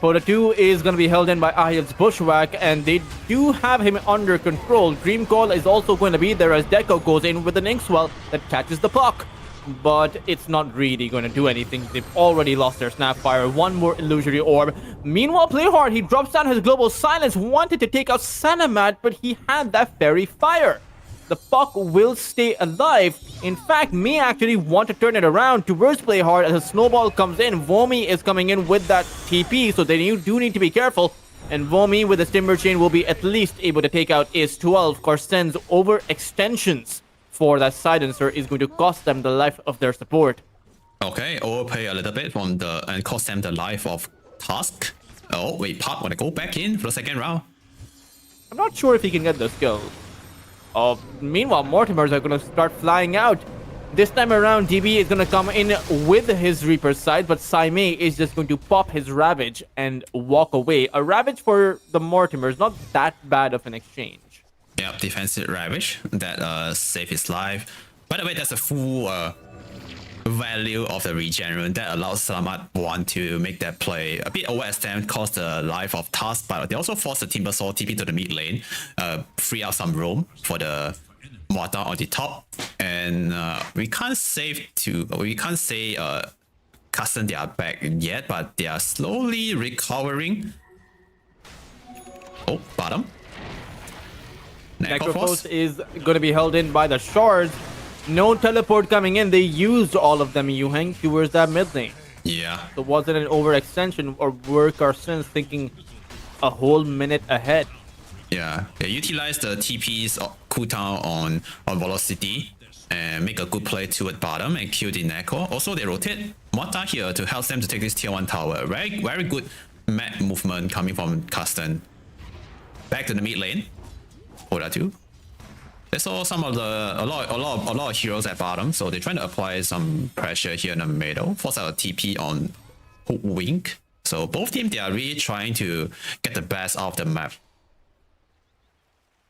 S4: Pota 2 is going to be held in by Ahil's Bushwhack, and they do have him under control. Dream Call is also going to be there as Deco goes in with an Inkswell that catches the puck. But it's not really going to do anything. They've already lost their Snapfire. One more Illusory Orb. Meanwhile, Playhard, he drops down his Global Silence, wanted to take out Sanamat, but he had that Fairy Fire. The puck will stay alive. In fact, may actually want to turn it around towards Playhard as a snowball comes in. Vomi is coming in with that TP, so they do need to be careful. And Vomi with the Timber Chain will be at least able to take out Ace 12. Carstensz overextensions for that Silencer is going to cost them the life of their support.
S1: Okay, overpay a little bit from and cost them the life of Tusk. Oh, wait, Park want to go back in for the second round.
S4: I'm not sure if he can get the skill. Meanwhile, Mortimers are going to start flying out. This time around, DB is going to come in with his Reaper side, but Saimei is just going to pop his Ravage and walk away. A Ravage for the Mortimers, not that bad of an exchange.
S1: Yeah, defensive Ravage that save his life. By the way, that's a full value of the regen that allows Salamat 1 to make that play. A bit overextend, cost the life of Tusk, but they also force the Timbersaw TP to the mid lane, free up some room for the Mortar on the top. And we can't say Carstensz they are back yet, but they are slowly recovering. Oh, bottom.
S4: Necrophos is going to be held in by the shards. No teleport coming in. They used all of them, Yuheng, towards that mid lane.
S1: Yeah.
S4: So was it an overextension, or were Carstensz thinking a whole minute ahead?
S1: Yeah. They utilize the TP's cooldown on velocity and make a good play toward bottom and kill the Necro. Also, they rotate Mortar here to help them to take this tier 1 tower. Very good map movement coming from Carstensz. Back to the mid lane. Pota 2. They saw some of a lot of heroes at bottom, so they're trying to apply some pressure here in the middle. Force out a TP on Wink. So both teams, they are really trying to get the best out of the map.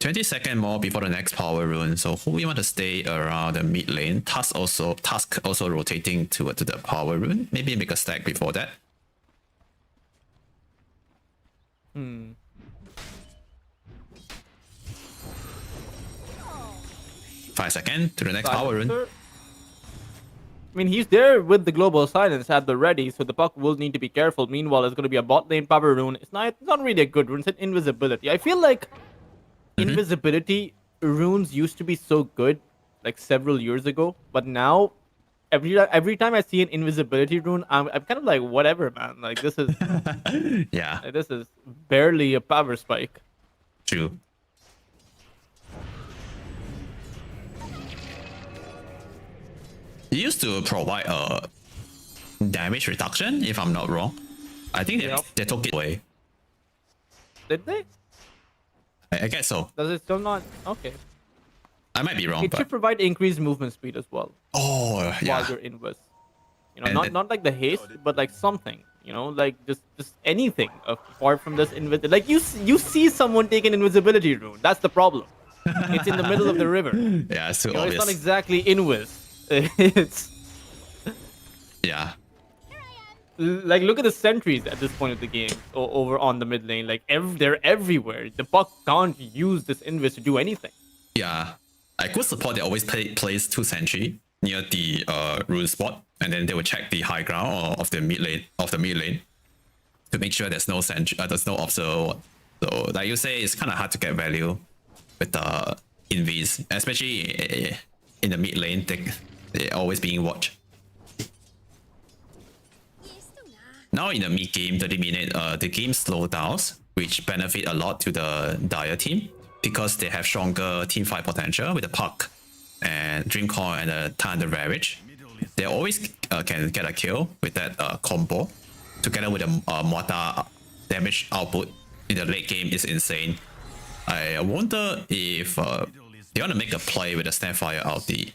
S1: 20 seconds more before the next power rune, so we want to stay around the mid lane. Tusk also rotating to the power rune. Maybe make a stack before that. 5 seconds to the next power rune.
S4: I mean, he's there with the Global Silence at the ready, so the puck will need to be careful. Meanwhile, it's going to be a bot lane power rune. It's not really a good rune. It's an invisibility. I feel like invisibility runes used to be so good, like several years ago, but now every time I see an invisibility rune, I'm kind of like, whatever, man. Like, this is
S1: Yeah,
S4: this is barely a power spike.
S1: true. It used to provide a damage reduction, if I'm not wrong. I think they took it away.
S4: Did they?
S1: I guess so.
S4: Does it still not? Okay.
S1: I might be wrong,
S4: It
S1: but
S4: should provide increased movement speed as well.
S1: oh
S4: While
S1: yeah,
S4: you're invis. You know,
S1: And
S4: not like the haste, but like something. You know, like just anything apart from this invis. Like you see someone take an invisibility rune. That's the problem. It's in the middle of the river. You
S1: yeah, it's too
S4: know, it's
S1: obvious.
S4: not exactly invis. It's
S1: Yeah,
S4: like, look at the sentries at this point of the game over on the mid lane. Like they're everywhere. The puck can't use this invis to do anything.
S1: yeah. I could support they always place 2 sentry near the rune spot, and then they will check the high ground of the mid lane. to make sure there's no observer. So like you say, it's kind of hard to get value with the invis, especially in the mid lane. They're always being watched. Now in the mid game, 30 minutes, the game slows down, which benefit a lot to the Dire team because they have stronger team fight potential with the Puck and Dreamcoin and the Thunder Ravage. They always can get a kill with that combo together with the Mortar damage output in the late game is insane. I wonder if they want to make a play with the Snapfire ulti.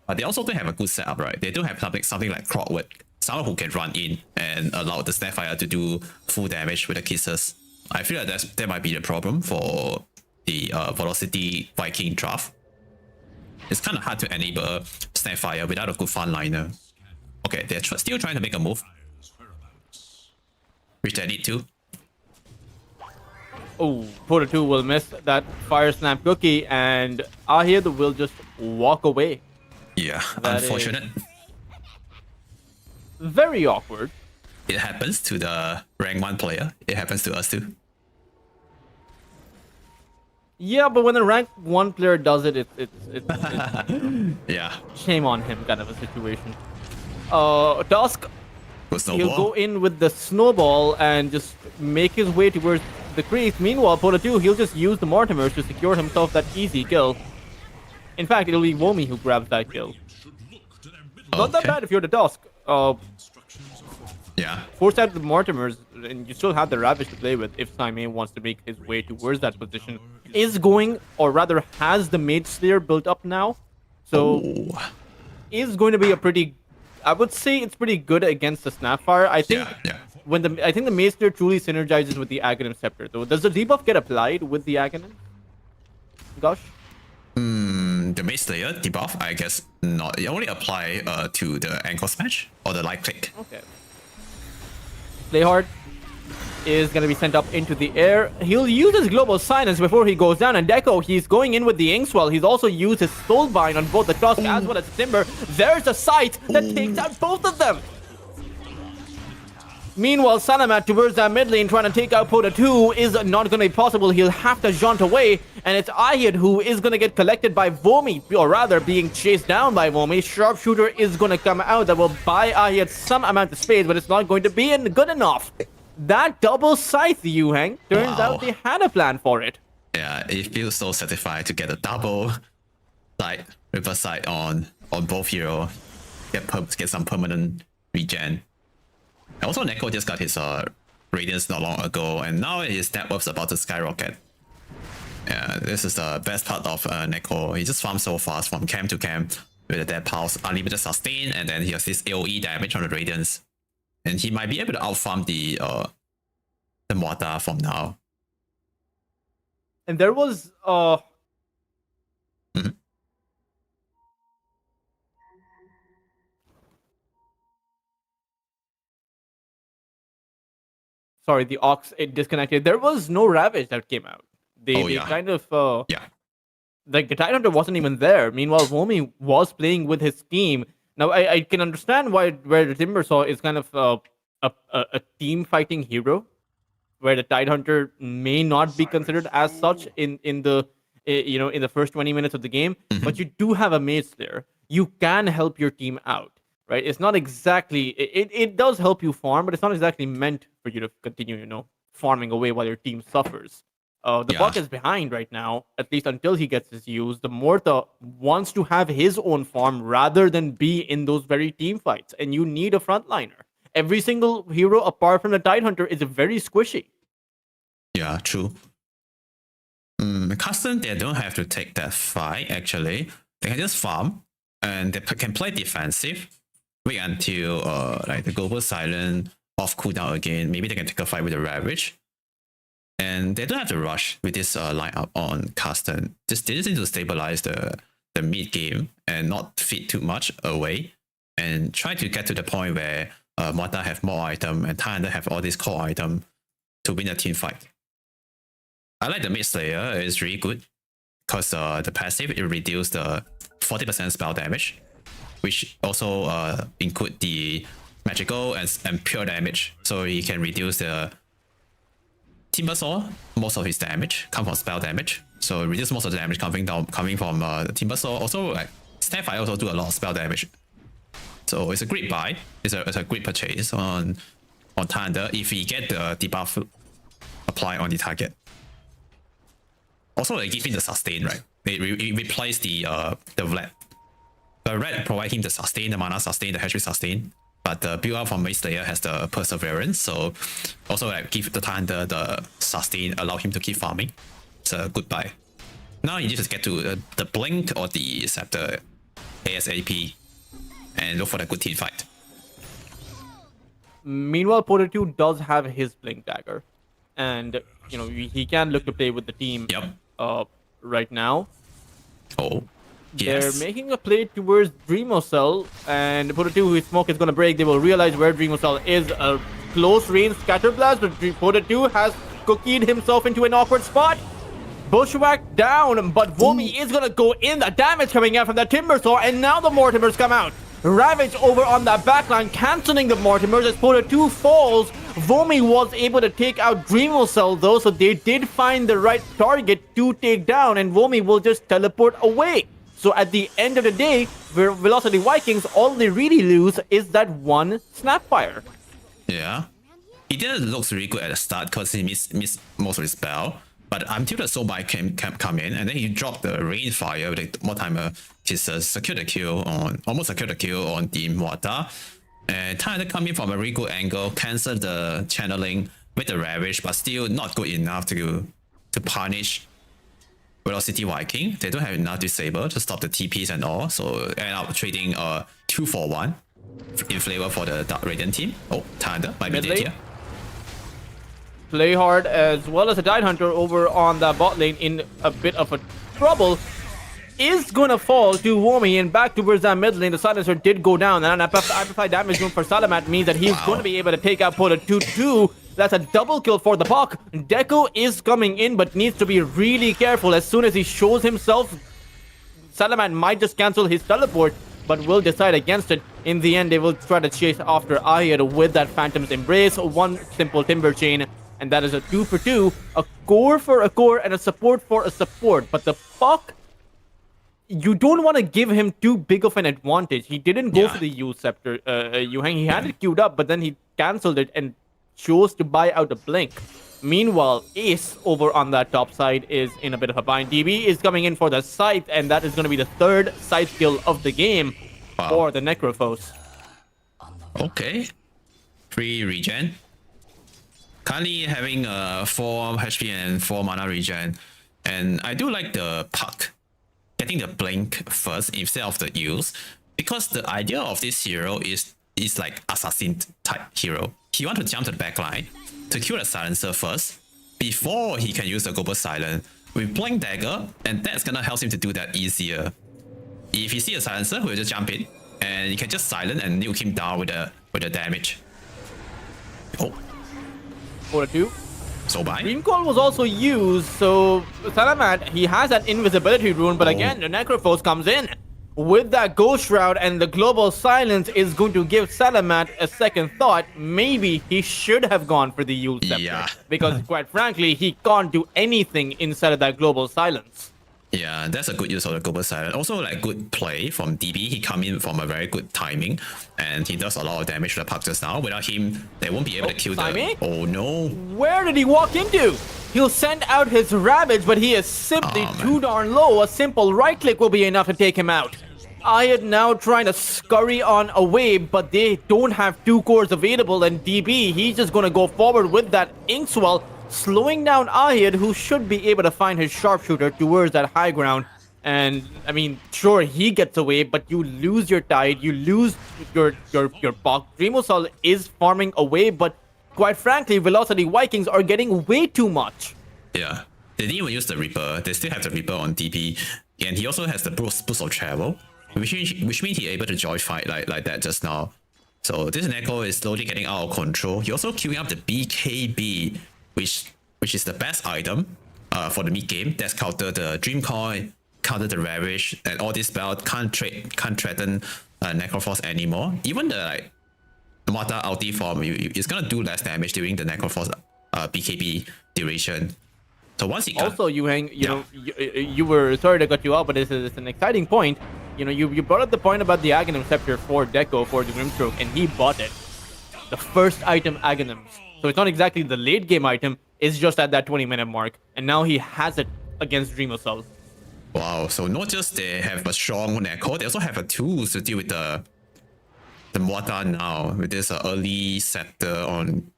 S1: But they also don't have a good setup, right? They don't have something like Clockwork, someone who can run in and allow the Snapfire to do full damage with the kisses. I feel like that might be the problem for the Velocity Viking draft. It's kind of hard to enable Snapfire without a good frontliner. Okay, they're still trying to make a move, which they need to.
S4: Oh, Porter 2 will miss that Fire Snap cookie, and Ahid will just walk away.
S1: Yeah,
S4: That
S1: unfortunate.
S4: Very awkward.
S1: It happens to the rank 1 player. It happens to us too.
S4: Yeah, but when a rank 1 player does it, it's
S1: Yeah,
S4: shame on him kind of a situation. Dusk,
S1: good
S4: he'll
S1: snowball.
S4: go in with the snowball and just make his way towards the crease. Meanwhile, Porter 2, he'll just use the Mortimers to secure himself that easy kill. In fact, it'll be Vomi who grabs that kill. Not that
S1: Okay.
S4: bad if you're the Dusk.
S1: Yeah,
S4: Force out the Mortimers, and you still have the Ravage to play with if Saime wants to make his way towards that position. Is going, or rather has the Mage Slayer built up now. So, is going to be a pretty... I would say it's pretty good against the Snapfire. I think
S1: yeah.
S4: I think the Mage Slayer truly synergizes with the Aghanim Scepter, though. Does the debuff get applied with the Aghanim? Gosh?
S1: The Mage Slayer debuff, I guess not. It only apply to the ankle smash or the light click.
S4: Okay. Playhard is going to be sent up into the air. He'll use his Global Silence before he goes down. And Deco, he's going in with the Inkswell. He's also used his Soulbind on both the Tusk as well as Timber. There's a sight that takes out both of them. Meanwhile, Salamat towards that mid lane trying to take out Porter 2 is not going to be possible. He'll have to jaunt away. And it's Ahid who is going to get collected by Vomi, or rather being chased down by Vomi. Sharpshooter is going to come out that will buy Ahid some amount of space, but it's not going to be good enough. That double scythe, Yuhang, turns out they had a plan for it.
S1: Yeah, it feels so satisfying to get a double side, reverse side on both hero. Get some permanent regen. Also, Neko just got his Radiance not long ago, and now his net worth's about to skyrocket. Yeah, this is the best part of Neko. He just farms so fast from camp to camp with the Dead Pulse, unlimited sustain, and then he has this AoE damage on the Radiance. And he might be able to outfarm the Mortar from now.
S4: And there was sorry, the Ox, it disconnected. There was no Ravage that came out. They kind of
S1: Yeah.
S4: like the Tidehunter wasn't even there. Meanwhile, Vomi was playing with his team. Now I can understand where the Timbersaw is kind of a team fighting hero, where the Tidehunter may not be considered as such in the in the first 20 minutes of the game. But you do have a Mage Slayer. You can help your team out, right? It's not exactly it does help you farm, but it's not exactly meant for you to continue farming away while your team suffers. The Buck is behind right now, at least until he gets his use. The Morta wants to have his own farm rather than be in those very team fights, and you need a frontliner. Every single hero apart from the Tidehunter is very squishy.
S1: Yeah, true. Carstensz, they don't have to take that fight, actually. They can just farm, and they can play defensive. Wait until like the Global Silent off cooldown again. Maybe they can take a fight with the Ravage. And they don't have to rush with this lineup on Carstensz. They just need to stabilize the mid game and not feed too much away. And try to get to the point where Morta have more item and Thunder have all these core item to win a team fight. I like the Mage Slayer, it's really good. Because the passive, it reduces the 40% spell damage. Which also include the magical and pure damage, so he can reduce the Timbersaw. Most of his damage come from spell damage, so reduce most of the damage coming from Timbersaw. Also, like Snapfire also do a lot of spell damage, so it's a great buy. It's a great purchase on Thunder if we get the debuff applied on the target. Also, they give him the sustain, right? They replace the Vlad. The red provide him the sustain, the mana sustain, the hatchery sustain. But the build up from Mace Slayer has the perseverance, so also like give the Thunder the sustain, allow him to keep farming. It's a good buy. Now you just get to the Blink or the Scepter ASAP and look for the good team fight.
S4: Meanwhile, Porter 2 does have his Blink Dagger, and you know he can look to play with the team.
S1: Yep.
S4: Right now.
S1: Oh.
S4: They're
S1: Yes.
S4: making a play towards Dreamo Cell, and Porter 2, his smoke is gonna break. They will realize where Dreamo Cell is. A close range scatter blast, but Porter 2 has cookied himself into an awkward spot. Bushwhack down, but Vomi is gonna go in. The damage coming out from the Timbersaw, and now the Mortimers come out. Ravage over on that backline, canceling the Mortimers as Porter 2 falls. Vomi was able to take out Dreamo Cell though, so they did find the right target to take down, and Vomi will just teleport away. So at the end of the day, Velocity Vikings, all they really lose is that one Snapfire.
S1: Yeah. He didn't look really good at the start because he missed most of his spell. But until the Soul Bite come in, and then he dropped the Rainfire with the more timer, he secured the kill on almost secured the kill on the Muata. And Thunder come in from a really good angle, cancel the channeling with the Ravage, but still not good enough to punish Velocity Viking. They don't have enough disable to stop the TPs and all, so end up trading 2-for-1 in flavor for the Dark Radiant team. Oh, Thunder might be dead here.
S4: Play hard as well as a Tide Hunter over on the bot lane in a bit of a trouble. Is gonna fall to Vomi, and back towards that mid lane. The silencer did go down, and an amplified damage room for Salamat means that he's going to be able to take out Porter 2-2. That's a double kill for the Puck. Deco is coming in, but needs to be really careful. As soon as he shows himself, Salamat might just cancel his teleport, but will decide against it. In the end, they will try to chase after Ayed with that Phantom's Embrace. One simple Timber Chain, and that is a 2-for-2. A core for a core and a support for a support. But the Puck, you don't want to give him too big of an advantage. He didn't go for the U Scepter. He had it queued up, but then he cancelled it and chose to buy out a Blink. Meanwhile, Ace over on that top side is in a bit of a bind. DB is coming in for the Scythe, and that is going to be the third Scythe kill of the game for the Necrophos.
S1: Okay. Free regen. Currently having 4 HP and 4 mana regen. And I do like the Puck getting the Blink first instead of the use, because the idea of this hero is like assassin type hero. He want to jump to the back line to kill the silencer first before he can use the Global Silent with Blink Dagger, and that's gonna help him to do that easier. If he see a silencer, he'll just jump in and you can just silent and nuke him down with the damage. Oh.
S4: Porter 2.
S1: So bye.
S4: Green Call was also used, so Salamat, he has that invisibility rune, but again, the Necrophos comes in with that Ghost Shroud, and the Global Silence is going to give Salamat a second thought. Maybe he should have gone for the Yule Scepter, because quite frankly, he can't do anything inside of that Global Silence.
S1: Yeah, that's a good use of the Global Silent. Also, like good play from DB. He come in from a very good timing, and he does a lot of damage to the Puck just now. Without him, they won't be able to kill the. Oh no!
S4: Where did he walk into? He'll send out his Ravage, but he is simply too darn low. A simple right click will be enough to take him out. Ayed now trying to scurry on away, but they don't have 2 cores available, and DB, he's just gonna go forward with that Inkswell, slowing down Ayed, who should be able to find his sharpshooter towards that high ground. And I mean, sure, he gets away, but you lose your Tide, you lose your Puck. Dreamosol is farming away, but quite frankly, Velocity Vikings are getting way too much.
S1: Yeah, they didn't even use the Reaper. They still have the Reaper on DB, and he also has the boost of travel, which means he's able to join fight like that just now. So this Neko is slowly getting out of control. He also queuing up the BKB, which is the best item for the mid game. That's counter the Dream Coin, counter the Ravage, and all these spells can't threaten Necrophos anymore. Even the Mortar ulti form, it's gonna do less damage during the Necroforce BKB duration. So once he
S4: Also, you hang, you
S1: Yeah.
S4: know, you were sorry to cut you off, but it's an exciting point. You know, you brought up the point about the Aghanim Scepter for Deco for the Grimstroke, and he bought it. The first item Aghanims. So it's not exactly the late game item, it's just at that 20-minute mark. And now he has it against Dream of Souls.
S1: Wow, so not just they have a strong Necro, they also have a tools to deal with the Mortar now with this early Scepter on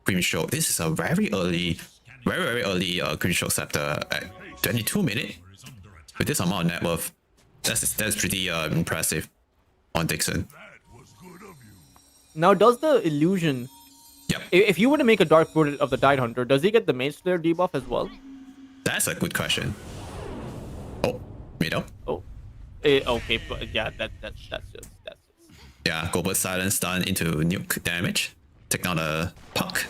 S1: Grimstroke. This is a very early Grimstroke Scepter at 22 minutes with this amount of net worth. That's pretty impressive on Dixon.
S4: Now, does the illusion...
S1: Yep,
S4: If you were to make a Dark Portrait of the Tide Hunter, does he get the Mage Slayer debuff as well?
S1: that's a good question. Oh, middle.
S4: Oh, okay, but yeah, that's just.
S1: Yeah, Global Silence stun into nuke damage. Take down a puck.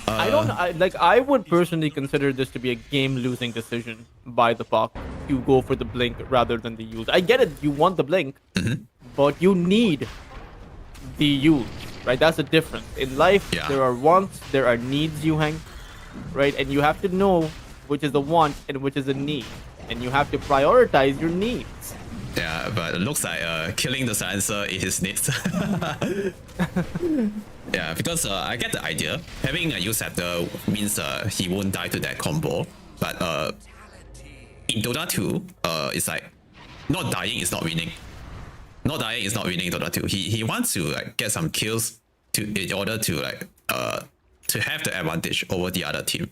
S4: I would personally consider this to be a game-losing decision by the Puck to go for the blink rather than the use. I get it, you want the blink, but you need the use, right? That's the difference. In life,
S1: Yeah.
S4: there are wants, there are needs, you hang, right? And you have to know which is a want and which is a need, and you have to prioritize your needs.
S1: Yeah, but it looks like killing the silencer is his needs. Yeah, because I get the idea. Having a use scepter means he won't die to that combo. But in Dota 2, it's like not dying is not winning. Not dying is not winning in Dota 2. He wants to like get some kills in order to like to have the advantage over the other team.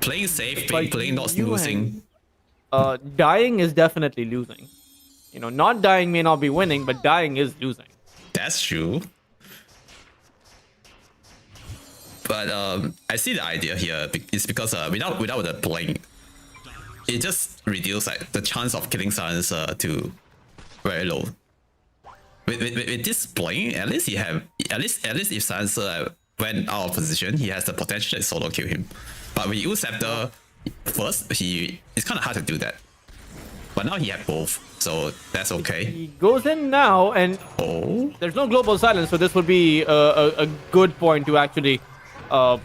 S1: Playing safe, playing not losing.
S4: Dying is definitely losing. You know, not dying may not be winning, but dying is losing.
S1: That's true. But I see the idea here. It's because without the blink, it just reduces like the chance of killing silencer to very low. With this blink, at least if silencer went out of position, he has the potential to solo kill him. But with use scepter first, it's kind of hard to do that. But now he had both, so that's okay.
S4: He goes in now, and
S1: Oh,
S4: there's no global silence, so this would be a good point to actually have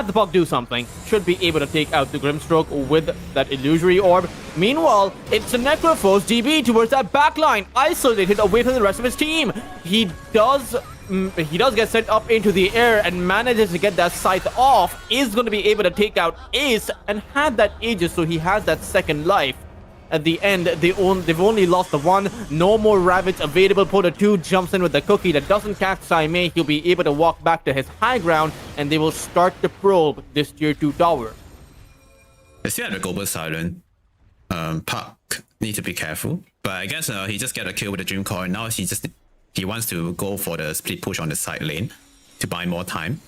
S4: the Puck do something. Should be able to take out the Grimstroke with that illusory orb. Meanwhile, it's a Necrophos DB towards that backline, isolated away from the rest of his team. He does get sent up into the air and manages to get that scythe off. Is going to be able to take out Ace and had that Aegis, so he has that second life. At the end, they've only lost the one. No more Ravage available. Porter 2 jumps in with the cookie that doesn't catch Saimei. He'll be able to walk back to his high ground, and they will start to probe this tier 2 tower.
S1: I still have the global silent. Puck need to be careful. But I guess he just get a kill with the Dream Coin. Now he wants to go for the split push on the side lane to buy more time.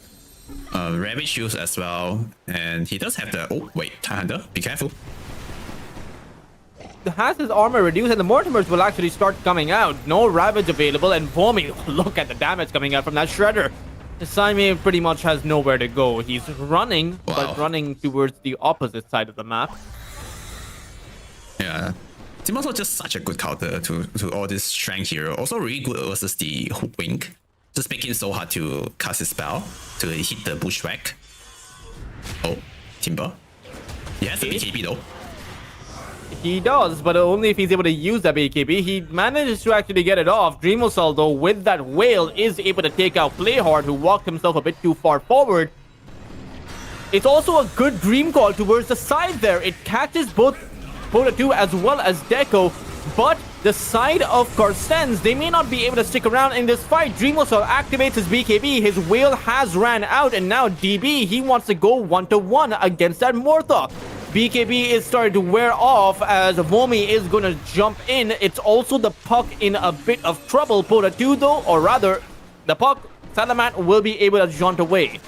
S1: Ravage shields as well, and he does have the Tidehunter. Be careful.
S4: Has his armor reduced, and the Mortimers will actually start coming out. No Ravage available, and Vomi, look at the damage coming out from that Shredder. Saimei pretty much has nowhere to go. He's running, but running towards the opposite side of the map.
S1: Yeah. Team also just such a good counter to all this strength hero. Also really good versus the Hook Wink. Just making it so hard to cast his spell to hit the Bushwhack. Oh, Timber. He has the BKB though.
S4: He does, but only if he's able to use that BKB. He manages to actually get it off. Dreamosal, though, with that whale, is able to take out Playhard, who walked himself a bit too far forward. It's also a good dream call towards the side there. It catches both Porter 2 as well as Deco, but the side of Carstensz, they may not be able to stick around in this fight. Dreamosal activates his BKB. His whale has ran out, and now DB, he wants to go 1-to-1 against that Mortha. BKB is starting to wear off as Vomi is going to jump in. It's also the Puck in a bit of trouble. Porter 2 though, or rather, the Puck, Salamat will be able to jaunt away.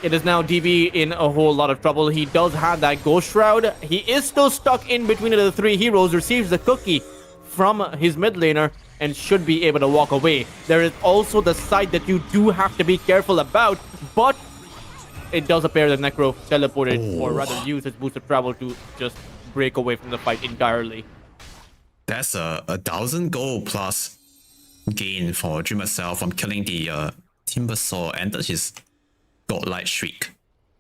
S4: It is now DB in a whole lot of trouble. He does have that Ghost Shroud. He is still stuck in between the three heroes, receives the cookie from his mid laner, and should be able to walk away. There is also the side that you do have to be careful about, but it does appear that Necro teleported, or rather used his boost of travel to just break away from the fight entirely.
S1: That's a 1,000 gold plus gain for Dreamer Cell from killing the Timber Saw and his Godlike Shriek.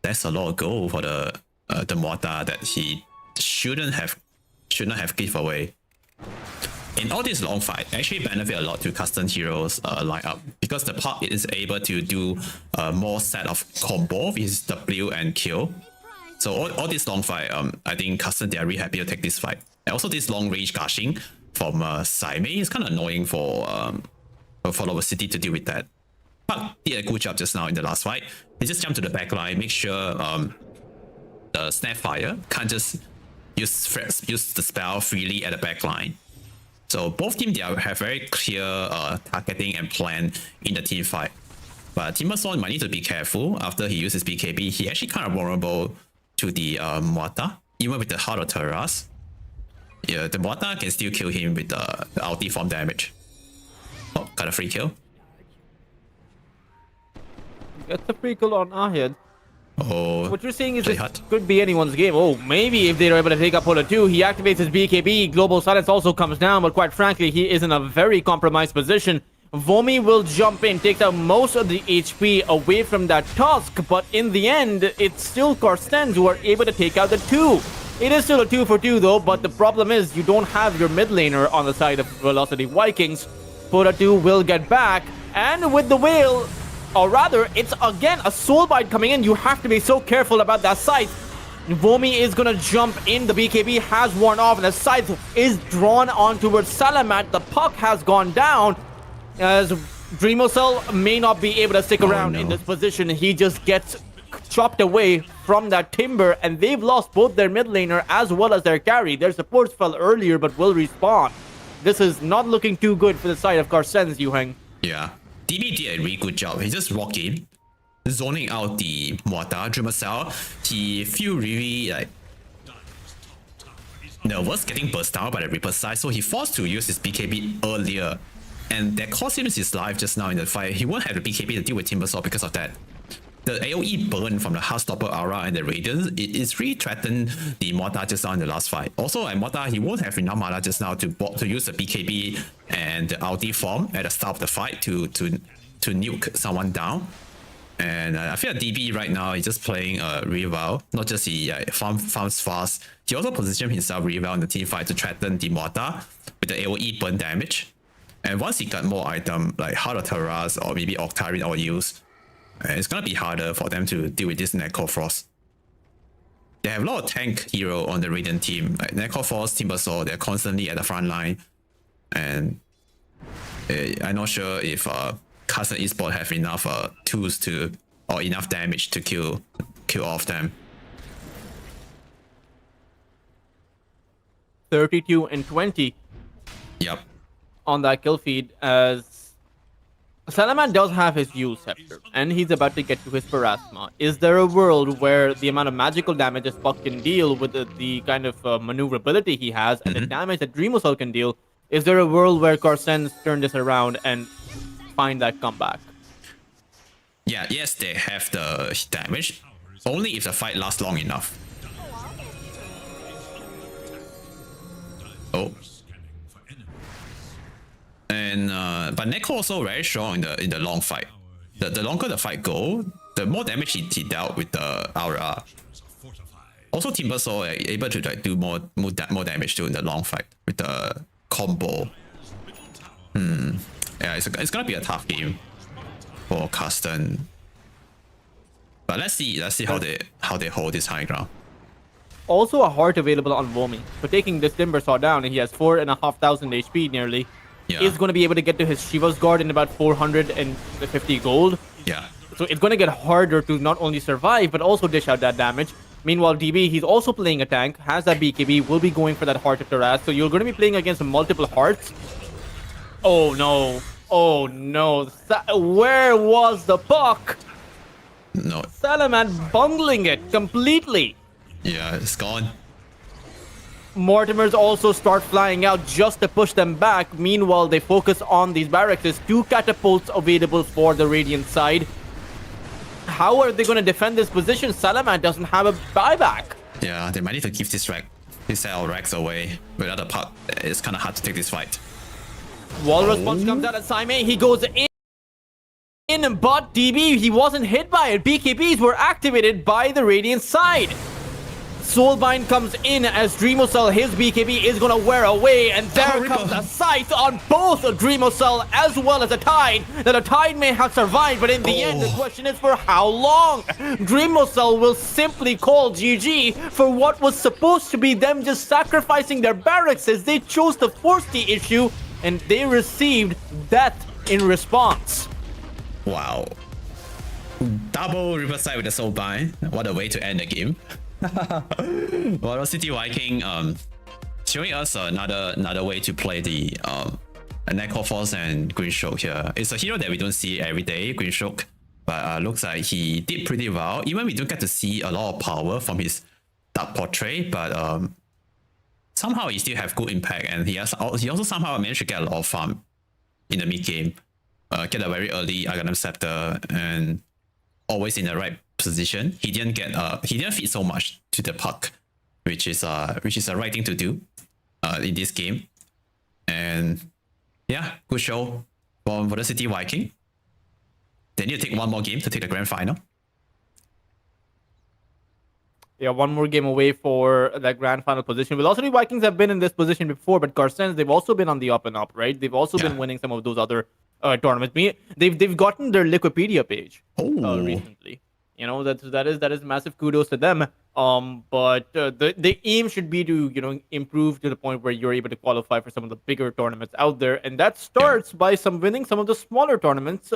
S1: That's a lot of gold for the mortar that he should not have give away. In all this long fight, actually benefit a lot to custom heroes lineup because the Puck is able to do more set of combo with his W and kill. So all this long fight, I think custom they are really happy to take this fight. And also this long range gushing from Saimei is kind of annoying for our city to deal with that. Puck did a good job just now in the last fight. He just jumped to the back line, make sure the Snapfire can't just use the spell freely at the back line. So both teams have very clear targeting and plan in the team fight. But Timbersaw might need to be careful after he uses BKB. He actually kind of vulnerable to the Mortar, even with the Heart of Terras. Yeah, the Mortar can still kill him with the ulti form damage. Oh, got a free kill.
S4: Gets a free kill on Ahid.
S1: Oh,
S4: What you're saying is
S1: play
S4: it
S1: hard.
S4: could be anyone's game. Oh, maybe if they're able to take up Polar 2, he activates his BKB. Global Silence also comes down, but quite frankly, he is in a very compromised position. Vomi will jump in, takes out most of the HP away from that Tusk, but in the end, it's still Carstensz who are able to take out the 2. It is still a 2 for 2 though, but the problem is you don't have your mid laner on the side of Velocity Vikings. Polar 2 will get back, and with the whale, or rather, it's again a soul bite coming in. You have to be so careful about that scythe. Vomi is gonna jump in. The BKB has worn off, and the scythe is drawn on towards Salamat. The Puck has gone down, as Dreamocell may not be able to stick around in this position. He just gets chopped away from that timber, and they've lost both their mid laner as well as their carry. Their supports fell earlier, but will respawn. This is not looking too good for the side of Carstensz, Yuheng.
S1: Yeah. DB did a really good job. He just walked in, zoning out the Mortar Dreamer Cell. He feel really like nervous getting burst down by the Reaper side, so he forced to use his BKB earlier. And that cost him his life just now in the fight. He won't have the BKB to deal with Timbersaw because of that. The AoE burn from the Heartstopper Aura and the Radiance, it really threatened the Mortar just now in the last fight. Also, at Mortar, he won't have enough mana just now to use the BKB and the ulti form at the start of the fight to nuke someone down. And I feel like DB right now is just playing really well. Not just he farms fast, he also positioned himself really well in the team fight to threaten the Mortar with the AoE burn damage. And once he got more item like Heart of Terras or maybe Octarine or use, it's gonna be harder for them to deal with this Necrofrost. They have a lot of tank hero on the Radiant team, like Necrofrost, Timbersaw. They're constantly at the front line, and I'm not sure if Carstensz Esports have enough tools to or enough damage to kill off them.
S4: 32 and 20
S1: Yep.
S4: on that kill feed, as Salaman does have his Yule Scepter, and he's about to get to his Parasma. Is there a world where the amount of magical damage this Puck can deal with the kind of maneuverability he has and the damage that Dreamocell can deal, is there a world where Carstensz turn this around and find that comeback?
S1: Yeah, yes, they have the damage, only if the fight lasts long enough. Oh. And but Neko also very strong in the long fight. The longer the fight go, the more damage he dealt with the Aura. Also, Timbersaw able to like do more damage too in the long fight with the combo. Yeah, it's gonna be a tough game for Carstensz. But let's see how they hold this high ground.
S4: Also a heart available on Vomi. So taking this Timbersaw down, and he has 4,500 HP nearly.
S1: Yeah.
S4: Is going to be able to get to his Shiva's Guard in about 450 gold.
S1: Yeah.
S4: So it's going to get harder to not only survive, but also dish out that damage. Meanwhile, DB, he's also playing a tank, has that BKB, will be going for that Heart of Taras. So you're going to be playing against multiple hearts. Oh no. Oh no. Where was the Puck?
S1: No.
S4: Salaman bungling it completely.
S1: Yeah, it's gone.
S4: Mortimers also start flying out just to push them back. Meanwhile, they focus on these barracks. There's 2 catapults available for the Radiant side. How are they going to defend this position? Salaman doesn't have a buyback.
S1: Yeah, they might need to give this set of racks away. Without a puck, it's kind of hard to take this fight.
S4: Walrus Punch comes out at Saime. He goes in, but DB, he wasn't hit by it. BKBs were activated by the Radiant side. Soulbind comes in as Dreamocell, his BKB is gonna wear away, and there comes a Scythe on both Dreamocell as well as a Tide. Now the Tide may have survived, but in the end, the question is for how long? Dreamocell will simply call GG for what was supposed to be them just sacrificing their barracks as they chose to force the issue, and they received death in response.
S1: Wow. Double Riverside with the Soulbind. What a way to end the game. Well, City Viking showing us another way to play the Necroforce and Greenshock here. It's a hero that we don't see every day, Greenshock, but looks like he did pretty well. Even we don't get to see a lot of power from his Dark Portrait, but somehow he still have good impact, and he also somehow managed to get a lot of farm in the mid game. Get a very early Aghanim Scepter and always in the right position. He didn't feed so much to the puck, which is a right thing to do in this game. And yeah, good show for the City Viking. They need to take one more game to take the grand final.
S4: Yeah, one more game away for that grand final position. Velocity Vikings have been in this position before, but Carstensz, they've also been on the up and up, right? They've also been winning some of those other tournaments. They've gotten their Wikipedia page recently. You know, that is massive kudos to them. But the aim should be to improve to the point where you're able to qualify for some of the bigger tournaments out there, and that starts by winning some of the smaller tournaments.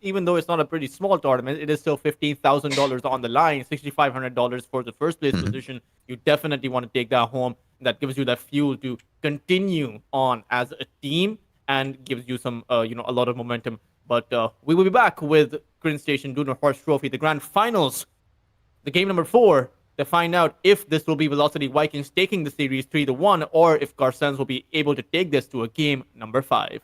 S4: Even though it's not a pretty small tournament, it is still $15,000 on the line, $6,500 for the first place position. You definitely want to take that home. That gives you that fuel to continue on as a team and gives you some, a lot of momentum. But we will be back with Grin Station Lunar Horse Trophy, the grand finals, the game number 4, to find out if this will be Velocity Vikings taking the series 3-1, or if Carstensz will be able to take this to a game number 5.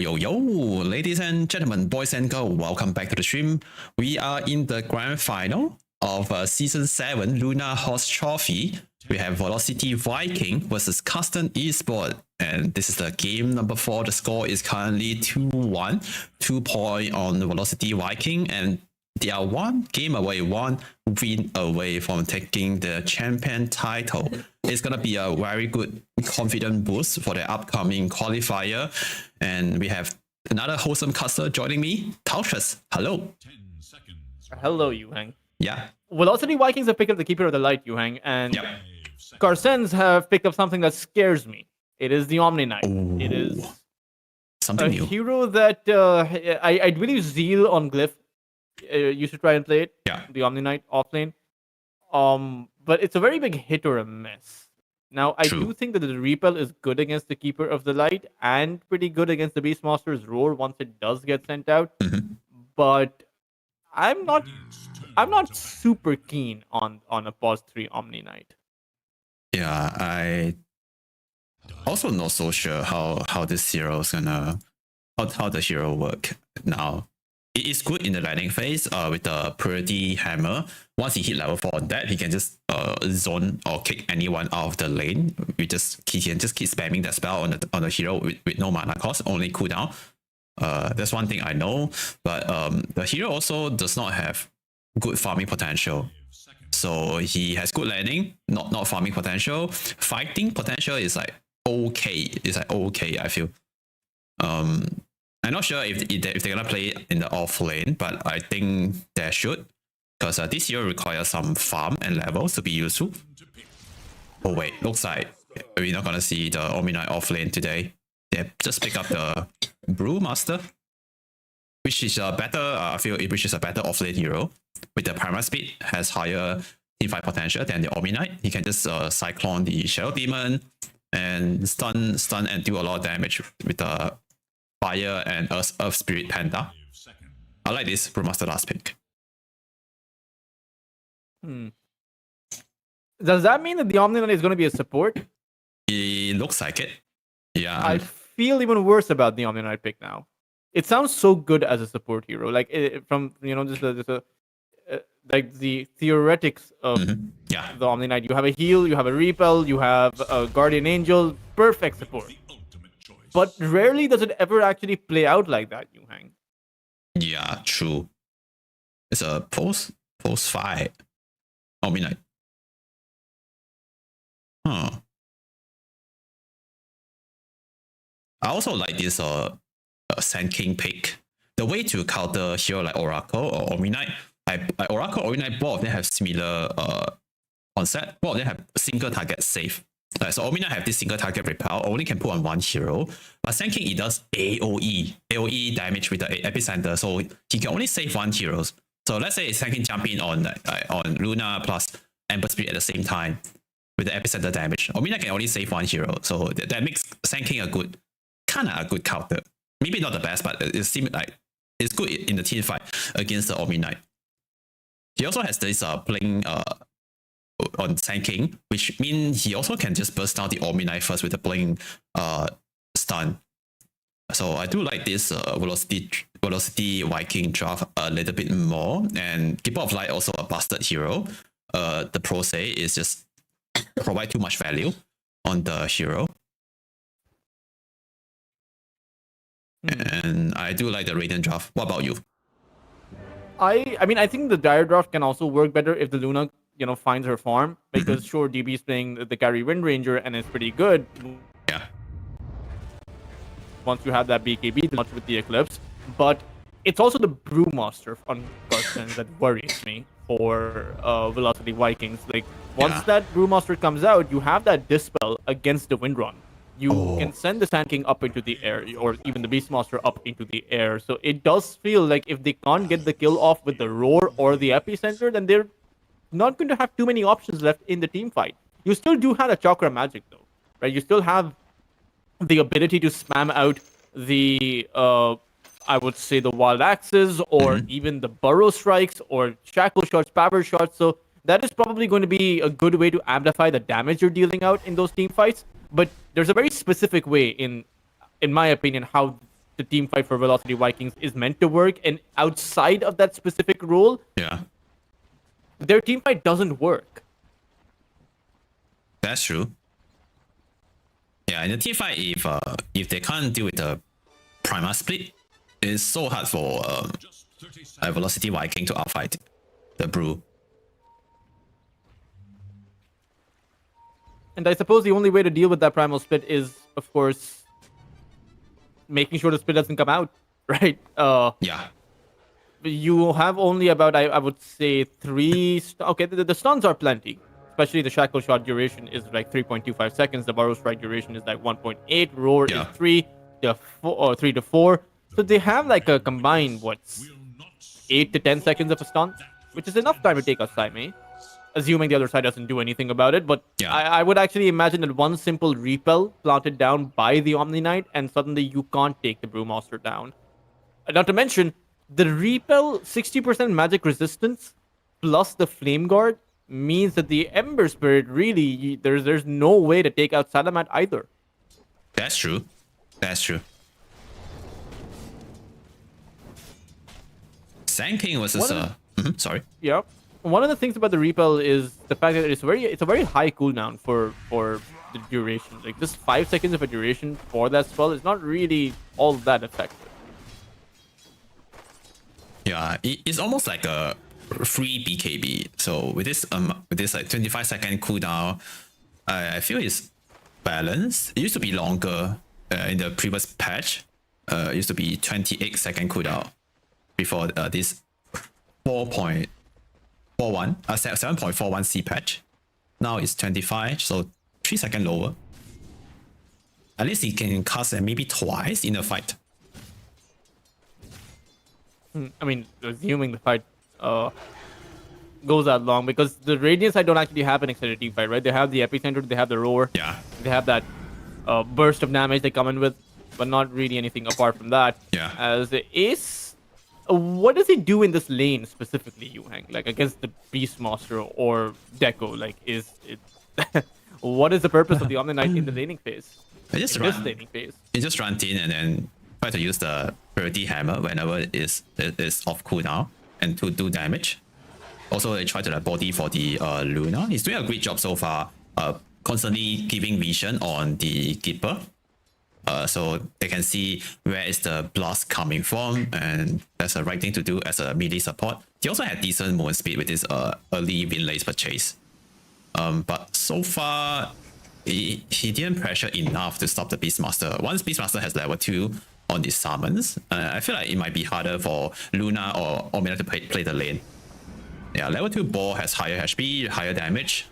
S1: Yo, ladies and gentlemen, boys and girls, welcome back to the stream. We are in the grand final of Season 7 Lunar Horse Trophy. We have Velocity Viking versus Carstensz. And this is the game number 4. The score is currently 2-1. 2 point on Velocity Viking. And they are one game away, one win away from taking the champion title. It's going to be a very good confident boost for the upcoming qualifier. And we have another wholesome caster joining me, Carstensz. Hello.
S2: 10 seconds.
S4: Hello, Yuhang.
S1: Yeah.
S4: Velocity Vikings have picked up the Keeper of the Light, Yuhang, and
S1: Yep.
S4: Carstensz have picked up something that scares me. It is the Omni Knight. It is
S1: something
S4: a
S1: new.
S4: hero that I believe Zeal on Glyph used to try and play it.
S1: Yeah.
S4: The Omni Knight offlane. But it's a very big hit or a miss. Now, I
S1: True.
S4: do think that the Repel is good against the Keeper of the Light and pretty good against the Beastmaster's Roar once it does get sent out.
S1: Mhm.
S4: But I'm not super keen on a pause 3 Omni Knight.
S1: Yeah, I also not so sure how this hero is gonna how the hero work now. It is good in the landing phase with the Purity Hammer. Once he hit level 4 on that, he can just zone or kick anyone out of the lane. He can just keep spamming that spell on the hero with no mana cost, only cooldown. That's one thing I know. But the hero also does not have good farming potential. So he has good landing, not farming potential. Fighting potential is like okay. It's like okay, I feel. I'm not sure if they're gonna play it in the off lane, but I think they should, because this hero requires some farm and levels to be useful. Oh wait, looks like we're not gonna see the Omni Knight off lane today. They just pick up the Brewmaster, which is a better. I feel which is a better off lane hero with the primary speed, has higher teamfight potential than the Omni Knight. He can just cyclone the Shadow Demon and stun and do a lot of damage with the Fire and Earth Spirit Panda. I like this Brewmaster last pick.
S4: Does that mean that the Omni Knight is going to be a support?
S1: It looks like it. Yeah.
S4: I feel even worse about the Omni Knight pick now. It sounds so good as a support hero, like from like the theoretics of
S1: Yeah.
S4: the Omni Knight. You have a heal, you have a repel, you have a Guardian Angel, perfect support. But rarely does it ever actually play out like that, Yuhang.
S1: Yeah, true. It's a post 5 Omni Knight. Huh. I also like this Sand King pick. The way to counter hero like Oracle or Omni Knight, Oracle or Omni Knight, both of them have similar concept. Both of them have single target save. So Omni Knight have this single target repel, only can put on one hero. But Sand King, it does AoE damage with the epicenter, so he can only save one hero. So let's say Sand King jump in on Lunar plus Ember Spirit at the same time with the epicenter damage. Omni Knight can only save one hero, so that makes Sand King a good counter. Maybe not the best, but it seems like it's good in the team fight against the Omni Knight. He also has this playing on Sand King, which means he also can just burst down the Omni Knight first with the playing stun. So I do like this Velocity Viking draft a little bit more. And Keeper of Light also a busted hero. The pro say is just provide too much value on the hero. And I do like the Radiant draft. What about you?
S4: I mean, I think the Dire draft can also work better if the Luna, finds her form, because sure, DB is playing the carry Wind Ranger and it's pretty good.
S1: Yeah.
S4: Once you have that BKB, much with the Eclipse, but it's also the Brewmaster on Carstensz that worries me for Velocity Vikings. Like once that Brewmaster comes out, you have that Dispel against the Windrun. You can send the Sand King up into the air, or even the Beastmaster up into the air. So it does feel like if they can't get the kill off with the Roar or the Epicenter, then they're not going to have too many options left in the team fight. You still do have a Chakra Magic though, right? You still have the ability to spam out the, I would say the Wild Axes, or even the Burrow Strikes, or Shackle Shots, Power Shots. So that is probably going to be a good way to amplify the damage you're dealing out in those team fights. But there's a very specific way, in my opinion, how the team fight for Velocity Vikings is meant to work, and outside of that specific role,
S1: Yeah,
S4: their team fight doesn't work.
S1: that's true. Yeah, in the team fight, if they can't deal with the Prima split, it's so hard for
S2: Just 30
S1: a
S2: seconds.
S1: Velocity Viking to outfight the Brew.
S4: And I suppose the only way to deal with that primal split is, of course, making sure the split doesn't come out, right?
S1: Yeah,
S4: You have only about, I would say, okay, the stuns are plenty. Especially the shackle shot duration is like 3.25 seconds. The borrow strike duration is like 1.8. Roar
S1: Yeah.
S4: is 3 to 4. So they have like a combined,
S2: Will not see
S4: 8 to 10 seconds of a stun, which is enough time to take out Saime, assuming the other side doesn't do anything about it. But
S1: Yeah.
S4: I would actually imagine that one simple repel planted down by the Omni Knight, and suddenly you can't take the Brewmaster down. Not to mention, the repel 60% magic resistance plus the Flame Guard means that the Ember Spirit really, there's no way to take out Salamat either.
S1: that's true. That's true. Sand King was just sorry.
S4: Yeah. One of the things about the repel is the fact that it's a very high cooldown for the duration. Like just 5 seconds of a duration for that spell is not really all that effective.
S1: Yeah, it's almost like a free BKB. So with this like 25-second cooldown, I feel it's balanced. It used to be longer in the previous patch. It used to be 28-second cooldown before this 4.41 7.41 C patch. Now it's 25, so 3 seconds lower. At least he can cast maybe twice in a fight.
S4: I mean, assuming the fight goes that long, because the Radiant side don't actually have an extended team fight, right? They have the Epicenter, they have the Roar,
S1: Yeah.
S4: they have that burst of damage they come in with, but not really anything apart from that.
S1: Yeah.
S4: As Ace, what does he do in this lane specifically, Yuhang? Like against the Beastmaster or Deco? Like, is it? What is the purpose of the Omni Knight in the laning phase?
S1: I just
S4: In this
S1: run.
S4: laning phase.
S1: You just run in and then try to use the priority hammer whenever it is off cooldown and to do damage. Also, they try to like body for the Lunar. He's doing a great job so far. Constantly giving vision on the keeper. So they can see where is the blast coming from, and that's the right thing to do as a melee support. He also had decent movement speed with his early Vinlace purchase. But so far, he didn't pressure enough to stop the Beastmaster. Once Beastmaster has level 2 on his summons, I feel like it might be harder for Luna or Omina to play the lane. Yeah, level 2 ball has higher HP, higher damage,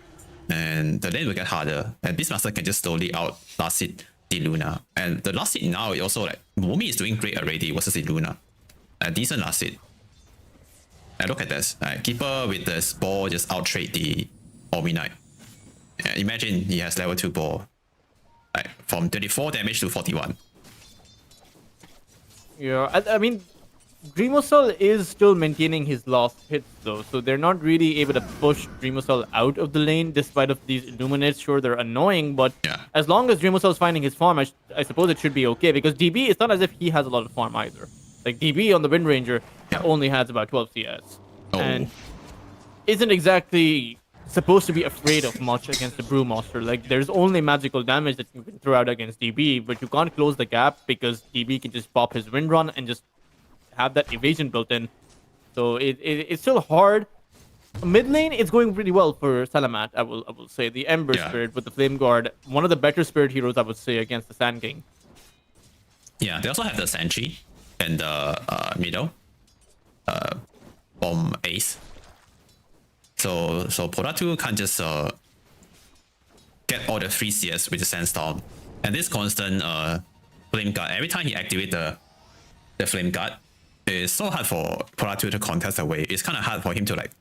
S1: and the lane will get harder. And Beastmaster can just slowly out last hit the Luna. And the last hit now is also like Momi is doing great already versus the Luna. A decent last hit. And look at this. Keeper with this ball just out trade the Omni Knight. Imagine he has level 2 ball. From 34 damage to 41.
S4: Yeah, I mean, Dreamosol is still maintaining his last hits though, so they're not really able to push Dreamosol out of the lane despite of these Illuminates. Sure, they're annoying, but
S1: Yeah.
S4: as long as Dreamosol is finding his farm, I suppose it should be okay, because DB, it's not as if he has a lot of farm either. Like DB on the Wind Ranger only has about 12 CS.
S1: Oh.
S4: And isn't exactly supposed to be afraid of much against the Brewmaster. Like, there's only magical damage that you can throw out against DB, but you can't close the gap because DB can just pop his Wind Run and just have that evasion built in. So it's still hard. Mid lane, it's going pretty well for Salamat, I will say. The Ember
S1: Yeah.
S4: Spirit with the Flame Guard, one of the better Spirit heroes, I would say, against the Sand King.
S1: Yeah, they also have the Sentry and the middle bomb ace. So Poratu can't just get all the 3 CS with the Sandstorm. And this constant Flame Guard, every time he activates the Flame Guard, it's so hard for Poratu to contest the wave. It's kind of hard for him to like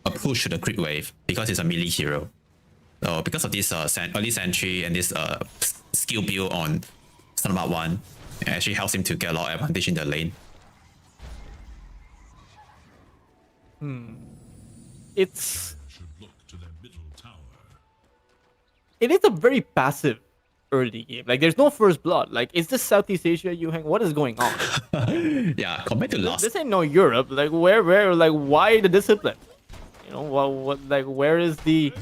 S1: push to the crit wave because he's a melee hero. So because of this early Sentry and this skill build on Salamat 1, it actually helps him to get a lot of advantage in the lane.
S4: It's
S2: should look to their middle tower.
S4: it is a very passive early game. Like, there's no first blood. Like, is this Southeast Asia, Yuheng? What is going on?
S1: Yeah, compared to last.
S4: This ain't no Europe. Like, like, why the discipline? You know, like, where is the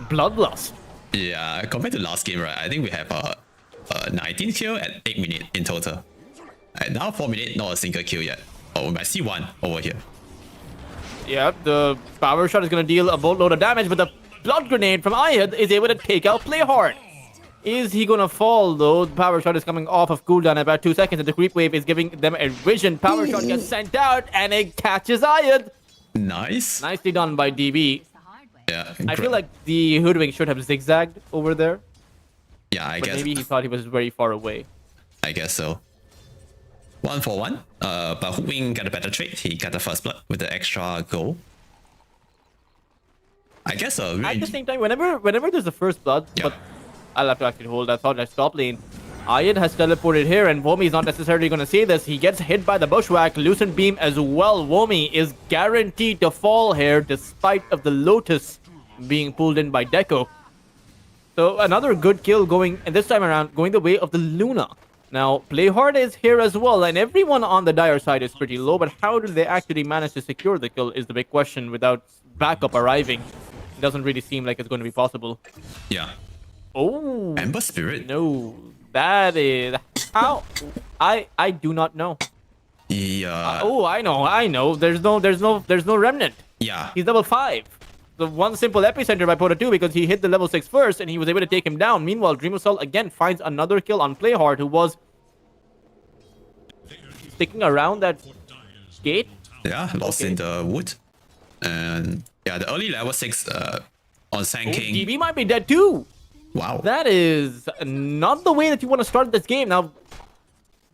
S4: bloodlust?
S1: Yeah, compared to last game, right? I think we have 19 kill at 8 minutes in total. And now 4 minutes, not a single kill yet. Oh, we might see one over here.
S4: Yeah, the power shot is going to deal a boatload of damage, but the blood grenade from Ayad is able to take out Playhard. Is he going to fall, though? The power shot is coming off of cooldown in about 2 seconds, and the creep wave is giving them a vision. Power shot gets sent out, and it catches Ayad.
S1: Nice.
S4: Nicely done by DB.
S1: Yeah.
S4: I feel like the Hoodwink should have zigzagged over there.
S1: Yeah, I
S4: But
S1: guess.
S4: maybe he thought he was very far away.
S1: I guess so. 1 for 1. But Hoodwink got a better trade. He got the first blood with the extra goal. I guess
S4: At the same time, whenever there's a first blood,
S1: Yeah.
S4: but I'll have to actually hold that thought. Let's top lane. Ayad has teleported here, and Womi is not necessarily going to see this. He gets hit by the bushwhack, Lucent Beam as well. Womi is guaranteed to fall here, despite of the Lotus being pulled in by Deco. So another good kill going, and this time around, going the way of the Lunar. Now, Playhard is here as well, and everyone on the Dire side is pretty low, but how did they actually manage to secure the kill is the big question without backup arriving. It doesn't really seem like it's going to be possible.
S1: Yeah.
S4: Oh,
S1: Ember Spirit.
S4: no. That is how I do not know.
S1: Yeah.
S4: Oh, I know. There's no remnant.
S1: Yeah.
S4: He's level 5. The one simple epicenter by Pota 2 because he hit the level 6 first and he was able to take him down. Meanwhile, Dream of Soul again finds another kill on Playhard, who was sticking around that gate.
S1: Yeah. Lost
S4: Okay.
S1: in the wood. And yeah, the early level 6 on Sand
S4: Oh,
S1: King.
S4: DB might be dead too.
S1: Wow.
S4: That is not the way that you want to start this game. Now,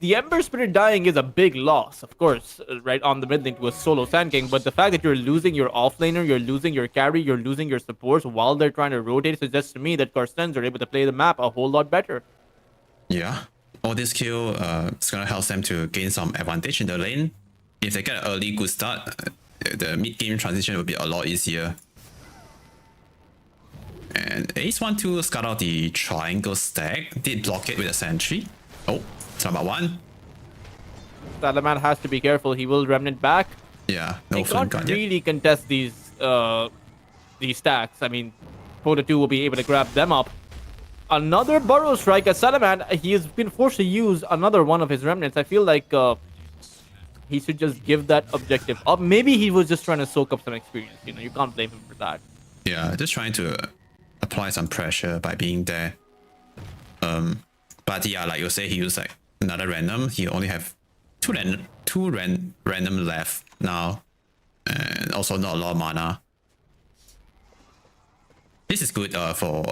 S4: the Ember Spirit dying is a big loss, of course, right on the mid lane to a solo Sand King, but the fact that you're losing your offlaner, you're losing your carry, you're losing your supports while they're trying to rotate suggests to me that Carstensz are able to play the map a whole lot better.
S1: Yeah. All this kill is gonna help them to gain some advantage in the lane. If they get an early good start, the mid game transition will be a lot easier. And Ace want to scout out the triangle stack. Did block it with a sentry. Oh, it's number 1.
S4: Salaman has to be careful. He will remnant back.
S1: Yeah,
S4: They
S1: no flame
S4: can't
S1: gun yet.
S4: really contest these stacks. I mean, Pota 2 will be able to grab them up. Another Burrow Strike at Salaman. He has been forced to use another one of his remnants. I feel like he should just give that objective up. Maybe he was just trying to soak up some experience. You know, you can't blame him for that.
S1: Yeah, just trying to apply some pressure by being there. But yeah, like you say, he used like another random. He only have two random left now, and also not a lot of mana. This is good for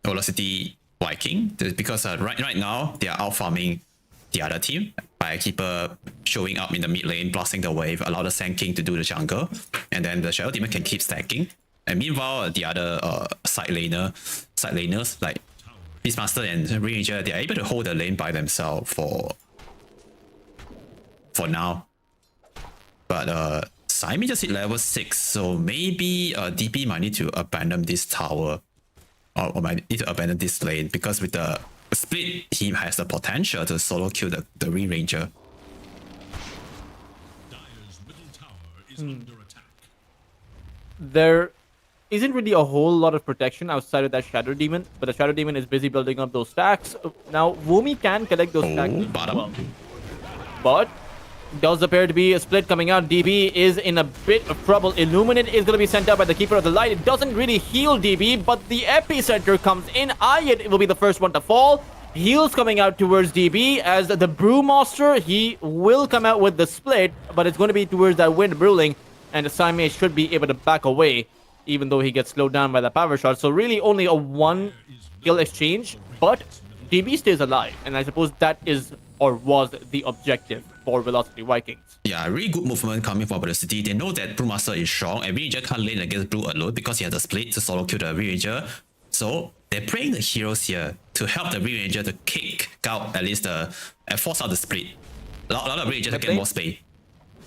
S1: Velocity Viking because right now they are out farming the other team by keeper showing up in the mid lane, blasting the wave, allow the Sand King to do the jungle, and then the Shadow Demon can keep stacking. And meanwhile, the other side laners like Beastmaster and Ranger, they are able to hold the lane by themselves for now. But Simon just hit level 6, so maybe DP might need to abandon this tower or might need to abandon this lane because with the split, he has the potential to solo kill the Ranger.
S2: Dire's middle tower is under attack.
S4: There isn't really a whole lot of protection outside of that Shadow Demon, but the Shadow Demon is busy building up those stacks. Now, Wumi can collect those stacks as
S1: bottom.
S4: well. But does appear to be a split coming out. DB is in a bit of trouble. Illuminate is going to be sent out by the Keeper of the Light. It doesn't really heal DB, but the epicenter comes in. Ayat will be the first one to fall. Heals coming out towards DB as the Brewmaster. He will come out with the split, but it's going to be towards that Wind Brewling, and the Simei should be able to back away, even though he gets slowed down by the power shot. So really only a 1 kill exchange, but DB stays alive, and I suppose that is or was the objective for Velocity Vikings.
S1: Yeah, really good movement coming from Velocity. They know that Brewmaster is strong and Ranger can't lane against Brew alone because he has a split to solo kill the Ranger. So they're playing the heroes here to help the Ranger to kick out at least and force out the split. A lot of Ranger to get more space.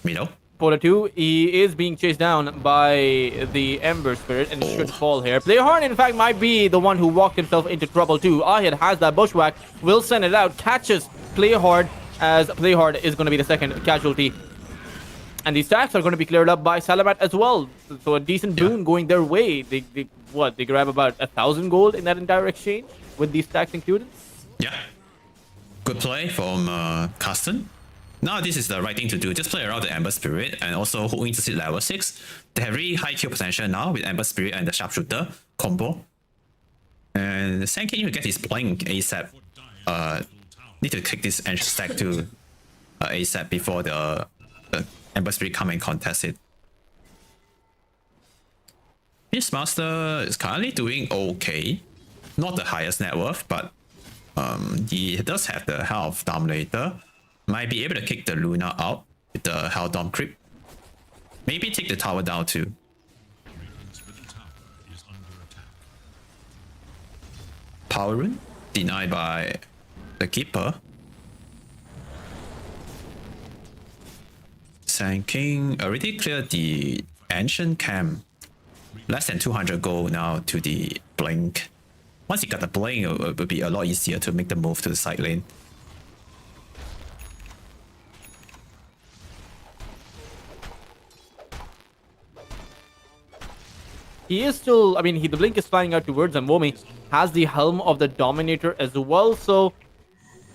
S1: You know?
S4: Pota 2, he is being chased down by the Ember Spirit and should fall here. Playhorn, in fact, might be the one who walked himself into trouble too. Ahid has that bushwhack, will send it out, catches Playhard, as Playhard is going to be the second casualty. And these stacks are going to be cleared up by Salamat as well. So a decent boon going their way. They grab about 1,000 gold in that entire exchange with these stacks included.
S1: Yeah. Good play from Carstensz. Now this is the right thing to do. Just play around the Ember Spirit and also holding to sit level 6. They have really high kill potential now with Ember Spirit and the Sharpshooter combo. And Sand King will get his blink ASAP. Need to kick this entry stack to ASAP before the Ember Spirit come and contest it. Beastmaster is currently doing okay. Not the highest net worth, but he does have the Health Dominator. Might be able to kick the Lunar out with the Hell Dom creep. Maybe take the tower down too.
S2: Radiant's middle tower is under attack.
S1: Power Rune denied by the Keeper. Sand King already cleared the Ancient Camp. Less than 200 gold now to the Blink. Once you got the Blink, it will be a lot easier to make the move to the side lane.
S4: He is still, I mean, the blink is flying out towards him. Womi has the Helm of the Dominator as well, so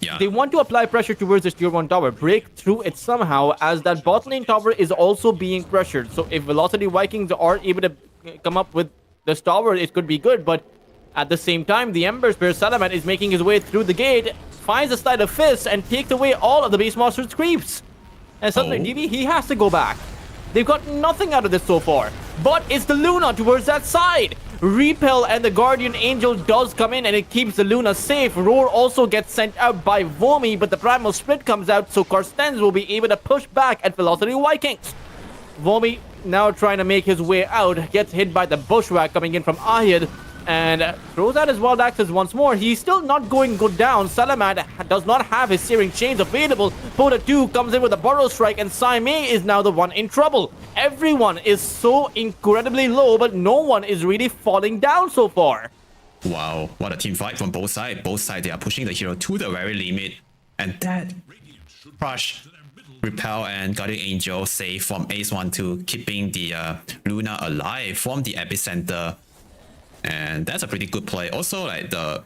S1: Yeah.
S4: they want to apply pressure towards this tier 1 tower, break through it somehow, as that bot lane tower is also being pressured. So if Velocity Vikings are able to come up with this tower, it could be good, but at the same time, the Ember Spirit Salaman is making his way through the gate, finds a sleight of fist, and takes away all of the Beastmaster's creeps. And suddenly, DB, he has to go back. They've got nothing out of this so far. But it's the Luna towards that side. Repel and the Guardian Angel does come in and it keeps the Luna safe. Roar also gets sent out by Vomi, but the Primal Split comes out, so Carstensz will be able to push back at Velocity Vikings. Vomi now trying to make his way out, gets hit by the Bushwhack coming in from Ahid, and throws out his Wild Axes once more. He's still not going good down. Salamat does not have his Searing Chains available. Pota 2 comes in with a Burrow Strike, and Saimei is now the one in trouble. Everyone is so incredibly low, but no one is really falling down so far.
S1: Wow, what a team fight from both sides. Both sides, they are pushing the hero to the very limit. And that crush, Repel and Guardian Angel save from Ace 1-2, keeping the Luna alive from the epicenter. And that's a pretty good play. Also, like the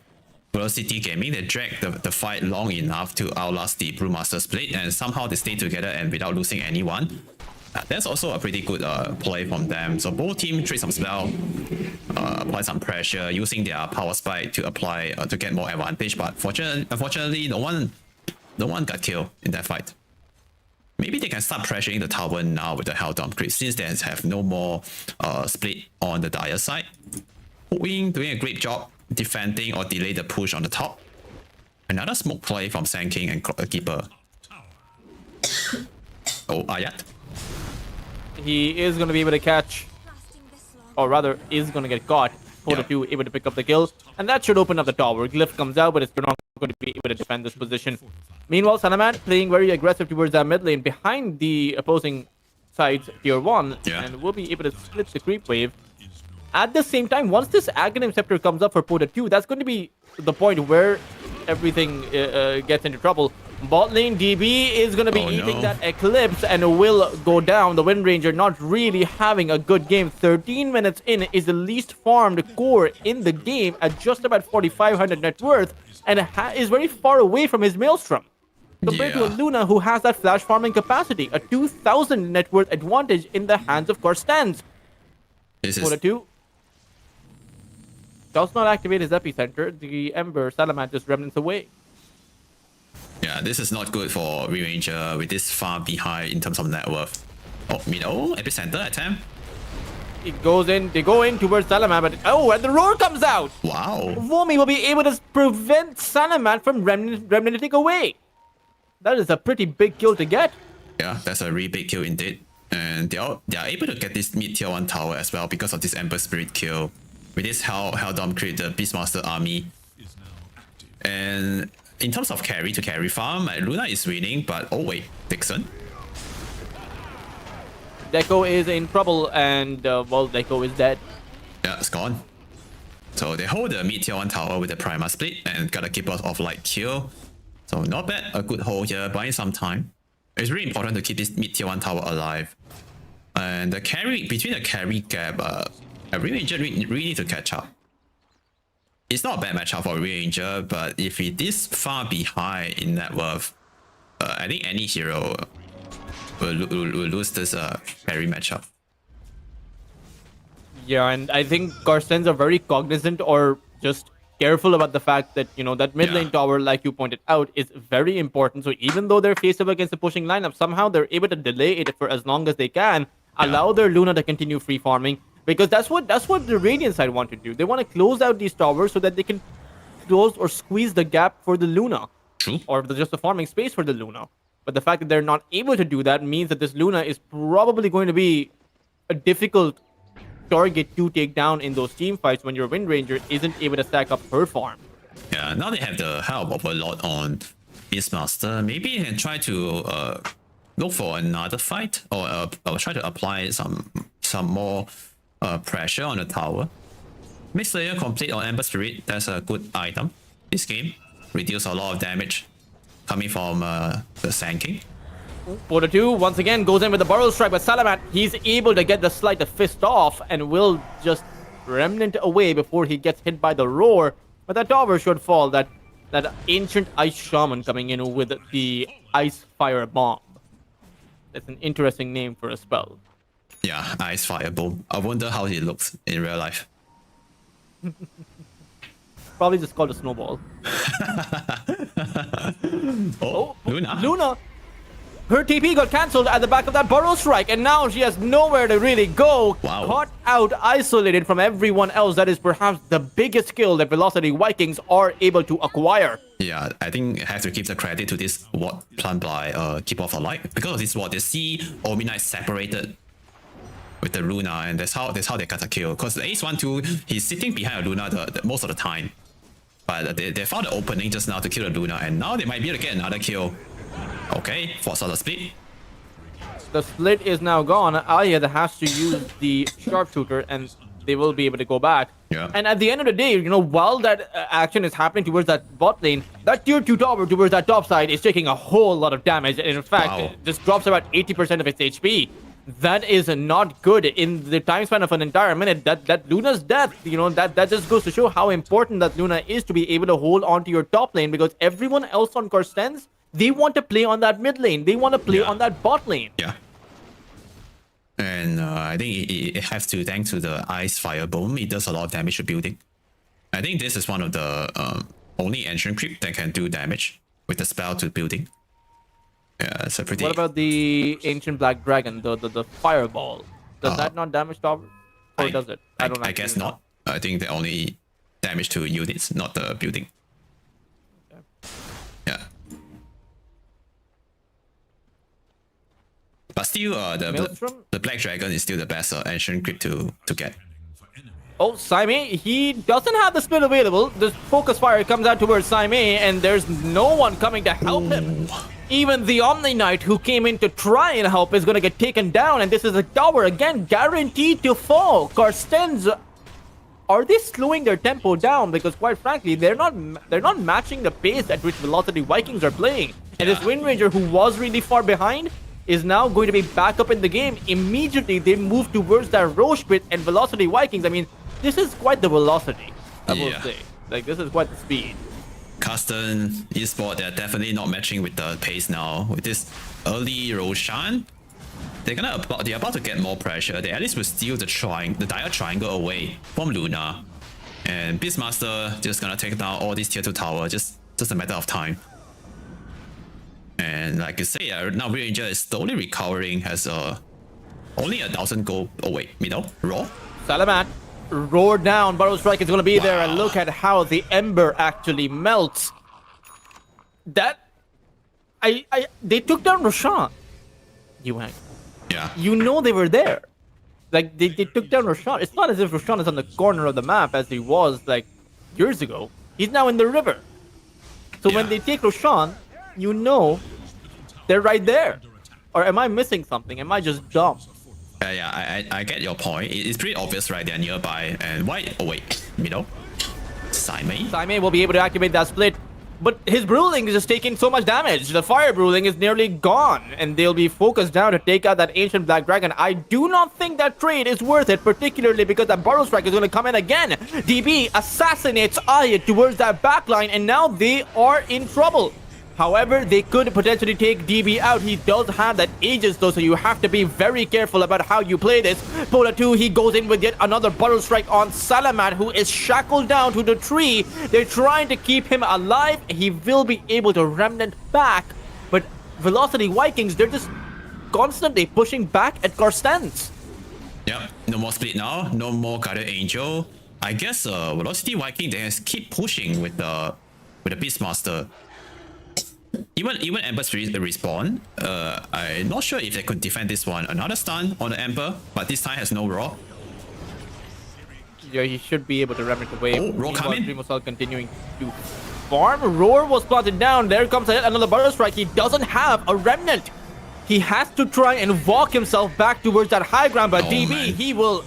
S1: Velocity Gaming, they dragged the fight long enough to outlast the Brewmaster Split, and somehow they stay together and without losing anyone. That's also a pretty good play from them. So both teams trade some spell, apply some pressure, using their power spike to apply to get more advantage. But unfortunately, no one got killed in that fight. Maybe they can start pressuring the tower now with the Hell Dom creep, since they have no more split on the dire side. Wing doing a great job defending or delay the push on the top. Another smoke play from Sand King and Keeper. Oh, Ayat.
S4: He is going to be able to catch, or rather, is going to get caught. Pota 2 able to pick up the kill, and that should open up the tower. Glyph comes out, but it's not going to be able to defend this position. Meanwhile, Salaman playing very aggressive towards that mid lane behind the opposing side's tier 1, and will be able to split the creep wave. At the same time, once this Aghanim Scepter comes up for Pota 2, that's going to be the point where everything gets into trouble. Bot lane DB is going to be eating that Eclipse and will go down. The Wind Ranger not really having a good game. 13 minutes in is the least farmed core in the game at just about 4,500 net worth, and is very far away from his Maelstrom. Compared to a Luna who has that flash farming capacity, a 2,000 net worth advantage in the hands of Carstensz. Pota 2 does not activate his epicenter. The Ember Salaman just remnants away.
S1: Yeah, this is not good for Ranger with this far behind in terms of net worth. Oh, middle epicenter attempt.
S4: It goes in, they go in towards Salaman, but and the roar comes out.
S1: Wow.
S4: Vomi will be able to prevent Salaman from remnanting away. That is a pretty big kill to get.
S1: Yeah, that's a really big kill indeed. And they are able to get this mid tier 1 tower as well because of this Ember Spirit kill. With this Helldom create the Beastmaster army. And in terms of carry to carry farm, Luna is winning, but oh wait, Dixon.
S4: Deco is in trouble, and well, Deco is dead.
S1: Yeah, it's gone. So they hold the mid tier 1 tower with the Prima split and got a Keeper of Light kill. So not bad, a good hold here, buying some time. It's really important to keep this mid tier 1 tower alive. And the carry, between the carry gap, a Ranger really need to catch up. It's not a bad matchup for Ranger, but if it is far behind in net worth, I think any hero will lose this carry matchup.
S4: Yeah, and I think Carstensz are very cognizant or just careful about the fact that, you know, that mid lane tower, like you pointed out, is very important. So even though they're faced up against the pushing lineup, somehow they're able to delay it for as long as they can, allow their Luna to continue free farming, because that's what the Radiant side want to do. They want to close out these towers so that they can close or squeeze the gap for the Luna.
S1: True.
S4: Or just the farming space for the Luna. But the fact that they're not able to do that means that this Luna is probably going to be a difficult target to take down in those team fights when your Wind Ranger isn't able to stack up her farm.
S1: Yeah, now they have the help of a lot on Beastmaster. Maybe you can try to look for another fight, or try to apply some more pressure on the tower. Mid Slayer complete on Ember Spirit, that's a good item this game. Reduce a lot of damage coming from the Sand
S4: Porter 2 once again goes in with the Burrow Strike, but Salamat, he's able to get the Sleight of Fist off and will just remnant away before he gets hit by the Roar. But that tower should fall. That ancient Ice Shaman coming in with the Ice Fire Bomb. That's an interesting name for a spell.
S1: Yeah, Ice Fire Bomb. I wonder how it looks in real life.
S4: Probably just called a snowball.
S1: Oh, Luna.
S4: Luna! Her TP got cancelled at the back of that Burrow Strike, and now she has nowhere to really go.
S1: Wow.
S4: Caught out, isolated from everyone else. That is perhaps the biggest skill that Velocity Vikings are able to acquire.
S1: Yeah, I think I have to give the credit to this ward plant by Keep Off Alive. Because of this ward, they see Omni separated with the Luna, and that's how they got a kill. Because the Ace 1-2, he's sitting behind a Luna the most of the time. But they found the opening just now to kill the Luna, and now they might be able to get another kill. Okay, force out the split.
S4: The split is now gone. Ayad has to use the sharpshooter, and they will be able to go back.
S1: Yeah.
S4: And at the end of the day, you know, while that action is happening towards that bot lane, that tier 2 tower towards that top side is taking a whole lot of damage. And in fact, it just drops about 80% of its HP. That is not good in the time span of an entire minute. That Luna's death, you know, that just goes to show how important that Luna is to be able to hold on to your top lane, because everyone else on Carstensz, they want to play on that mid lane. They want to play on that bot lane.
S1: Yeah. And I think it has to thank to the Ice Fire Bomb. It does a lot of damage to building. I think this is one of the only ancient creep that can do damage with the spell to building. Yeah, it's a pretty...
S4: What about the Ancient Black Dragon, the fireball? Does that not damage tower? Or does it?
S1: I guess not. I think they only damage to units, not the building.
S4: Okay.
S1: Yeah. But still, the Black Dragon is still the best ancient creep to get.
S4: Oh, Saime, he doesn't have the split available. The focus fire comes out towards Saime, and there's no one coming to help him. Even the Omni Knight who came in to try and help is going to get taken down, and this is a tower again guaranteed to fall. Carstensz, are they slowing their tempo down? Because quite frankly, they're not matching the pace at which Velocity Vikings are playing. And this Wind Ranger, who was really far behind, is now going to be back up in the game. Immediately, they move towards that Roche pit, and Velocity Vikings, I mean, this is quite the velocity, I will say. Like, this is quite the speed.
S1: Carstensz eSport, they're definitely not matching with the pace now. With this early Roshan, they're about to get more pressure. They at least will steal the dire triangle away from Lunar. And Beastmaster just gonna take down all these tier 2 towers, just a matter of time. And like you say, now Ranger is slowly recovering, has only 1,000 gold. Oh wait, middle? Raw?
S4: Salamat, roar down, Burrow Strike is going to be there, and look at how the Ember actually melts. That... they took down Roshan. Yuang.
S1: Yeah.
S4: You know they were there. Like, they took down Roshan. It's not as if Roshan is on the corner of the map as he was, like, years ago. He's now in the river. So when they take Roshan, you know they're right there. Or am I missing something? Am I just dumb?
S1: Yeah, I get your point. It's pretty obvious, right? They're nearby. And why? Oh, wait. Middle? Simei?
S4: Simei will be able to activate that split, but his Bruling is just taking so much damage. The Fire Bruling is nearly gone, and they'll be focused down to take out that Ancient Black Dragon. I do not think that trade is worth it, particularly because that Burrow Strike is going to come in again. DB assassinates Ayat towards that backline, and now they are in trouble. However, they could potentially take DB out. He does have that Aegis though, so you have to be very careful about how you play this. Pola 2, he goes in with yet another Burrow Strike on Salamat, who is shackled down to the tree. They're trying to keep him alive. He will be able to remnant back, but Velocity Vikings, they're just constantly pushing back at Carstensz.
S1: Yep, no more split now. No more Guardian Angel. I guess Velocity Viking, they just keep pushing with the Beastmaster. Even Ember Spirit respawn. I'm not sure if they could defend this one. Another stun on the Ember, but this time has no Raw.
S4: Yeah, he should be able to remnant away.
S1: Oh, Roar coming.
S4: Dreamosal continuing to farm. Roar was planted down. There comes another Burrow Strike. He doesn't have a remnant. He has to try and walk himself back towards that high ground, but DB,
S1: man.
S4: he will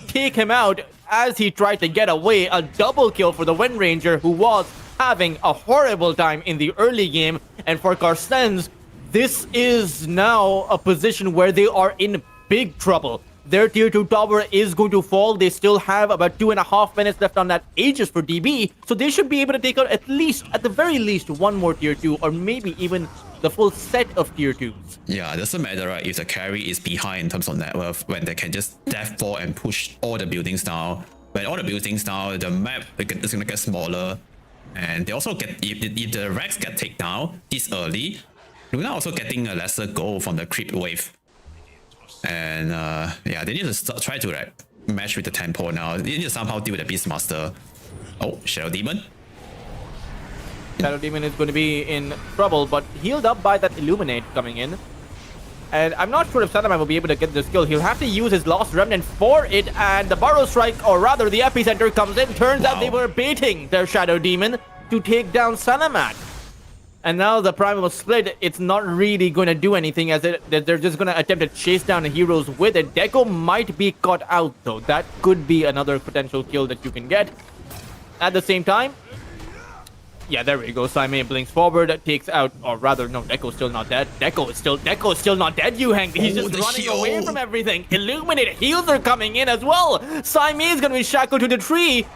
S4: take him out as he tried to get away. A double kill for the Wind Ranger, who was having a horrible time in the early game. And for Carstensz, this is now a position where they are in big trouble. Their tier 2 tower is going to fall. They still have about 2.5 minutes left on that Aegis for DB, so they should be able to take out at the very least, one more tier 2, or maybe even the full set of tier 2s.
S1: Yeah, it doesn't matter, right? If the carry is behind in terms of net worth, when they can just death fall and push all the buildings down. When all the buildings down, the map is gonna get smaller. And they also get, if the Rex get taken down this early, Lunar also getting a lesser goal from the creep wave. And yeah, they need to try to like match with the tempo now. They need to somehow deal with the Beastmaster. Oh, Shadow Demon.
S4: Shadow Demon is going to be in trouble, but healed up by that Illuminate coming in. And I'm not sure if Salaman will be able to get this kill. He'll have to use his Lost Remnant for it, and the Burrow Strike, or rather the Epicenter, comes in. Turns out they were baiting their Shadow Demon to take down Salamat. And now the Primal Split, it's not really going to do anything, as they're just going to attempt to chase down the heroes with it. Deco might be caught out, though. That could be another potential kill that you can get. At the same time, yeah, there we go. Simei blinks forward, takes out, or rather, no, Deco's still not dead. Deco is still not dead, Yuhang. He's just running away from everything. Illuminated heals are coming in as well. Simei is going to be shackled to the tree,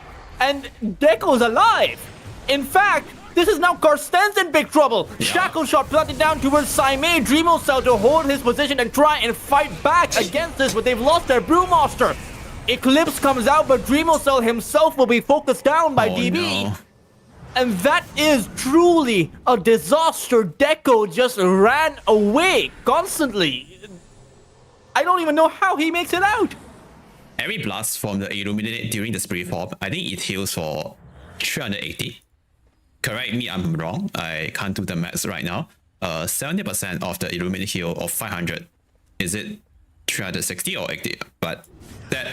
S4: and Deco's alive. In fact, this is now Carstensz in big trouble. Yeah. Shackle shot planted down towards Simei. Dreamosal to hold his position and try and fight back against this, but they've lost their Brewmaster. Eclipse comes out, but Dreamosal himself will be focused down by DB. No. And that is truly a disaster. Deco just ran away constantly. I don't even know how he makes it out.
S1: Every blast from the Illuminate during the Spirit Pop, I think it heals for 380. Correct me, I'm wrong. I can't do the maths right now. 70% of the Illuminate heal of 500. Is it 360 or 80? But that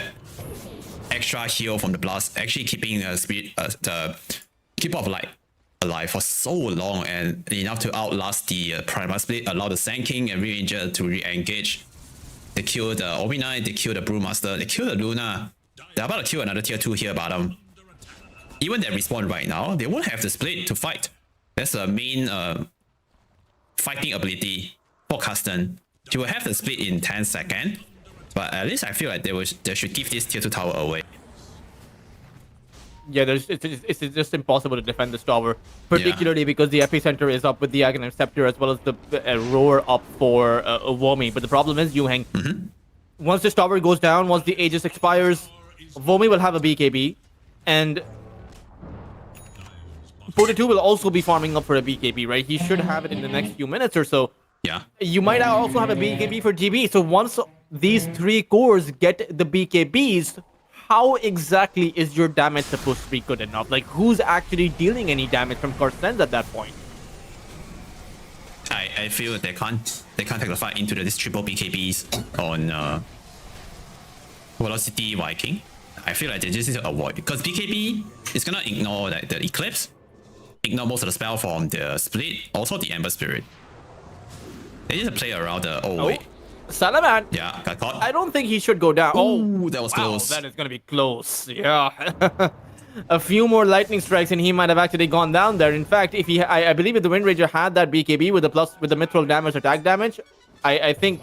S1: extra heal from the blast actually keeping the Keep of Light alive for so long and enough to outlast the Primal Split, allow the Sand King and Re-Ranger to re-engage. They kill the Obi-Knight, they kill the Brewmaster, they kill the Lunar. They're about to kill another tier 2 here bottom. Even they respawn right now, they won't have the split to fight. That's the main fighting ability for Carstensz. He will have the split in 10 seconds, but at least I feel like they should give this tier 2 tower away.
S4: Yeah, it's just impossible to defend this tower, particularly because the Epicenter is up with the Aghanim Scepter as well as the Roar up for Vomi. But the problem is, Yuhang, once this tower goes down, once the Aegis expires, Vomi will have a BKB, and Pota 2 will also be farming up for a BKB, right? He should have it in the next few minutes or so.
S1: Yeah.
S4: You might also have a BKB for GB. So once these 3 cores get the BKBs, how exactly is your damage supposed to be good enough? Like, who's actually dealing any damage from Carstensz at that point?
S1: I feel they can't take the fight into this triple BKBs on Velocity Viking. I feel like they just need to avoid, because BKB is gonna ignore like the Eclipse, ignore most of the spell from the Split, also the Ember Spirit. They need to play around the wait.
S4: Salaman,
S1: Yeah, got caught.
S4: I don't think he should go down.
S1: Ooh, that was
S4: wow,
S1: close.
S4: that is going to be close. Yeah. A few more lightning strikes and he might have actually gone down there. In fact, if I believe if the Wind Ranger had that BKB with the mithril damage, attack damage, I think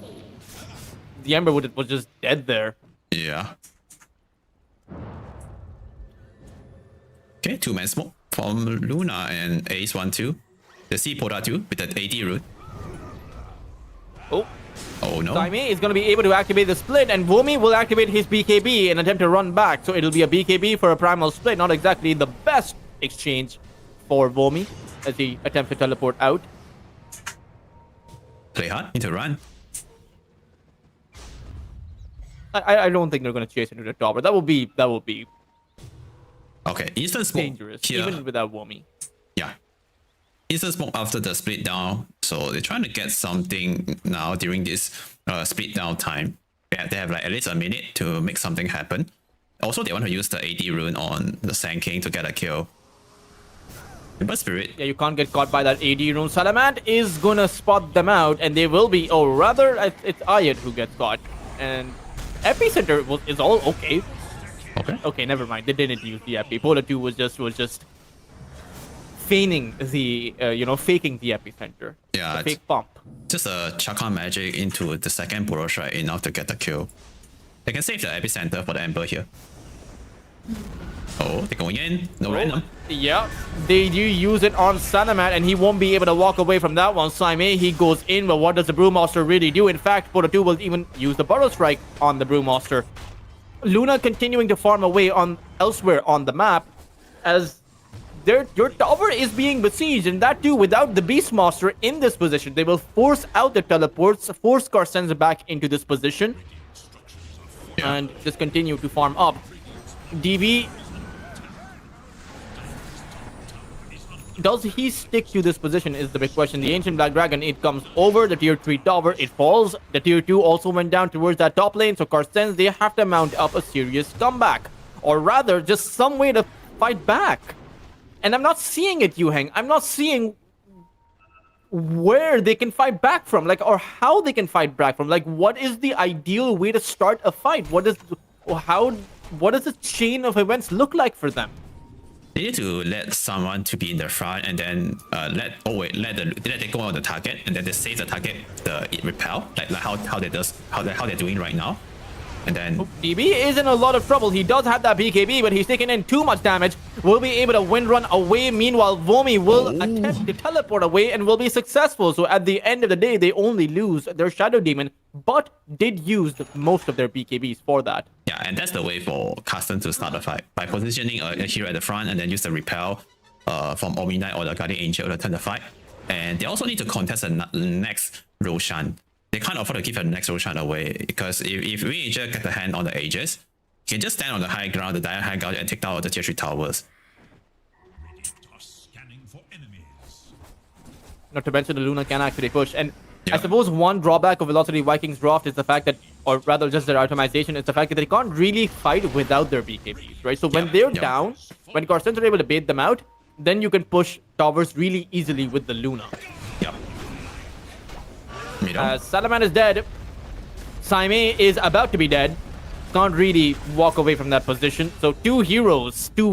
S4: the Ember was just dead there.
S1: Yeah. Okay, 2-man smoke from Lunar and Ace 1-2. The C Pota 2 with the AD root. Oh no.
S4: Saime is going to be able to activate the split, and Vomi will activate his BKB and attempt to run back. So it'll be a BKB for a primal split. Not exactly the best exchange for Vomi as he attempts to teleport out.
S1: Play hard, need to run.
S4: I don't think they're going to chase into the tower. That will be
S1: Okay, instant smoke
S4: dangerous,
S1: here.
S4: even without Vomi.
S1: Yeah. Instant smoke after the split down. So they're trying to get something now during this split down time. They have like at least a minute to make something happen. Also, they want to use the AD rune on the Sand King to get a kill. But Spirit.
S4: Yeah, you can't get caught by that AD rune. Salamand is going to spot them out, and they will be... Oh, rather, it's Ayat who gets caught. And Epicenter is all okay.
S1: Okay.
S4: Okay, never mind. They didn't use the Epi. Polar 2 was just feigning the, faking the epicenter.
S1: Yeah,
S4: The fake pump.
S1: just a Chakra magic into the second Burrow Strike enough to get the kill. They can save the epicenter for the Ember here. Oh, they're going in. No random.
S4: Yeah, they do use it on Salamat, and he won't be able to walk away from that one. Saime, he goes in, but what does the Brewmaster really do? In fact, Polar 2 will even use the Burrow Strike on the Brewmaster. Luna continuing to farm away on elsewhere on the map as your tower is being besieged, and that too without the Beastmaster in this position. They will force out the teleports, force Carstensz back into this position, and just continue to farm up. DB, does he stick to this position is the big question. The Ancient Black Dragon, it comes over the tier 3 tower, it falls. The tier 2 also went down towards that top lane, so Carstensz, they have to mount up a serious comeback. Or rather, just some way to fight back. And I'm not seeing it, Yuheng. I'm not seeing where they can fight back from, or how they can fight back from. What is the ideal way to start a fight? What does the chain of events look like for them?
S1: They need to let someone to be in the front and then let they go on the target and then they save the target the repel like how they're doing right now. And then
S4: DB is in a lot of trouble. He does have that BKB, but he's taking in too much damage. Will be able to wind run away. Meanwhile, Vomi will attempt to teleport away and will be successful. So at the end of the day, they only lose their Shadow Demon, but did use most of their BKBs for that.
S1: yeah, and that's the way for Carstensz to start the fight by positioning a hero at the front and then use the repel from Omni-Knight or the Guardian Angel to turn the fight. And they also need to contest the next Roshan. They can't afford to give the next Roshan away because if Ranger get the hand on the Aegis, he can just stand on the high ground, the dire high ground, and take down all the tier 3 towers.
S2: Are scanning for enemies.
S4: Not to mention the Luna can actually push. And I suppose one drawback of Velocity Vikings draft is the fact that, or rather just their itemization, is the fact that they can't really fight without their BKBs, right? So when they're down, when Carstensz are able to bait them out, then you can push towers really easily with the Luna.
S1: Yep.
S4: Salaman is dead. Saime is about to be dead. Can't really walk away from that position. So two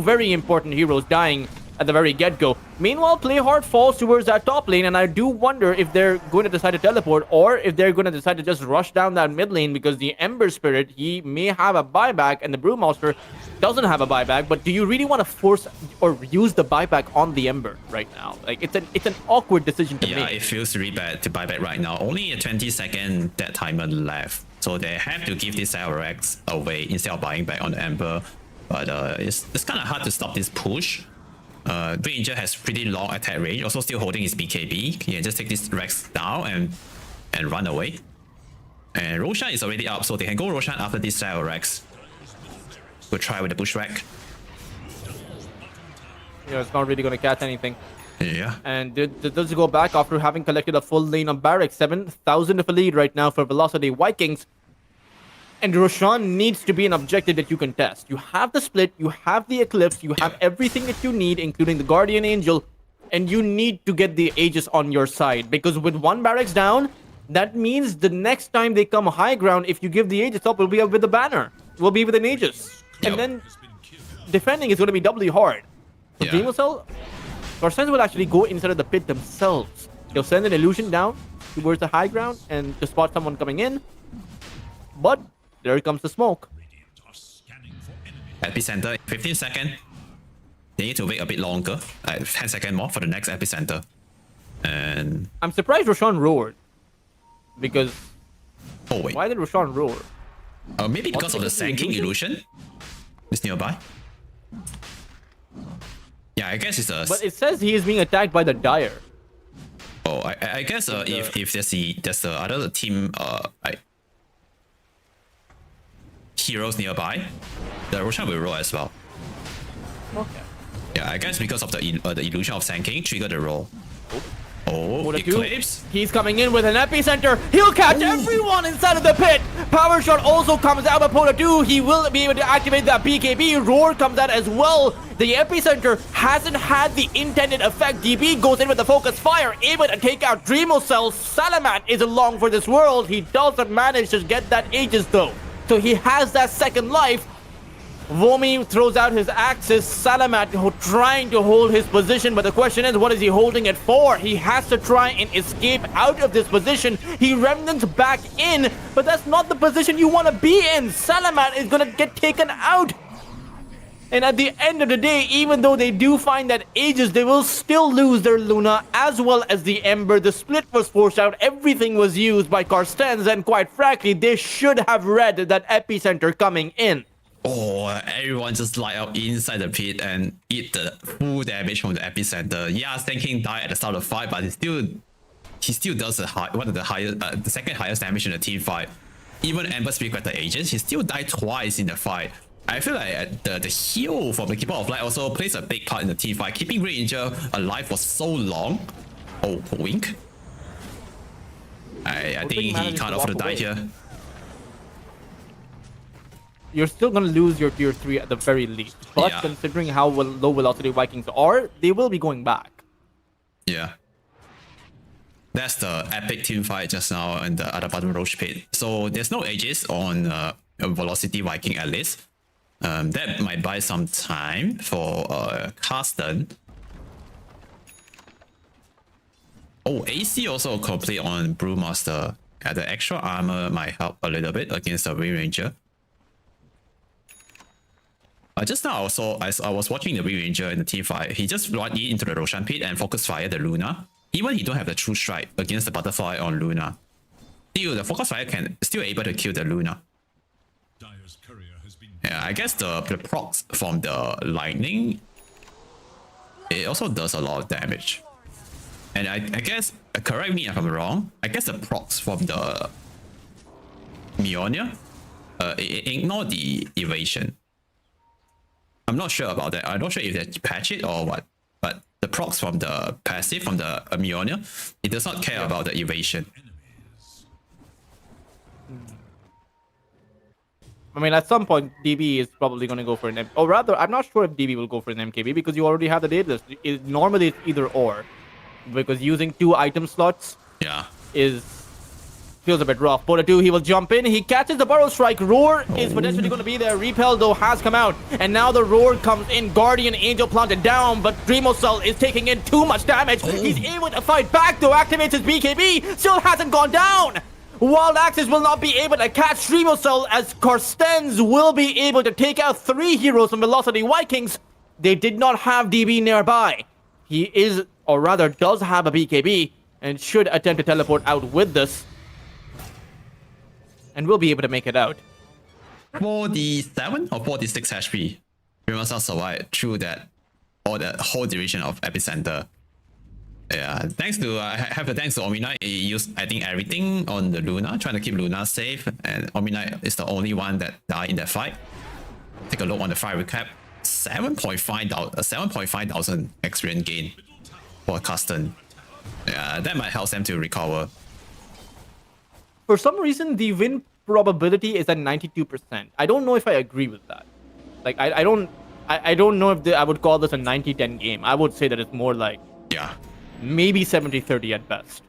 S4: very important heroes dying at the very get-go. Meanwhile, Playhard falls towards that top lane, and I do wonder if they're going to decide to teleport or if they're going to decide to just rush down that mid lane because the Ember Spirit, he may have a buyback and the Brewmaster doesn't have a buyback. But do you really want to force or use the buyback on the Ember right now? It's an awkward decision to make.
S1: Yeah, it feels really bad to buy back right now. Only a 20-second dead timer left. So they have to give this LRX away instead of buying back on the Ember. But it's kind of hard to stop this push. Ranger has pretty long attack range, also still holding his BKB. He can just take this Rex down and run away. And Roshan is already up, so they can go Roshan after this Rex. We'll try with the Bushwhack.
S4: Yeah, it's not really going to catch anything.
S1: Yeah.
S4: And does go back after having collected a full lane of barracks. 7,000 of a lead right now for Velocity Vikings. And Roshan needs to be an objective that you can test. You have the split, you have the Eclipse, you have everything that you need, including the Guardian Angel, and you need to get the Aegis on your side. Because with one barracks down, That means the next time they come high ground, if you give the Aegis up, will be up with the banner. Will be with an Aegis. And
S1: Yep.
S4: then defending is going to be doubly hard. So
S1: Yeah.
S4: Dreamcell, Carstensz will actually go inside of the pit themselves. They'll send an illusion down towards the high ground and to spot someone coming in. But there comes the smoke.
S2: Radiant are scanning for enemies.
S1: Epicenter, 15 seconds. They need to wait a bit longer, 10 seconds more for the next epicenter. And
S4: I'm surprised Roshan roared. Because
S1: oh wait,
S4: why did Roshan roar?
S1: maybe because of the Sanking illusion is nearby. Yeah, I guess it's a.
S4: But it says he is being attacked by the Dire.
S1: Oh, I guess if there's the other team like heroes nearby, the Roshan will roll as well.
S4: Okay.
S1: Yeah, I guess because of the illusion of Sanking trigger the roll. Oh,
S4: What a do?
S1: Eclipse.
S4: He's coming in with an epicenter. He'll catch everyone inside of the pit. Power shot also comes out, but Polar 2, he will be able to activate that BKB. Roar comes out as well. The epicenter hasn't had the intended effect. DB goes in with the focus fire, able to take out Dreamcell. Salamat is along for this world. He doesn't manage to get that Aegis though. So he has that second life. Vomi throws out his axes. Salamat trying to hold his position, but the question is, what is he holding it for? He has to try and escape out of this position. He remnants back in, but that's not the position you want to be in. Salamat is going to get taken out. And at the end of the day, even though they do find that Aegis, they will still lose their Luna as well as the Ember. The split was forced out. Everything was used by Carstensz, and quite frankly, they should have read that epicenter coming in.
S1: Oh, everyone just light up inside the pit and eat the full damage from the epicenter. Yeah, Sanking died at the start of the fight, but he still does the second highest damage in the team fight. Even Ember Speak with the agents, he still died twice in the fight. I feel like the heal from the Keeper of Light also plays a big part in the team fight, keeping Ranger alive for so long. Oh, wink. I think he
S4: managed
S1: can't
S4: to
S1: afford to
S4: walk
S1: die
S4: away.
S1: here.
S4: You're still going to lose your tier 3 at the very least. But
S1: Yeah.
S4: considering how low velocity Vikings are, they will be going back.
S1: Yeah. That's the epic team fight just now in the other bottom Roche pit. So there's no Aegis on Velocity Viking at least. That might buy some time for Carstensz. Oh, AC also complete on Brewmaster. Yeah, the extra armor might help a little bit against the Wind Ranger. Just now I was watching the Wind Ranger in the team fight. He just run into the Roshan pit and focus fire the Lunar. Even he don't have the true strike against the butterfly on Lunar. Still, the focus fire can still able to kill the Lunar.
S2: Dire's courier has been
S1: Yeah, I guess the procs from the lightning, it also does a lot of damage. And I guess, correct me if I'm wrong, I guess the procs from the Mjolnir, ignore the evasion. I'm not sure about that. I'm not sure if they patch it or what. But the procs from the passive from the Mjolnir, it does not care about the evasion.
S2: enemies.
S4: I mean, at some point, DB is probably going to go for an or rather, I'm not sure if DB will go for an MKB because you already have the Daedalus. Normally, it's either or. Because using 2 item slots
S1: Yeah.
S4: feels a bit rough. Polar 2, he will jump in. He catches the Burrow Strike. Roar is potentially going to be there. Repel, though, has come out. And now the Roar comes in. Guardian Angel planted down, but Dreamcell is taking in too much damage. He's able to fight back, though, activates his BKB. Still hasn't gone down. Wild Axes will not be able to catch Dreamcell as Carstensz will be able to take out 3 heroes from Velocity Vikings. They did not have DB nearby. He is, or rather does have a BKB and should attempt to teleport out with this. And we'll be able to make it out.
S1: 47 or 46 HP. We must not survive through that, or the whole division of Epicenter. Yeah, thanks to thanks to Omni, he used I think everything on the Luna, trying to keep Luna safe, and Omni is the only one that died in that fight. Take a look on the fight recap. 7.5 thousand experience gain for Carstensz. Yeah, that might help them to recover.
S4: For some reason, the win probability is at 92%. I don't know if I agree with that. Like, I don't know if I would call this a 90-10 game. I would say that it's more like
S1: Yeah.
S4: maybe 70-30 at best.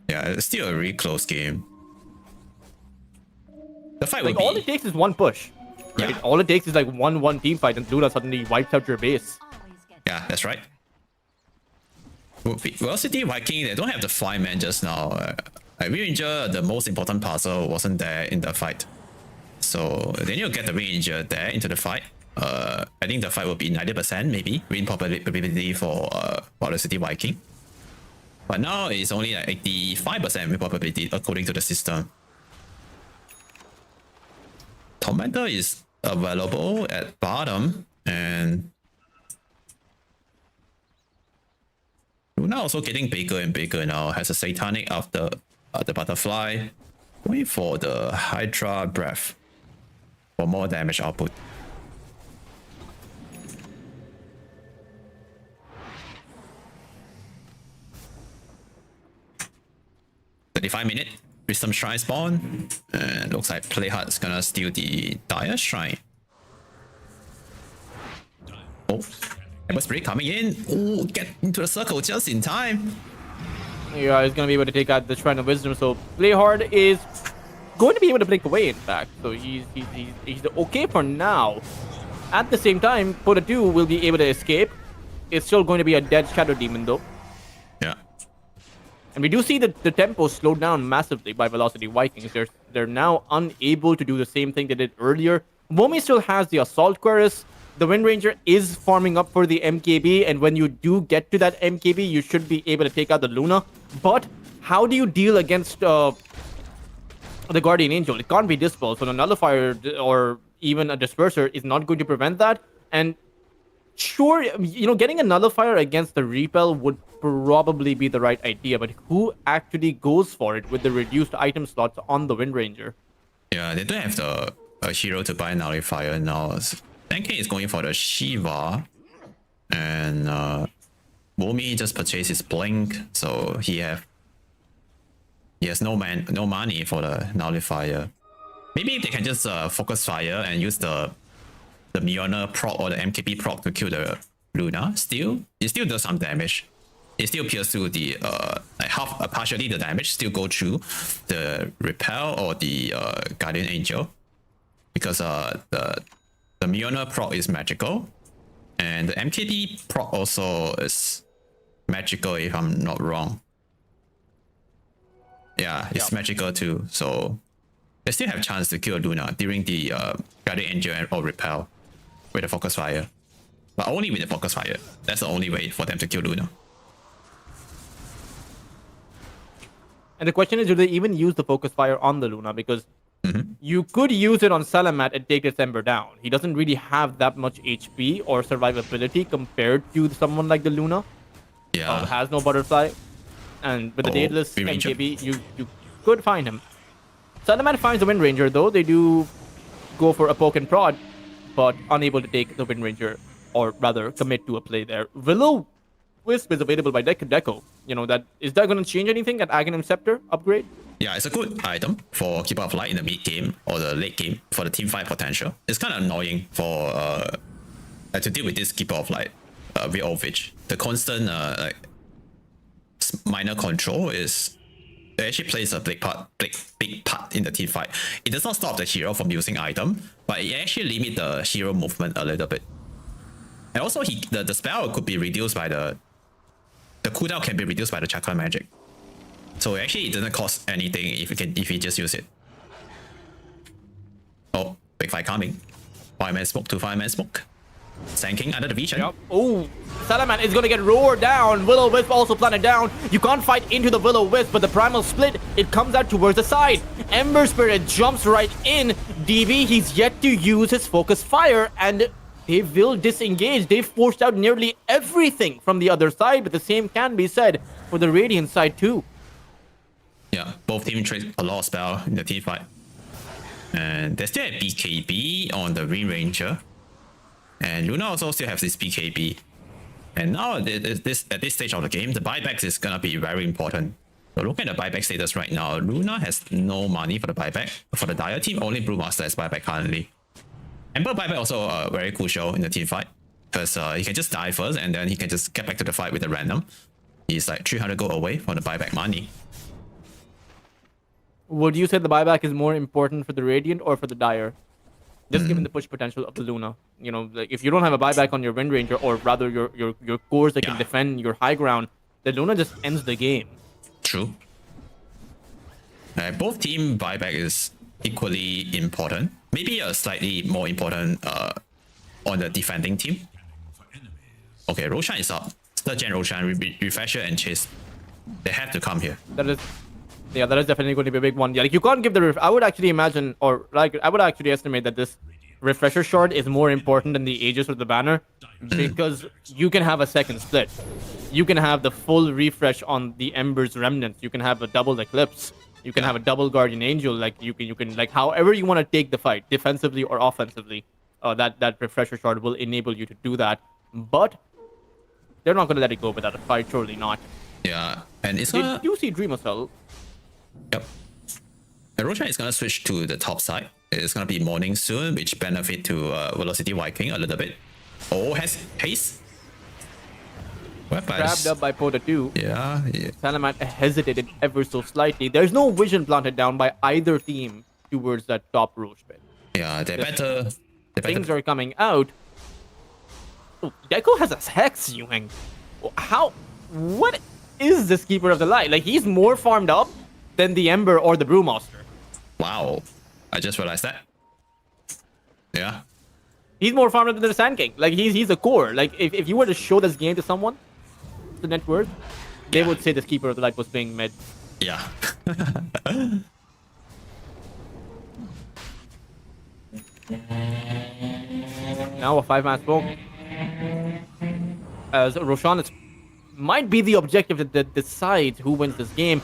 S1: Yeah, it's still a really close game. The fight will
S4: Like, all it
S1: be...
S4: takes is one push. Right?
S1: Yeah.
S4: All it takes is like 1-1 team fight, and Luna suddenly wipes out your base.
S1: Yeah, that's right. Well, City Viking, they don't have the flyman just now. Ranger, the most important puzzle wasn't there in the fight. So they need to get the Ranger there into the fight. I think the fight will be 90% maybe win probability for the City Viking. But now it's only like 85% win probability according to the system. Tormentor is available at bottom, and Lunar also getting bigger and bigger now. Has a Satanic after the Butterfly. Going for the Hydra Breath for more damage output. "35-minute Wisdom Shrine spawn, and looks like Playhard's gonna steal the Dire Shrine." Oh, Ember Spirit coming in. Oh, get into the circle just in time.
S4: Yeah, he's gonna be able to take out the Shrine of Wisdom. So Playhard is going to be able to blink away. In fact, so he's okay for now. At the same time, Pota 2 will be able to escape. It's still going to be a dead Shadow Demon though.
S1: Yeah.
S4: And we do see that the tempo slowed down massively by Velocity Vikings. They're now unable to do the same thing they did earlier. Womi still has the Assault Cuirass. The Wind Ranger is farming up for the MKB, and when you do get to that MKB, you should be able to take out the Luna. But how do you deal against the Guardian Angel? It can't be Dispel, so a Nullifier or even a Disperser is not going to prevent that. And sure, you know, getting a Nullifier against the Repel would probably be the right idea, but who actually goes for it with the reduced item slots on the Wind Ranger?
S1: Yeah, they don't have a hero to buy Nullifier now. Tanking is going for the Shiva, and Womi just purchased his Blink, so he has no money for the Nullifier. Maybe they can just focus fire and use the Mjolnir proc or the MKB proc to kill the Luna. It still does some damage. It still pierces through the partially the damage still go through the Repel or the Guardian Angel, because the Mjolnir proc is magical, and the MKD proc also is magical if I'm not wrong. Yeah, it's magical too, so they still have chance to kill Luna during the Guardian Angel or Repel with the Focus Fire. But only with the Focus Fire. That's the only way for them to kill Luna.
S4: And the question is, do they even use the Focus Fire on the Luna? Because you could use it on Salamat and take December down. He doesn't really have that much HP or survivability compared to someone like the Luna.
S1: Yeah.
S4: Has no Butterfly. And with the Daedalus MKB, you could find him. Salamat finds the Wind Ranger, though. They do go for a poke and prod, but unable to take the Wind Ranger, or rather commit to a play there. Willow Wisp is available by Deco. You know, is that going to change anything, that Aghanim Scepter upgrade?
S1: Yeah, it's a good item for Keeper of Light in the mid game or the late game for the team fight potential. It's kind of annoying for to deal with this Keeper of Light with Ovage. The constant minor control is, it actually plays a big part in the team fight. It does not stop the hero from using item, but it actually limits the hero movement a little bit. And also the spell could be reduced by the cooldown can be reduced by the Chakra Magic. So actually it doesn't cost anything if you just use it. Oh, big fight coming. Fireman smoke to Fireman smoke. Sanking under the vision.
S4: Yep. Oh, Salaman is going to get roared down. Will-O-Wisp also planted down. You can't fight into the Will-O-Wisp, but the Primal Split, it comes out towards the side. Ember Spirit jumps right in. DB, he's yet to use his Focus Fire, and they will disengage. They've forced out nearly everything from the other side, but the same can be said for the Radiant side too.
S1: Yeah, both teams trade a lot of spell in the team fight. And there's still a BKB on the Wind Ranger. And Luna also still has this BKB. And now at this stage of the game, the buyback is gonna be very important. So look at the buyback status right now. Luna has no money for the buyback. For the Dire team, only Brewmaster has buyback currently. Ember buyback also very crucial in the team fight, because he can just die first and then he can just get back to the fight with a random. He's like 300 gold away from the buyback money.
S4: Would you say the buyback is more important for the Radiant or for the Dire? Just given the push potential of the Luna. You know, like if you don't have a buyback on your Wind Ranger, or rather your cores that can defend your high ground, the Luna just ends the game.
S1: True. Both team buyback is equally important. Maybe a slightly more important on the defending team. Okay, Roshan is up. Third gen Roshan, Refresher and Chase. They have to come here.
S4: That is definitely going to be a big one. Yeah, like you can't give the I would actually imagine, or like I would actually estimate that this Refresher shard is more important than the Aegis or the banner, because you can have a second split. You can have the full refresh on the Ember's remnants. You can have a double Eclipse. You can have a double Guardian Angel. Like you can like however you want to take the fight, defensively or offensively. That Refresher shard will enable you to do that. But they're not going to let it go without a fight. Surely not.
S1: Yeah, and it's
S4: Did you see Dreamer Cell?
S1: Yep. And Roshan is gonna switch to the top side. It's gonna be morning soon, which benefit to Velocity Viking a little bit. Oh, has haste.
S4: Grabbed up by Pota 2.
S1: Yeah.
S4: Salamat hesitated ever so slightly. There's no vision planted down by either team towards that top Roche pit.
S1: Yeah, they're better.
S4: Things are coming out. Oh, Deco has a Hex, Yuheng. What is this Keeper of the Light? Like, he's more farmed up than the Ember or the Brewmaster.
S1: Wow. I just realized that. Yeah.
S4: He's more farmed up than the Sand King. Like, he's a core. Like, if you were to show this game to someone, the net worth, they would say this Keeper of the Light was playing mid.
S1: Yeah.
S4: Now a 5-man smoke. As Roshan might be the objective that decides who wins this game.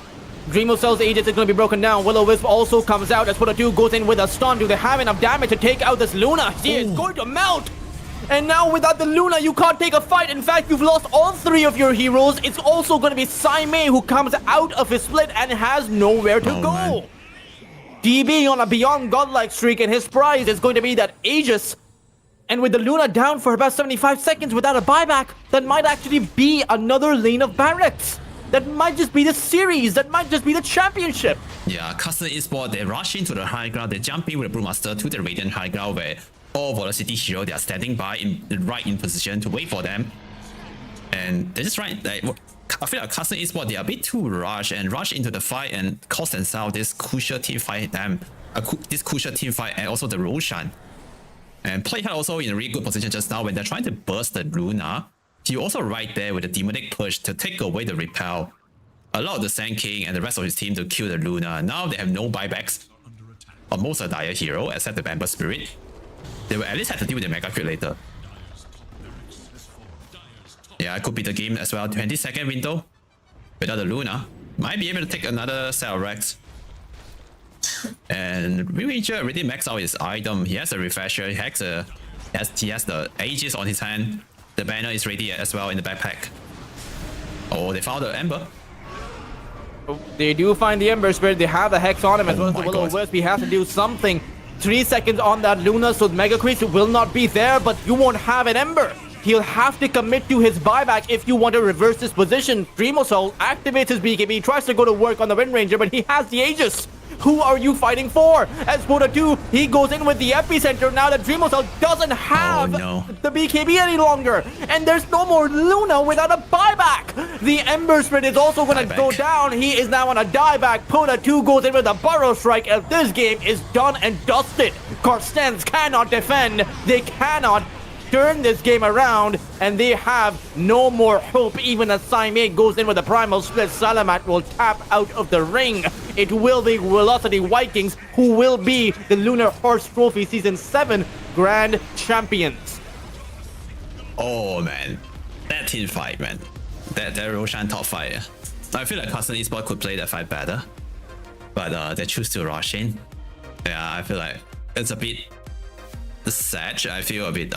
S4: Dreamo Cell's Aegis is going to be broken down. Will-O-Wisp also comes out as Pota 2 goes in with a stun. Do they have enough damage to take out this Luna? She is going to melt! And now without the Luna, you can't take a fight. In fact, you've lost all 3 of your heroes. It's also going to be Saimei who comes out of his split and has nowhere to go. Man. DB on a beyond godlike streak, and his prize is going to be that Aegis. And with the Luna down for about 75 seconds without a buyback, that might actually be another lane of barracks. That might just be the series. That might just be the championship.
S1: Yeah, Carstensz, they rush into the high ground. They jump in with the Brewmaster to the Radiant high ground where all Velocity hero, they are standing by right in position to wait for them. And they just right. I feel like Carstensz, they are a bit too rush into the fight and cost themselves this crucial team fight. This crucial team fight and also the Roshan. And Playhard also in a really good position just now when they're trying to burst the Lunar. He also right there with the demonic push to take away the repel. Allow the Sand King and the rest of his team to kill the Lunar. Now they have no buybacks on most of the Dire hero except the Bamber Spirit. They will at least have to deal with the Mega Crit later. Yeah, it could be the game as well. 20-second window without the Luna. Might be able to take another set of Rex. And Ranger already maxed out his item. He has a Refresher. He has the Aegis on his hand. The banner is ready as well in the backpack. Oh, they found the Ember.
S4: They do find the Ember Spirit. They have the Hex on him as well as the Will-O-Wisp. He has to do something. 3 seconds on that Luna, so the Mega Crit will not be there, but you won't have an Ember. He'll have to commit to his buyback if you want to reverse this position. Dreamo Cell activates his BKB, tries to go to work on the Wind Ranger, but he has the Aegis. Who are you fighting for? As Pota 2, he goes in with the epicenter now that Dreamo Cell doesn't have the BKB any longer. And there's no more Luna without a buyback. The Ember Spirit is also going to go down. He is now on a dieback. Pota 2 goes in with a Burrow Strike, and this game is done and dusted. Carstensz cannot defend. They cannot turn this game around, and they have no more hope. Even as Saimei goes in with a primal split, Salamat will tap out of the ring. It will be Velocity Vikings who will be the Lunar Horse Trophy Season 7 Grand Champions.
S1: Oh man, that team fight, man. That Roshan top fight. I feel like Carstensz could play that fight better, but they choose to rush in. Yeah, I feel like it's a bit sad. I feel a bit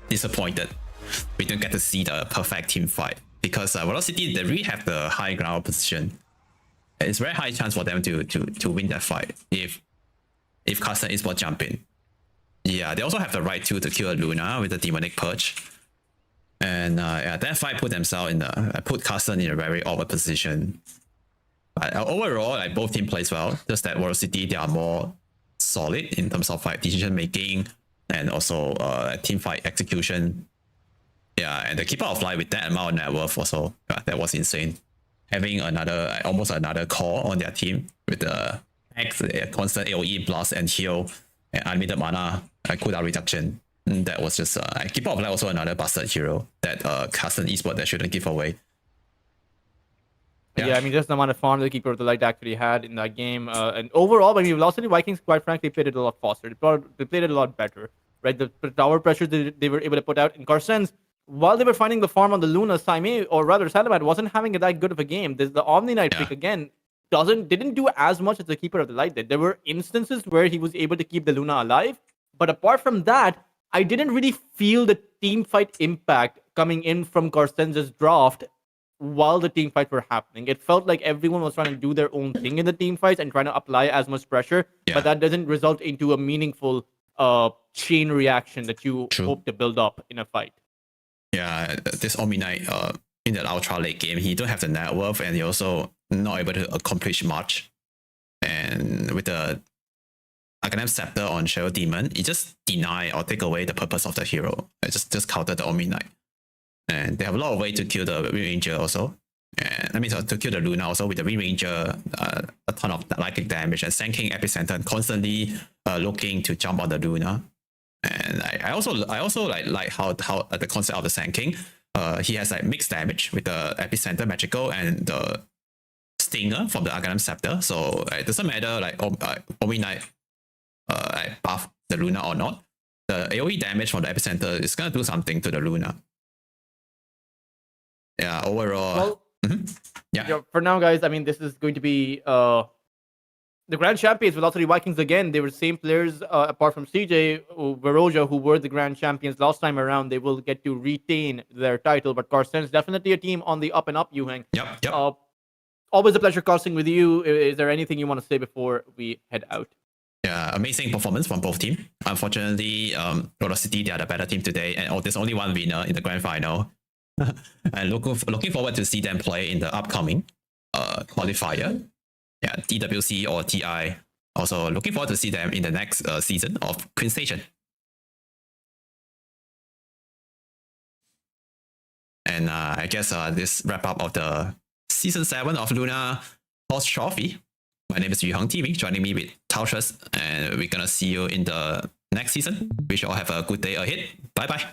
S1: disappointed we don't get to see the perfect team fight because Velocity, they really have the high ground position. It's very high chance for them to win that fight if Carstensz jump in. Yeah, they also have the right to kill a Luna with the demonic purge. And yeah, that fight put themselves in put Carstensz in a very awkward position. But overall, like both team plays well. Just that Velocity, they are more solid in terms of like decision making and also team fight execution. Yeah, and the Keeper of Light with that amount of net worth also, that was insane. Having another almost another core on their team with the constant AoE blast and heal and unlimited mana cooldown reduction. That was just Keeper of Light also another bastard hero that Carstensz esport that shouldn't give away.
S4: Yeah, I mean, just the amount of farm the Keeper of the Light actually had in that game. And overall, I mean, Velocity Vikings, quite frankly, played it a lot faster. They played it a lot better, right? The tower pressure they were able to put out in Carstensz, while they were finding the farm on the Lunar, Saime, or rather Salamat, wasn't having that good of a game. The Omni Knight pick, again, didn't do as much as the Keeper of the Light did. There were instances where he was able to keep the Luna alive, but apart from that, I didn't really feel the team fight impact coming in from Carstenz's draft while the team fights were happening. It felt like everyone was trying to do their own thing in the team fights and trying to apply as much pressure, but that doesn't result into a meaningful chain reaction that you hope to build up in a fight.
S1: Yeah, this Omni Knight in the ultra late game, he don't have the net worth and he also not able to accomplish much. And with the Aghanim Scepter on Shadow Demon, it just deny or take away the purpose of the hero. It just counter the Omni Knight. And they have a lot of ways to kill the Wind Ranger also. And I mean, to kill the Luna also with the Wind Ranger, a ton of lightning damage and Sand King Epicenter constantly looking to jump on the Luna. And I also like how the concept of the Sand King, he has like mixed damage with the Epicenter Magical and the Stinger from the Aghanim Scepter. So it doesn't matter like Omni Knight buff the Luna or not. The AoE damage from the Epicenter is gonna do something to the Luna. Yeah, overall.
S4: Well, yeah. For now, guys, I mean, this is going to be the Grand Champions, Velocity Vikings again. They were the same players, apart from CJ, Veroja, who were the Grand Champions last time around. They will get to retain their title, but Carstensz definitely a team on the up and up, Yuheng.
S1: Yep.
S4: Always a pleasure casting with you. Is there anything you want to say before we head out?
S1: Yeah, amazing performance from both teams. Unfortunately, Velocity, they are the better team today, and there's only one winner in the grand final. And looking forward to see them play in the upcoming qualifier. Yeah, DWC or TI. Also looking forward to see them in the next season of Queen Station. And I guess this wrap up of the season 7 of Lunar Horse Trophy. My name is Yuheng TV, joining me with Taushus, and we're gonna see you in the next season. We should all have a good day ahead. Bye bye.